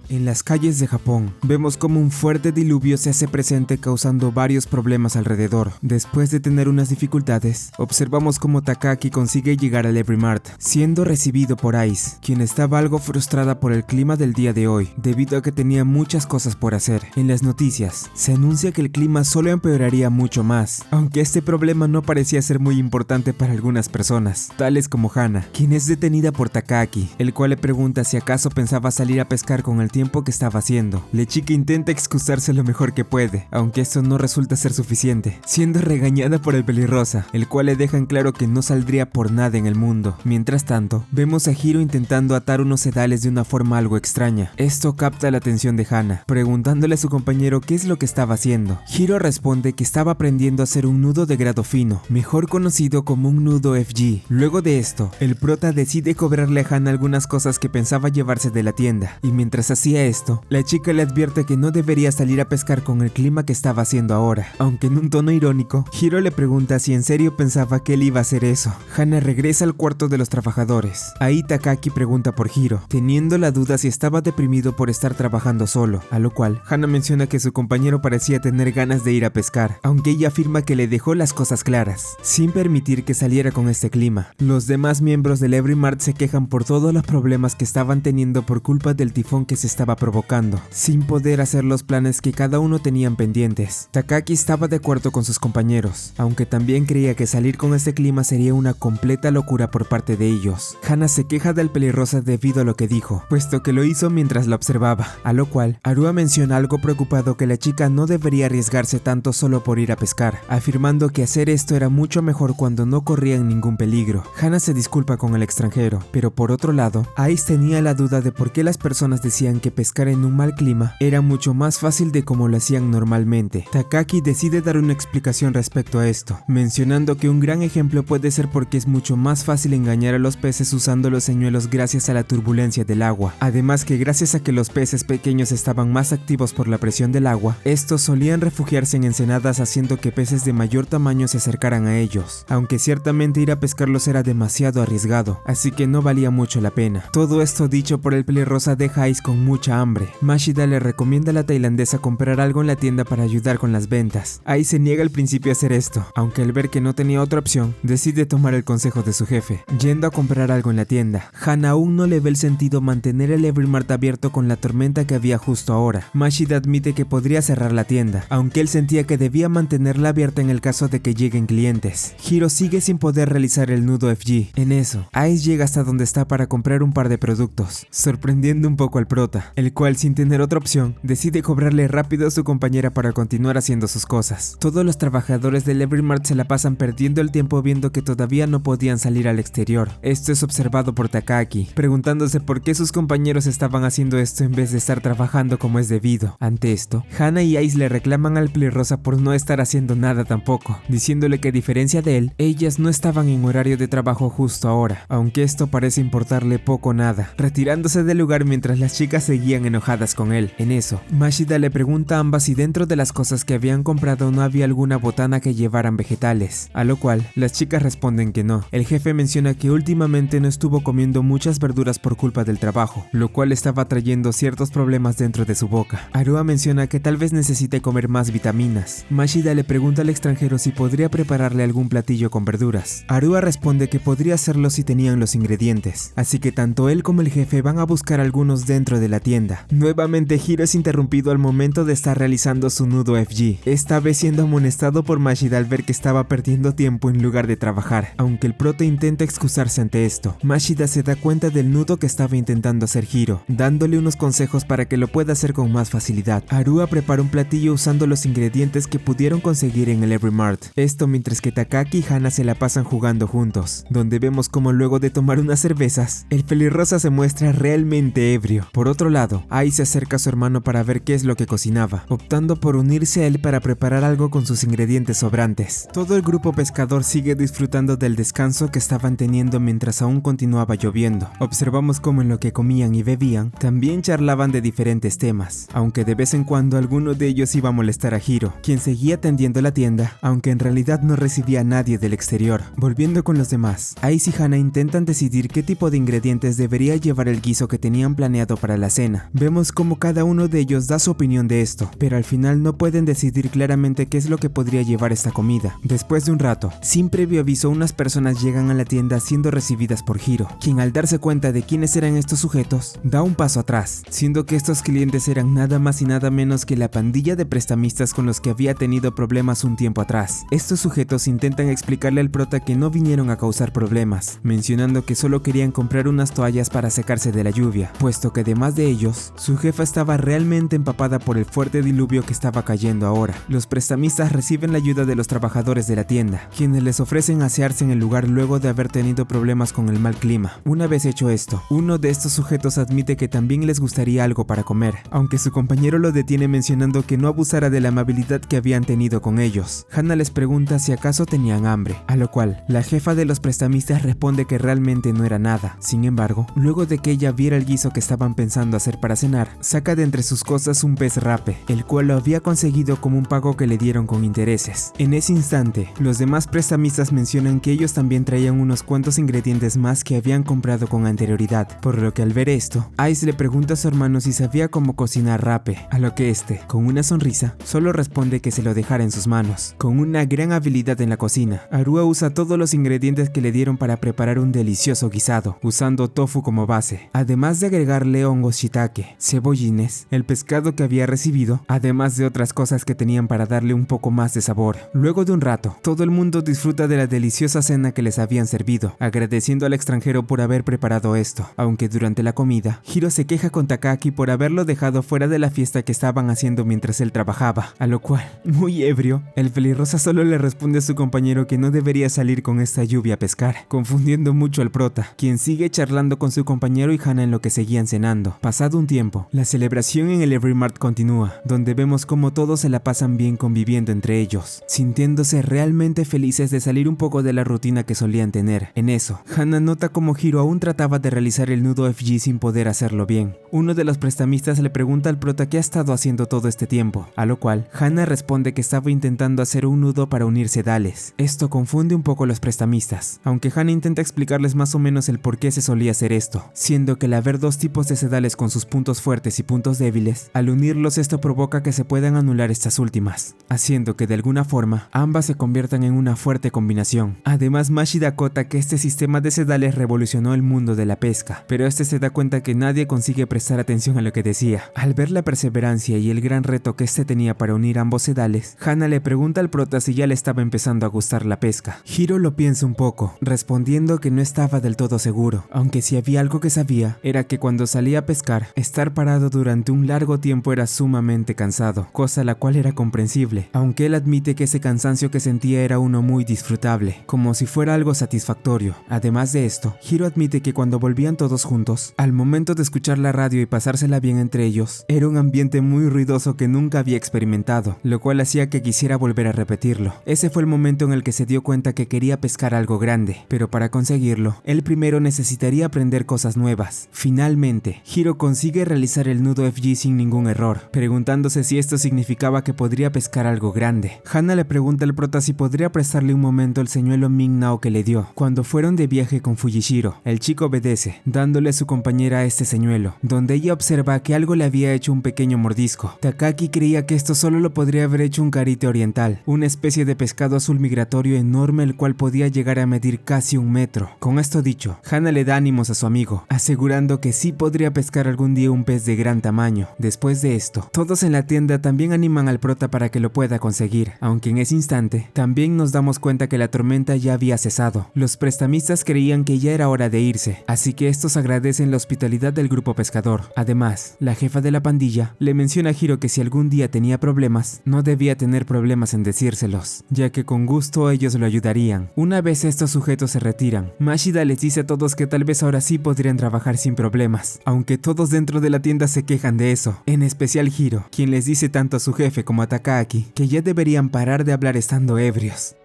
En las calles de Japón, vemos como un fuerte diluvio se hace presente causando varios problemas alrededor. Después de tener unas dificultades, observamos cómo Takaki consigue llegar al Every Mart, siendo recibido por Ice, quien estaba algo frustrada por el clima del día de hoy, debido a que tenía muchas cosas por hacer. En las noticias, se anuncia que el clima solo empeoraría mucho más, aunque este problema no parecía ser muy importante para algunas personas, tales como Hana, quien es detenida por Takaki, el cual le pregunta si acaso pensaba salir a pescar con el tiempo que estaba haciendo. La chica intenta excusarse lo mejor que puede, aunque esto no resulta ser suficiente, siendo regañada por el pelirrosa, el cual le deja en claro que no saldría por nada en el mundo. Mientras tanto, vemos a Hiro intentando atar unos sedales de una forma algo extraña. Esto capta la atención de Hana, preguntándole a su compañero qué es lo que estaba haciendo. Hiro responde que estaba aprendiendo a hacer un nudo de grado fino, mejor conocido como un nudo FG. Luego de esto, el prota decide cobrarle a Hana algunas cosas que pensaba llevarse de la tienda, y mientras hacía esto, la chica le advierte que no debería salir a pescar con el clima que estaba haciendo ahora, aunque en un tono irónico, Hiro le pregunta si en serio pensaba que él iba a hacer eso. Hana regresa al cuarto de los trabajadores. Ahí Takaki pregunta por Hiro, teniendo la duda si estaba deprimido por estar trabajando solo, a lo cual Hana menciona que su compañero parecía tener ganas de ir a pescar, aunque ella afirma que le dejó las cosas claras, sin permitir que saliera con este clima. Los demás miembros del Every Mart se quejan por todos los problemas que estaban teniendo por culpa del tifón que se estaba provocando, sin poder hacer los planes que cada uno tenían pendientes. Takaki estaba de acuerdo con sus compañeros, aunque también creía que salir con este clima sería una completa locura por parte de ellos. Hana se queja del pelirrosa debido a lo que dijo, puesto que lo hizo mientras la observaba, a lo cual Arua menciona algo preocupado que la chica no debería arriesgarse tanto solo por ir a pescar, afirmando que hacer esto era mucho mejor cuando no corrían ningún peligro. Hana se disculpa con el extranjero, pero por otro lado, Ice tenía la duda de por qué las personas decían que pescar en un mal clima era mucho más fácil de como lo hacían normalmente. Takaki decide dar una explicación respecto a esto, mencionando que un gran ejemplo puede ser porque es mucho más fácil engañar a los peces usando los señuelos gracias a la turbulencia del agua. Además que gracias a que los peces pequeños estaban más activos por la presión del agua, estos solían refugiarse en ensenadas haciendo que peces de mayor tamaño se acercaran a ellos, aunque ciertamente ir a pescarlos era demasiado arriesgado, así que no valía mucho la pena. Todo esto dicho por el pelirrosa deja a Ice con mucha hambre. Mashida le recomienda a la tailandesa comprar algo en la tienda para ayudar con las ventas. Ice se niega al principio a hacer esto, aunque al ver que no tenía otra opción, decide tomar el consejo de su jefe, yendo a comprar algo en la tienda. Hana aún no le ve el sentido mantener el Every Mart abierto con la tormenta que había justo ahora. Mashida admite que podría cerrar la tienda, aunque él sentía que debía mantenerla abierta en el caso de que lleguen clientes. Hiro sigue sin poder realizar el nudo FG. En eso, Ice llega hasta donde está para comprar un par de productos, sorprendiendo un poco al prota, el cual sin tener otra opción, decide cobrarle rápido a su compañera para continuar haciendo sus cosas. Todos los trabajadores del Every Mart se la pasan perdiendo el tiempo viendo que todavía no podían salir al exterior. Esto es observado por Takaki, preguntándose por qué sus compañeros estaban haciendo esto en vez de estar trabajando como es debido. Ante esto, Hana y Ice le reclaman al pelirrosa por no estar haciendo nada tampoco, diciéndole que a diferencia de él, ellas no estaban en horario de trabajo justo ahora, aunque esto parece importarle poco o nada, retirándose del lugar mientras las chicas seguían enojadas con él. En eso, Mashida le pregunta a ambas si dentro de las cosas que habían comprado no había alguna botana que llevaran vegetales, a lo cual las chicas responden que no. El jefe menciona que últimamente no estuvo comiendo muchas verduras por culpa del trabajo, lo cual estaba trayendo ciertos problemas dentro de su boca. Arua menciona que tal vez necesite comer más vitaminas. Mashida le pregunta al extranjero si podría prepararle algún platillo con verduras. Arua responde que podría hacerlo si tenían los ingredientes, así que tanto él como el jefe van a buscar algunos dentro de la la tienda. Nuevamente Hiro es interrumpido al momento de estar realizando su nudo FG, esta vez siendo amonestado por Mashida al ver que estaba perdiendo tiempo en lugar de trabajar. Aunque el prota intenta excusarse ante esto, Mashida se da cuenta del nudo que estaba intentando hacer Hiro, dándole unos consejos para que lo pueda hacer con más facilidad. Arua prepara un platillo usando los ingredientes que pudieron conseguir en el Every Mart. Esto mientras que Takaki y Hana se la pasan jugando juntos, donde vemos como luego de tomar unas cervezas, el pelirrosa se muestra realmente ebrio. Por otro lado, Ai se acerca a su hermano para ver qué es lo que cocinaba, optando por unirse a él para preparar algo con sus ingredientes sobrantes. Todo el grupo pescador sigue disfrutando del descanso que estaban teniendo mientras aún continuaba lloviendo. Observamos cómo en lo que comían y bebían, también charlaban de diferentes temas, aunque de vez en cuando alguno de ellos iba a molestar a Hiro, quien seguía atendiendo la tienda, aunque en realidad no recibía a nadie del exterior. Volviendo con los demás, Ice y Hana intentan decidir qué tipo de ingredientes debería llevar el guiso que tenían planeado para la cena. Vemos cómo cada uno de ellos da su opinión de esto, pero al final no pueden decidir claramente qué es lo que podría llevar esta comida. Después de un rato, sin previo aviso, unas personas llegan a la tienda siendo recibidas por Hiro, quien al darse cuenta de quiénes eran estos sujetos, da un paso atrás, siendo que estos clientes eran nada más y nada menos que la pandilla de prestamistas con los que había tenido problemas un tiempo atrás. Estos sujetos intentan explicarle al prota que no vinieron a causar problemas, mencionando que solo querían comprar unas toallas para secarse de la lluvia, puesto que además de ellos, su jefa estaba realmente empapada por el fuerte diluvio que estaba cayendo ahora. Los prestamistas reciben la ayuda de los trabajadores de la tienda, quienes les ofrecen asearse en el lugar luego de haber tenido problemas con el mal clima. Una vez hecho esto, uno de estos sujetos admite que también les gustaría algo para comer, aunque su compañero lo detiene mencionando que no abusara de la amabilidad que habían tenido con ellos. Hana les pregunta si acaso tenían hambre, a lo cual la jefa de los prestamistas responde que realmente no era nada. Sin embargo, luego de que ella viera el guiso que estaban pensando hacer para cenar, saca de entre sus cosas un pez rape, el cual lo había conseguido como un pago que le dieron con intereses. En ese instante, los demás prestamistas mencionan que ellos también traían unos cuantos ingredientes más que habían comprado con anterioridad, por lo que al ver esto, Ice le pregunta a su hermano si sabía cómo cocinar rape, a lo que este, con una sonrisa, solo responde que se lo dejara en sus manos. Con una gran habilidad en la cocina, Arua usa todos los ingredientes que le dieron para preparar un delicioso guisado, usando tofu como base, además de agregarle hongos shiitake, cebollines, el pescado que había recibido, además de otras cosas que tenían para darle un poco más de sabor. Luego de un rato, todo el mundo disfruta de la deliciosa cena que les habían servido, agradeciendo al extranjero por haber preparado esto, aunque durante la comida, Hiro se queja con Takaki por haberlo dejado fuera de la fiesta que estaban haciendo mientras él trabajaba, a lo cual, muy ebrio, el pelirrosa solo le responde a su compañero que no debería salir con esta lluvia a pescar, confundiendo mucho al prota, quien sigue charlando con su compañero y Hana en lo que seguían cenando. Pasado un tiempo, la celebración en el Every Mart continúa, donde vemos cómo todos se la pasan bien conviviendo entre ellos, sintiéndose realmente felices de salir un poco de la rutina que solían tener. En eso, Hana nota como Hiro aún trataba de realizar el nudo FG sin poder hacerlo bien. Uno de los prestamistas le pregunta al prota qué ha estado haciendo todo este tiempo, a lo cual Hana responde que estaba intentando hacer un nudo para unir sedales. Esto confunde un poco a los prestamistas, aunque Hana intenta explicarles más o menos el por qué se solía hacer esto, siendo que al haber dos tipos de sedales con sus puntos fuertes y puntos débiles, al unirlos esto provoca que se puedan anular estas últimas, haciendo que de alguna forma ambas se conviertan en una fuerte combinación. Además, Mashida acota que este sistema de sedales revolucionó el mundo de la pesca, pero este se da cuenta que nadie consigue prestar atención a lo que decía. Al ver la perseverancia y el gran reto que este tenía para unir ambos sedales, Hana le pregunta al prota si ya le estaba empezando a gustar la pesca. Hiro lo piensa un poco, respondiendo que no estaba del todo seguro, aunque si había algo que sabía, era que cuando salía a pescar, estar parado durante un largo tiempo era sumamente cansado, cosa la cual era comprensible, aunque él admite que ese cansancio que sentía era uno muy disfrutable, como si fuera algo satisfactorio. Además de esto, Hiro admite que cuando volvían todos juntos, al momento de escuchar la radio y pasársela bien entre ellos, era un ambiente muy ruidoso que nunca había experimentado, lo cual hacía que quisiera volver a repetirlo. Ese fue el momento en el que se dio cuenta que quería pescar algo grande, pero para conseguirlo, él primero necesitaría aprender cosas nuevas. Finalmente, Hiro consigue realizar el nudo FG sin ningún error, preguntándose si esto significaba que podría pescar algo grande. Hana le pregunta al prota si podría prestarle un momento el señuelo Mingnao que le dio cuando fueron de viaje con Fujishiro. El chico obedece, dándole a su compañera este señuelo, donde ella observa que algo le había hecho un pequeño mordisco. Takaki creía que esto solo lo podría haber hecho un carite oriental, una especie de pescado azul migratorio enorme el cual podía llegar a medir casi 1 metro. Con esto dicho, Hana le da ánimos a su amigo, asegurando que sí podría pescar pescar algún día un pez de gran tamaño. Después de esto, todos en la tienda también animan al prota para que lo pueda conseguir, aunque en ese instante también nos damos cuenta que la tormenta ya había cesado. Los prestamistas creían que ya era hora de irse, así que estos agradecen la hospitalidad del grupo pescador. Además, la jefa de la pandilla le menciona a Hiro que si algún día tenía problemas, no debía tener problemas en decírselos, ya que con gusto ellos lo ayudarían. Una vez estos sujetos se retiran, Mashida les dice a todos que tal vez ahora sí podrían trabajar sin problemas, aunque todos dentro de la tienda se quejan de eso, en especial Hiro, quien les dice tanto a su jefe como a Takaaki que ya deberían parar de hablar estando ebrios.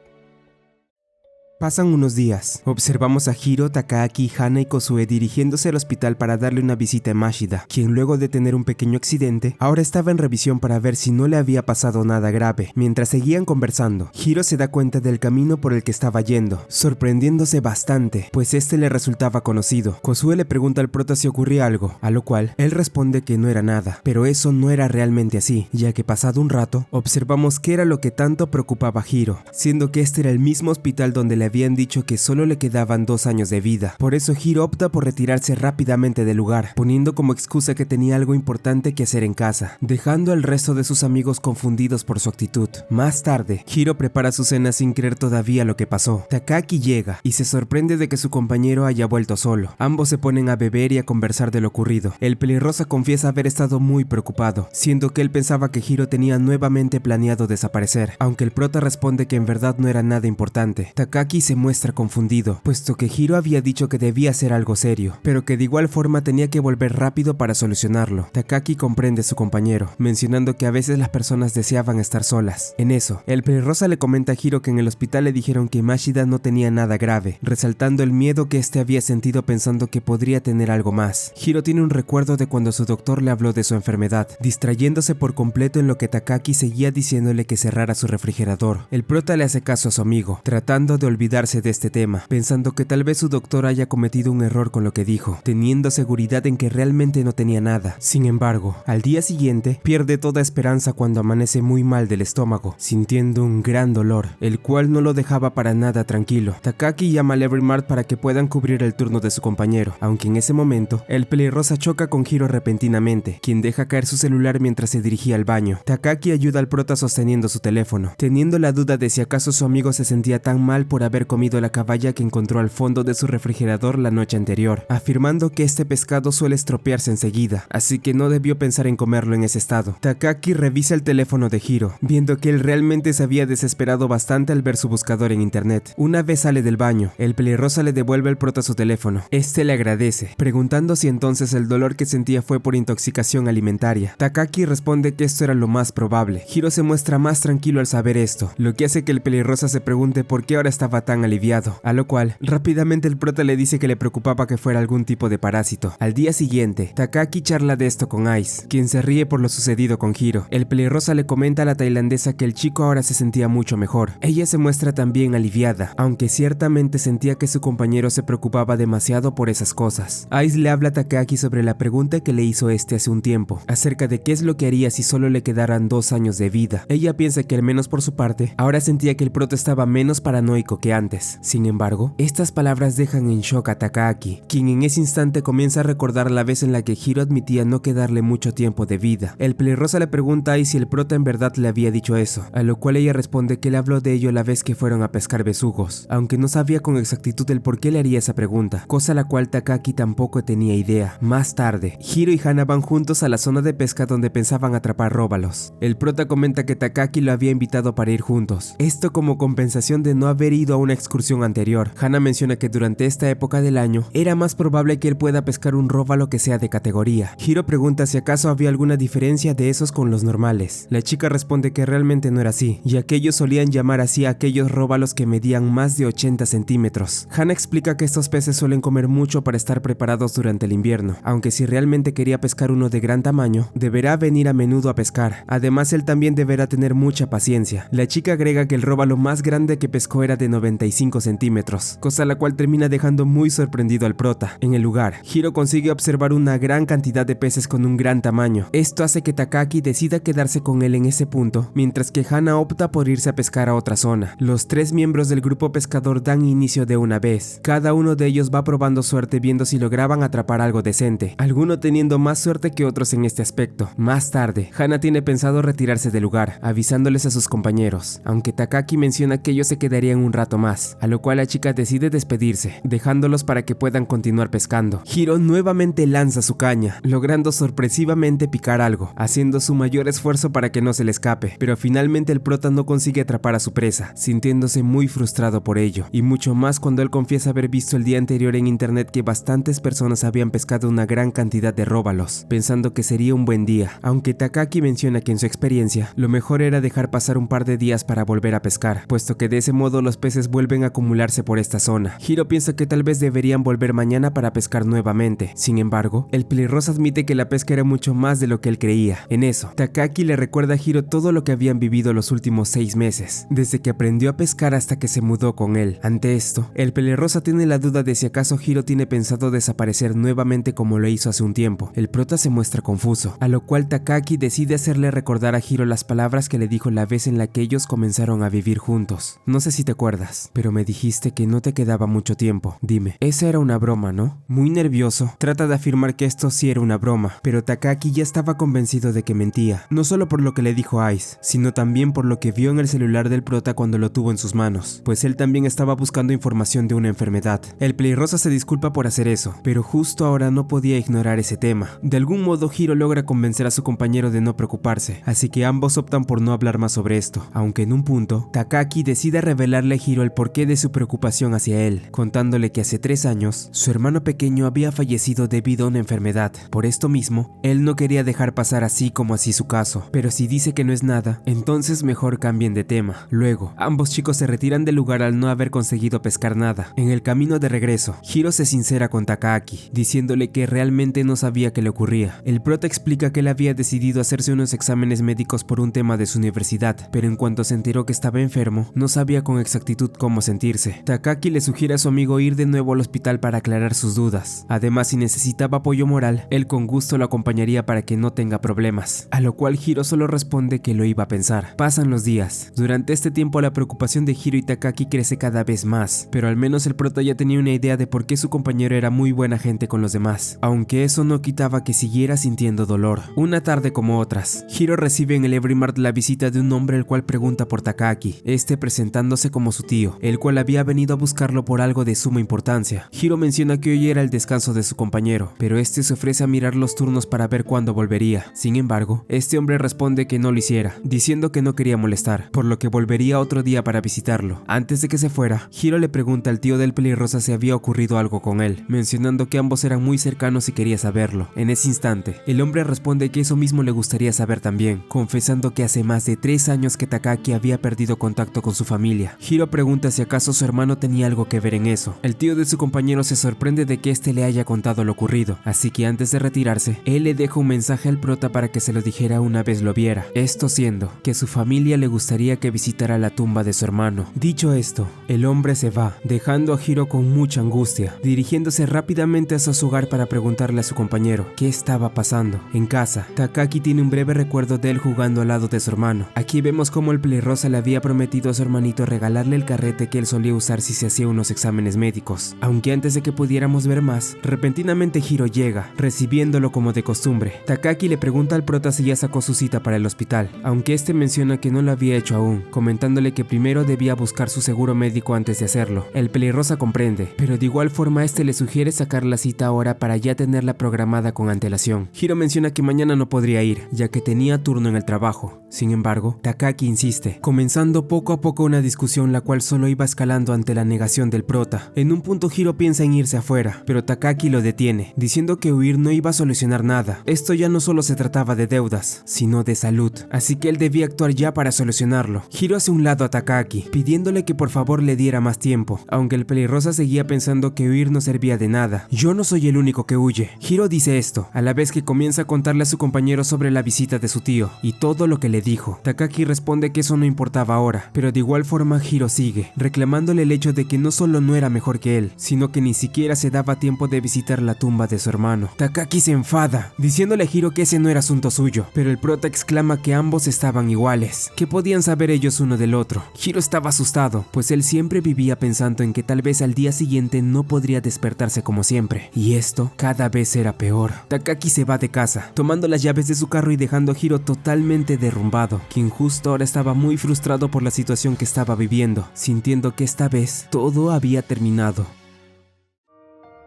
Pasan unos días. Observamos a Hiro, Takaaki, Hana y Kozue dirigiéndose al hospital para darle una visita a Mashida, quien luego de tener un pequeño accidente, ahora estaba en revisión para ver si no le había pasado nada grave. Mientras seguían conversando, Hiro se da cuenta del camino por el que estaba yendo, sorprendiéndose bastante, pues este le resultaba conocido. Kozue le pregunta al prota si ocurría algo, a lo cual él responde que no era nada, pero eso no era realmente así, ya que pasado un rato, observamos qué era lo que tanto preocupaba a Hiro, siendo que este era el mismo hospital donde le habían dicho que solo le quedaban 2 años de vida. Por eso Hiro opta por retirarse rápidamente del lugar, poniendo como excusa que tenía algo importante que hacer en casa, dejando al resto de sus amigos confundidos por su actitud. Más tarde, Hiro prepara su cena sin creer todavía lo que pasó. Takaaki llega y se sorprende de que su compañero haya vuelto solo. Ambos se ponen a beber y a conversar de lo ocurrido. El pelirrosa confiesa haber estado muy preocupado, siendo que él pensaba que Hiro tenía nuevamente planeado desaparecer, aunque el prota responde que en verdad no era nada importante. Takaaki se muestra confundido, puesto que Hiro había dicho que debía ser algo serio, pero que de igual forma tenía que volver rápido para solucionarlo. Takaaki comprende a su compañero, mencionando que a veces las personas deseaban estar solas. En eso, el pelirrosa le comenta a Hiro que en el hospital le dijeron que Mashida no tenía nada grave, resaltando el miedo que este había sentido pensando que podría tener algo más. Hiro tiene un recuerdo de cuando su doctor le habló de su enfermedad, distrayéndose por completo en lo que Takaaki seguía diciéndole que cerrara su refrigerador. El prota le hace caso a su amigo, tratando de olvidarse de este tema, pensando que tal vez su doctor haya cometido un error con lo que dijo, teniendo seguridad en que realmente no tenía nada. Sin embargo, al día siguiente, pierde toda esperanza cuando amanece muy mal del estómago, sintiendo un gran dolor, el cual no lo dejaba para nada tranquilo. Takaaki llama al Evermart para que puedan cubrir el turno de su compañero, aunque en ese momento, el pelirrosa choca con Hiro repentinamente, quien deja caer su celular mientras se dirigía al baño. Takaaki ayuda al prota sosteniendo su teléfono, teniendo la duda de si acaso su amigo se sentía tan mal por haber comido la caballa que encontró al fondo de su refrigerador la noche anterior, afirmando que este pescado suele estropearse enseguida, así que no debió pensar en comerlo en ese estado. Takaaki revisa el teléfono de Hiro, viendo que él realmente se había desesperado bastante al ver su buscador en internet. Una vez sale del baño, el pelirrosa le devuelve al prota su teléfono. Este le agradece, preguntando si entonces el dolor que sentía fue por intoxicación alimentaria. Takaaki responde que esto era lo más probable. Hiro se muestra más tranquilo al saber esto, lo que hace que el pelirrosa se pregunte por qué ahora estaba tan aliviado, a lo cual rápidamente el prota le dice que le preocupaba que fuera algún tipo de parásito. Al día siguiente, Takaaki charla de esto con Ice, quien se ríe por lo sucedido con Hiro. El pelirrosa le comenta a la tailandesa que el chico ahora se sentía mucho mejor. Ella se muestra también aliviada, aunque ciertamente sentía que su compañero se preocupaba demasiado por esas cosas. Ice le habla a Takaaki sobre la pregunta que le hizo este hace un tiempo, acerca de qué es lo que haría si solo le quedaran 2 años de vida. Ella piensa que al menos por su parte, ahora sentía que el prota estaba menos paranoico que antes. Sin embargo, estas palabras dejan en shock a Takaaki, quien en ese instante comienza a recordar la vez en la que Hiro admitía no quedarle mucho tiempo de vida. El pelirrosa le pregunta a Ice si el prota en verdad le había dicho eso, a lo cual ella responde que le habló de ello la vez que fueron a pescar besugos, aunque no sabía con exactitud el por qué le haría esa pregunta, cosa la cual Takaaki tampoco tenía idea. Más tarde, Hiro y Hana van juntos a la zona de pesca donde pensaban atrapar róbalos. El prota comenta que Takaaki lo había invitado para ir juntos, esto como compensación de no haber ido a una excursión anterior. Hana menciona que durante esta época del año era más probable que él pueda pescar un róbalo que sea de categoría. Hiro pregunta si acaso había alguna diferencia de esos con los normales. La chica responde que realmente no era así, ya que ellos solían llamar así a aquellos róbalos que medían más de 80 centímetros. Hana explica que estos peces suelen comer mucho para estar preparados durante el invierno, aunque si realmente quería pescar uno de gran tamaño, deberá venir a menudo a pescar. Además, él también deberá tener mucha paciencia. La chica agrega que el róbalo más grande que pescó era de 45 centímetros, cosa la cual termina dejando muy sorprendido al prota. En el lugar, Hiro consigue observar una gran cantidad de peces con un gran tamaño. Esto hace que Takaki decida quedarse con él en ese punto, mientras que Hana opta por irse a pescar a otra zona. Los 3 miembros del grupo pescador dan inicio de una vez. Cada uno de ellos va probando suerte viendo si lograban atrapar algo decente, alguno teniendo más suerte que otros en este aspecto. Más tarde, Hana tiene pensado retirarse del lugar, avisándoles a sus compañeros, aunque Takaki menciona que ellos se quedarían un rato más, a lo cual la chica decide despedirse, dejándolos para que puedan continuar pescando. Hiro nuevamente lanza su caña, logrando sorpresivamente picar algo, haciendo su mayor esfuerzo para que no se le escape, pero finalmente el prota no consigue atrapar a su presa, sintiéndose muy frustrado por ello, y mucho más cuando él confiesa haber visto el día anterior en internet que bastantes personas habían pescado una gran cantidad de róbalos, pensando que sería un buen día, aunque Takaki menciona que en su experiencia, lo mejor era dejar pasar un par de días para volver a pescar, puesto que de ese modo los peces vuelven a acumularse por esta zona. Hiro piensa que tal vez deberían volver mañana para pescar nuevamente. Sin embargo, el pelirrosa admite que la pesca era mucho más de lo que él creía. En eso, Takaki le recuerda a Hiro todo lo que habían vivido los últimos 6 meses, desde que aprendió a pescar hasta que se mudó con él. Ante esto, el pelirrosa tiene la duda de si acaso Hiro tiene pensado desaparecer nuevamente como lo hizo hace un tiempo. El prota se muestra confuso, a lo cual Takaki decide hacerle recordar a Hiro las palabras que le dijo la vez en la que ellos comenzaron a vivir juntos. No sé si te acuerdas, pero me dijiste que no te quedaba mucho tiempo. Dime, esa era una broma, ¿no? Muy nervioso, trata de afirmar que esto sí era una broma, pero Takaki ya estaba convencido de que mentía, no solo por lo que le dijo Ice, sino también por lo que vio en el celular del prota cuando lo tuvo en sus manos, pues él también estaba buscando información de una enfermedad. El pelirrosa se disculpa por hacer eso, pero justo ahora no podía ignorar ese tema. De algún modo Hiro logra convencer a su compañero de no preocuparse, así que ambos optan por no hablar más sobre esto, aunque en un punto, Takaki decide revelarle a Hiro el porqué de su preocupación hacia él, contándole que hace 3 años, su hermano pequeño había fallecido debido a una enfermedad. Por esto mismo, él no quería dejar pasar así como así su caso, pero si dice que no es nada, entonces mejor cambien de tema. Luego, ambos chicos se retiran del lugar al no haber conseguido pescar nada. En el camino de regreso, Hiro se sincera con Takaki, diciéndole que realmente no sabía qué le ocurría. El prota explica que él había decidido hacerse unos exámenes médicos por un tema de su universidad, pero en cuanto se enteró que estaba enfermo, no sabía con exactitud cómo sentirse. Takaki le sugiere a su amigo ir de nuevo al hospital para aclarar sus dudas. Además, si necesitaba apoyo moral, él con gusto lo acompañaría para que no tenga problemas, a lo cual Hiro solo responde que lo iba a pensar. Pasan los días. Durante este tiempo la preocupación de Hiro y Takaki crece cada vez más, pero al menos el prota ya tenía una idea de por qué su compañero era muy buena gente con los demás, aunque eso no quitaba que siguiera sintiendo dolor. Una tarde como otras, Hiro recibe en el Everymart la visita de un hombre el cual pregunta por Takaki, este presentándose como su tío, el cual había venido a buscarlo por algo de suma importancia. Hiro menciona que hoy era el descanso de su compañero, pero este se ofrece a mirar los turnos para ver cuándo volvería. Sin embargo, este hombre responde que no lo hiciera, diciendo que no quería molestar, por lo que volvería otro día para visitarlo. Antes de que se fuera, Hiro le pregunta al tío del pelirrosa si había ocurrido algo con él, mencionando que ambos eran muy cercanos y quería saberlo. En ese instante, el hombre responde que eso mismo le gustaría saber también, confesando que hace más de 3 años que Takaki había perdido contacto con su familia. Hiro pregunta si acaso su hermano tenía algo que ver en eso. El tío de su compañero se sorprende de que este le haya contado lo ocurrido, así que antes de retirarse, él le deja un mensaje al prota para que se lo dijera una vez lo viera, esto siendo que su familia le gustaría que visitara la tumba de su hermano. Dicho esto, el hombre se va, dejando a Hiro con mucha angustia, dirigiéndose rápidamente hacia su hogar para preguntarle a su compañero qué estaba pasando. En casa, Takaki tiene un breve recuerdo de él jugando al lado de su hermano. Aquí vemos cómo el pelirrosa le había prometido a su hermanito regalarle el carrete que él solía usar si se hacía unos exámenes médicos. Aunque antes de que pudiéramos ver más, repentinamente Hiro llega, recibiéndolo como de costumbre. Takaki le pregunta al prota si ya sacó su cita para el hospital, aunque este menciona que no lo había hecho aún, comentándole que primero debía buscar su seguro médico antes de hacerlo. El pelirrosa comprende, pero de igual forma este le sugiere sacar la cita ahora para ya tenerla programada con antelación. Hiro menciona que mañana no podría ir, ya que tenía turno en el trabajo. Sin embargo, Takaki insiste, comenzando poco a poco una discusión la cual solo iba escalando ante la negación del prota. En un punto Hiro piensa en irse afuera, pero Takaki lo detiene, diciendo que huir no iba a solucionar nada. Esto ya no solo se trataba de deudas, sino de salud, así que él debía actuar ya para solucionarlo. Hiro hace un lado a Takaki, pidiéndole que por favor le diera más tiempo, aunque el pelirrosa seguía pensando que huir no servía de nada. Yo no soy el único que huye. Hiro dice esto, a la vez que comienza a contarle a su compañero sobre la visita de su tío, y todo lo que le dijo. Takaki responde que eso no importaba ahora, pero de igual forma Hiro sigue, sigue, reclamándole el hecho de que no solo no era mejor que él, sino que ni siquiera se daba tiempo de visitar la tumba de su hermano. Takaki se enfada, diciéndole a Hiro que ese no era asunto suyo, pero el prota exclama que ambos estaban iguales, que podían saber ellos uno del otro. Hiro estaba asustado, pues él siempre vivía pensando en que tal vez al día siguiente no podría despertarse como siempre, y esto cada vez era peor. Takaki se va de casa, tomando las llaves de su carro y dejando a Hiro totalmente derrumbado, quien justo ahora estaba muy frustrado por la situación que estaba viviendo, sintiendo que esta vez todo había terminado.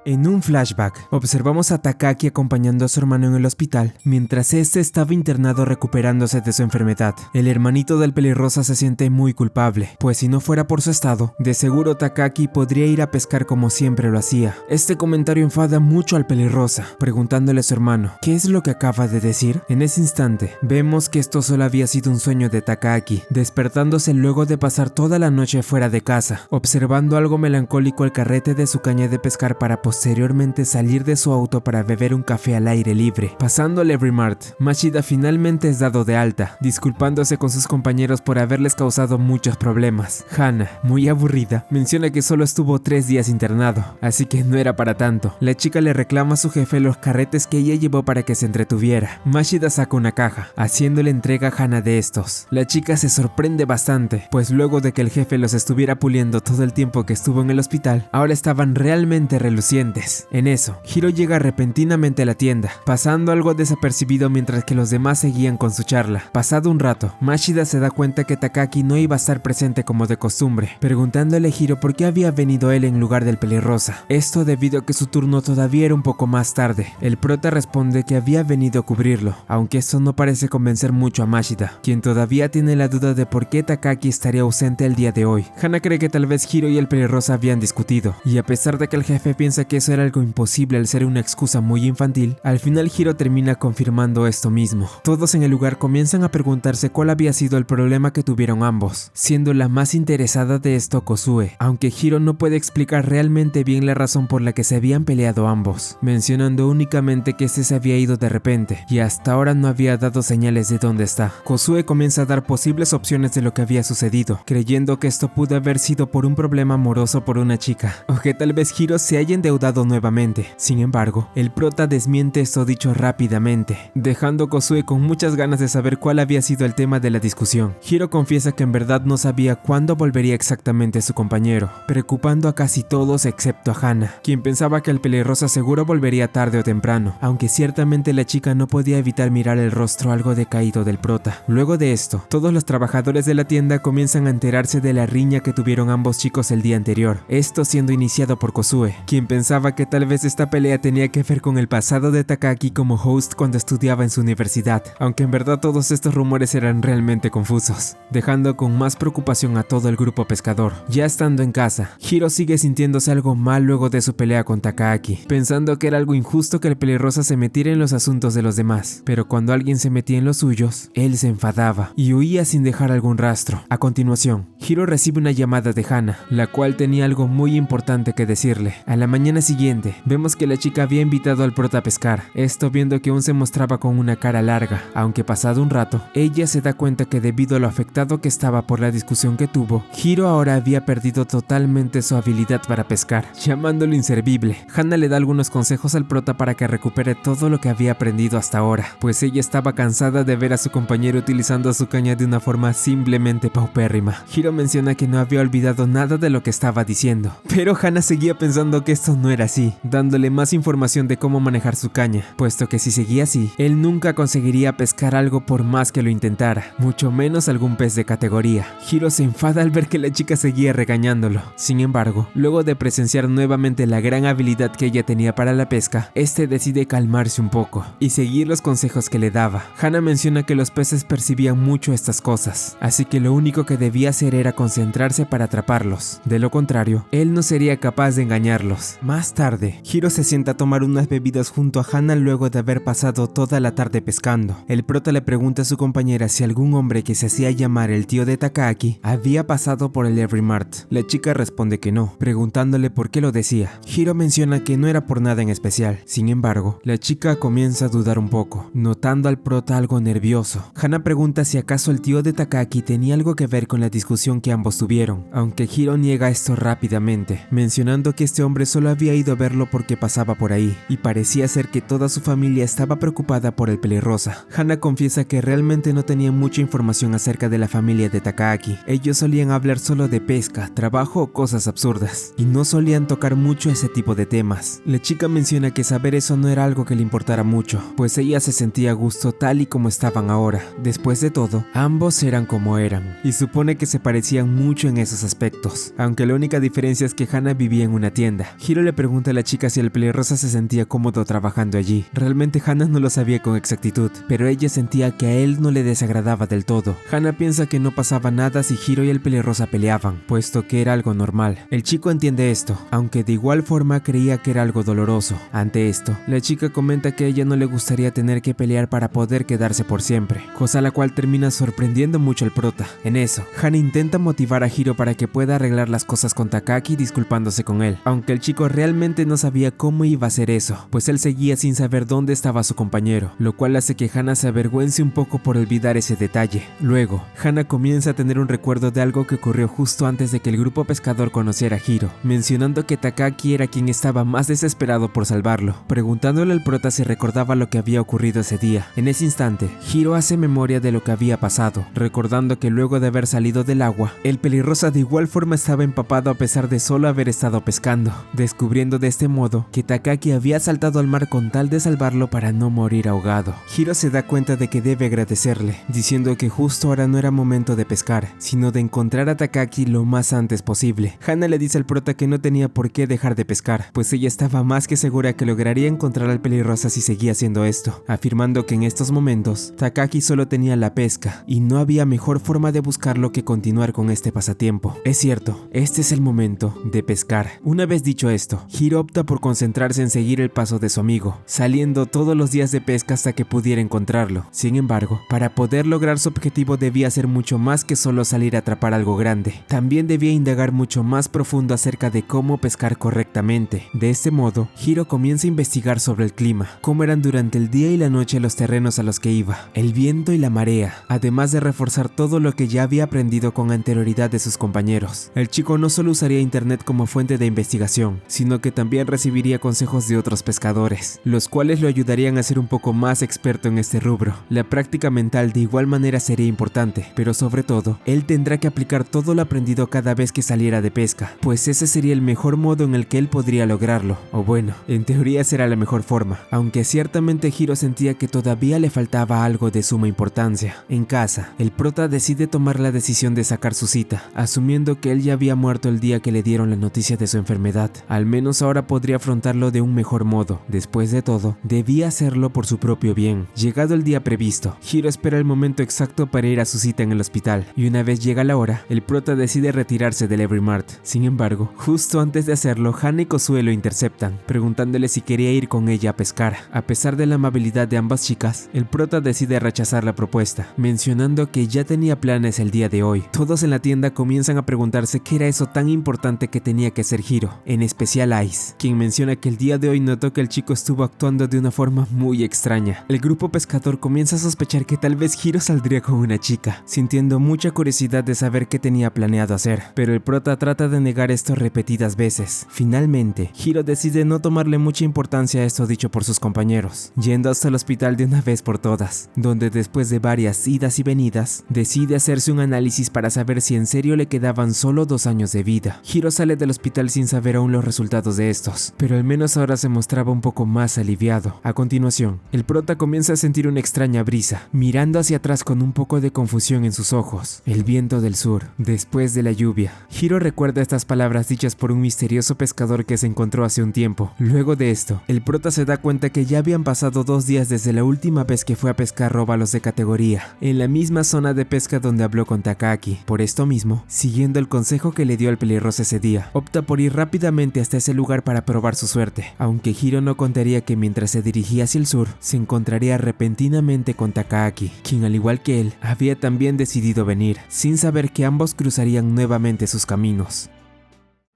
En un flashback, observamos a Takaki acompañando a su hermano en el hospital, mientras este estaba internado recuperándose de su enfermedad. El hermanito del pelirrosa se siente muy culpable, pues si no fuera por su estado, de seguro Takaki podría ir a pescar como siempre lo hacía. Este comentario enfada mucho al pelirrosa, preguntándole a su hermano, ¿qué es lo que acaba de decir? En ese instante, vemos que esto solo había sido un sueño de Takaki, despertándose luego de pasar toda la noche fuera de casa, observando algo melancólico el carrete de su caña de pescar para posteriormente salir de su auto para beber un café al aire libre. Pasando al Everymart, Mashida finalmente es dado de alta, disculpándose con sus compañeros por haberles causado muchos problemas. Hana, muy aburrida, menciona que solo estuvo 3 días internado, así que no era para tanto. La chica le reclama a su jefe los carretes que ella llevó para que se entretuviera. Mashida saca una caja, haciéndole entrega a Hana de estos. La chica se sorprende bastante, pues luego de que el jefe los estuviera puliendo todo el tiempo que estuvo en el hospital, ahora estaban realmente relucientes. En eso, Hiro llega repentinamente a la tienda, pasando algo desapercibido mientras que los demás seguían con su charla. Pasado un rato, Mashida se da cuenta que Takaki no iba a estar presente como de costumbre, preguntándole a Hiro por qué había venido él en lugar del pelirrosa. Esto debido a que su turno todavía era un poco más tarde. El prota responde que había venido a cubrirlo, aunque esto no parece convencer mucho a Mashida, quien todavía tiene la duda de por qué Takaki estaría ausente el día de hoy. Hana cree que tal vez Hiro y el pelirrosa habían discutido, y a pesar de que el jefe piensa que eso era algo imposible al ser una excusa muy infantil, al final Hiro termina confirmando esto mismo. Todos en el lugar comienzan a preguntarse cuál había sido el problema que tuvieron ambos, siendo la más interesada de esto Kozue, aunque Hiro no puede explicar realmente bien la razón por la que se habían peleado ambos, mencionando únicamente que este se había ido de repente y hasta ahora no había dado señales de dónde está. Kozue comienza a dar posibles opciones de lo que había sucedido, creyendo que esto pudo haber sido por un problema amoroso por una chica, o que tal vez Hiro se haya endeudado nuevamente. Sin embargo, el prota desmiente esto dicho rápidamente, dejando a Kozue con muchas ganas de saber cuál había sido el tema de la discusión. Hiro confiesa que en verdad no sabía cuándo volvería exactamente su compañero, preocupando a casi todos excepto a Hana, quien pensaba que el pelirrosa seguro volvería tarde o temprano, aunque ciertamente la chica no podía evitar mirar el rostro algo decaído del prota. Luego de esto, todos los trabajadores de la tienda comienzan a enterarse de la riña que tuvieron ambos chicos el día anterior, esto siendo iniciado por Kozue, quien pensaba que tal vez esta pelea tenía que ver con el pasado de Takaki como host cuando estudiaba en su universidad, aunque en verdad todos estos rumores eran realmente confusos, dejando con más preocupación a todo el grupo pescador. Ya estando en casa, Hiro sigue sintiéndose algo mal luego de su pelea con Takaki, pensando que era algo injusto que el pelirrosa se metiera en los asuntos de los demás, pero cuando alguien se metía en los suyos, él se enfadaba y huía sin dejar algún rastro. A continuación, Hiro recibe una llamada de Hana, la cual tenía algo muy importante que decirle. A la mañana siguiente, vemos que la chica había invitado al prota a pescar, esto viendo que aún se mostraba con una cara larga, aunque pasado un rato, ella se da cuenta que debido a lo afectado que estaba por la discusión que tuvo, Hiro ahora había perdido totalmente su habilidad para pescar, llamándolo inservible. Hana le da algunos consejos al prota para que recupere todo lo que había aprendido hasta ahora, pues ella estaba cansada de ver a su compañero utilizando su caña de una forma simplemente paupérrima. Hiro menciona que no había olvidado nada de lo que estaba diciendo, pero Hana seguía pensando que esto no era así, dándole más información de cómo manejar su caña, puesto que si seguía así, él nunca conseguiría pescar algo por más que lo intentara, mucho menos algún pez de categoría. Hiro se enfada al ver que la chica seguía regañándolo. Sin embargo, luego de presenciar nuevamente la gran habilidad que ella tenía para la pesca, este decide calmarse un poco y seguir los consejos que le daba. Hana menciona que los peces percibían mucho estas cosas, así que lo único que debía hacer era concentrarse para atraparlos. De lo contrario, él no sería capaz de engañarlos. Más tarde, Hiro se sienta a tomar unas bebidas junto a Hana luego de haber pasado toda la tarde pescando. El prota le pregunta a su compañera si algún hombre que se hacía llamar el tío de Takaaki había pasado por el Every Mart. La chica responde que no, preguntándole por qué lo decía. Hiro menciona que no era por nada en especial. Sin embargo, la chica comienza a dudar un poco, notando al prota algo nervioso. Hana pregunta si acaso el tío de Takaaki tenía algo que ver con la discusión que ambos tuvieron, aunque Hiro niega esto rápidamente, mencionando que este hombre solo había ido a verlo porque pasaba por ahí, y parecía ser que toda su familia estaba preocupada por el pelirrosa. Hana confiesa que realmente no tenía mucha información acerca de la familia de Takaaki. Ellos solían hablar solo de pesca, trabajo o cosas absurdas, y no solían tocar mucho ese tipo de temas. La chica menciona que saber eso no era algo que le importara mucho, pues ella se sentía a gusto tal y como estaban ahora. Después de todo, ambos eran como eran, y supone que se parecían mucho en esos aspectos, aunque la única diferencia es que Hana vivía en una tienda. Hiro le pregunta a la chica si el pelirrosa se sentía cómodo trabajando allí. Realmente Hana no lo sabía con exactitud, pero ella sentía que a él no le desagradaba del todo. Hana piensa que no pasaba nada si Hiro y el pelirrosa peleaban, puesto que era algo normal. El chico entiende esto, aunque de igual forma creía que era algo doloroso. Ante esto, la chica comenta que a ella no le gustaría tener que pelear para poder quedarse por siempre, cosa la cual termina sorprendiendo mucho al prota. En eso, Hana intenta motivar a Hiro para que pueda arreglar las cosas con Takaaki disculpándose con él, aunque el chico realmente no sabía cómo iba a hacer eso, pues él seguía sin saber dónde estaba su compañero, lo cual hace que Hana se avergüence un poco por olvidar ese detalle. Luego, Hana comienza a tener un recuerdo de algo que ocurrió justo antes de que el grupo pescador conociera a Hiro, mencionando que Takaaki era quien estaba más desesperado por salvarlo, preguntándole al prota si recordaba lo que había ocurrido ese día. En ese instante, Hiro hace memoria de lo que había pasado, recordando que luego de haber salido del agua, el pelirrosa de igual forma estaba empapado a pesar de solo haber estado pescando, descubriendo de este modo que Takaaki había saltado al mar con tal de salvarlo para no morir ahogado. Hiro se da cuenta de que debe agradecerle, diciendo que justo ahora no era momento de pescar, sino de encontrar a Takaaki lo más antes posible. Hana le dice al prota que no tenía por qué dejar de pescar, pues ella estaba más que segura que lograría encontrar al pelirrosa si seguía haciendo esto, afirmando que en estos momentos Takaaki solo tenía la pesca y no había mejor forma de buscarlo que continuar con este pasatiempo. Es cierto, este es el momento de pescar. Una vez dicho esto, Hiro opta por concentrarse en seguir el paso de su amigo, saliendo todos los días de pesca hasta que pudiera encontrarlo. Sin embargo, para poder lograr su objetivo debía hacer mucho más que solo salir a atrapar algo grande. También debía indagar mucho más profundo acerca de cómo pescar correctamente. De este modo, Hiro comienza a investigar sobre el clima, cómo eran durante el día y la noche los terrenos a los que iba, el viento y la marea, además de reforzar todo lo que ya había aprendido con anterioridad de sus compañeros. El chico no solo usaría internet como fuente de investigación, sino que también recibiría consejos de otros pescadores, los cuales lo ayudarían a ser un poco más experto en este rubro. La práctica mental de igual manera sería importante, pero sobre todo, él tendrá que aplicar todo lo aprendido cada vez que saliera de pesca, pues ese sería el mejor modo en el que él podría lograrlo, o bueno, en teoría será la mejor forma, aunque ciertamente Hiro sentía que todavía le faltaba algo de suma importancia. En casa, el prota decide tomar la decisión de sacar su cita, asumiendo que él ya había muerto el día que le dieron la noticia de su enfermedad. Al menos ahora podría afrontarlo de un mejor modo. Después de todo, debía hacerlo por su propio bien. Llegado el día previsto, Hiro espera el momento exacto para ir a su cita en el hospital, y una vez llega la hora, el prota decide retirarse del Every Mart. Sin embargo, justo antes de hacerlo, Hana y Kozue lo interceptan, preguntándole si quería ir con ella a pescar. A pesar de la amabilidad de ambas chicas, el prota decide rechazar la propuesta, mencionando que ya tenía planes el día de hoy. Todos en la tienda comienzan a preguntarse qué era eso tan importante que tenía que hacer Hiro, en especial Ice, quien menciona que el día de hoy notó que el chico estuvo actuando de una forma muy extraña. El grupo pescador comienza a sospechar que tal vez Hiro saldría con una chica, sintiendo mucha curiosidad de saber qué tenía planeado hacer, pero el prota trata de negar esto repetidas veces. Finalmente, Hiro decide no tomarle mucha importancia a esto dicho por sus compañeros, yendo hasta el hospital de una vez por todas, donde después de varias idas y venidas, decide hacerse un análisis para saber si en serio le quedaban solo 2 años de vida. Hiro sale del hospital sin saber aún los resultados de estos, pero al menos ahora se mostraba un poco más aliviado. A continuación, el prota comienza a sentir una extraña brisa, mirando hacia atrás con un poco de confusión en sus ojos. El viento del sur, después de la lluvia. Hiro recuerda estas palabras dichas por un misterioso pescador que se encontró hace un tiempo. Luego de esto, el prota se da cuenta que ya habían pasado 2 días desde la última vez que fue a pescar róbalos de categoría, en la misma zona de pesca donde habló con Takaaki. Por esto mismo, siguiendo el consejo que le dio el pelirrosa ese día, opta por ir rápidamente hasta ese ese lugar para probar su suerte, aunque Hiro no contaría que mientras se dirigía hacia el sur, se encontraría repentinamente con Takaaki, quien al igual que él, había también decidido venir, sin saber que ambos cruzarían nuevamente sus caminos.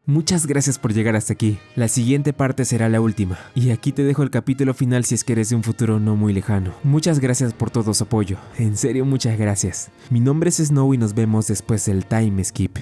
Muchas gracias por llegar hasta aquí, la siguiente parte será la última, y aquí te dejo el capítulo final si es que eres de un futuro no muy lejano. Muchas gracias por todo su apoyo, en serio muchas gracias. Mi nombre es Snow y nos vemos después del time skip.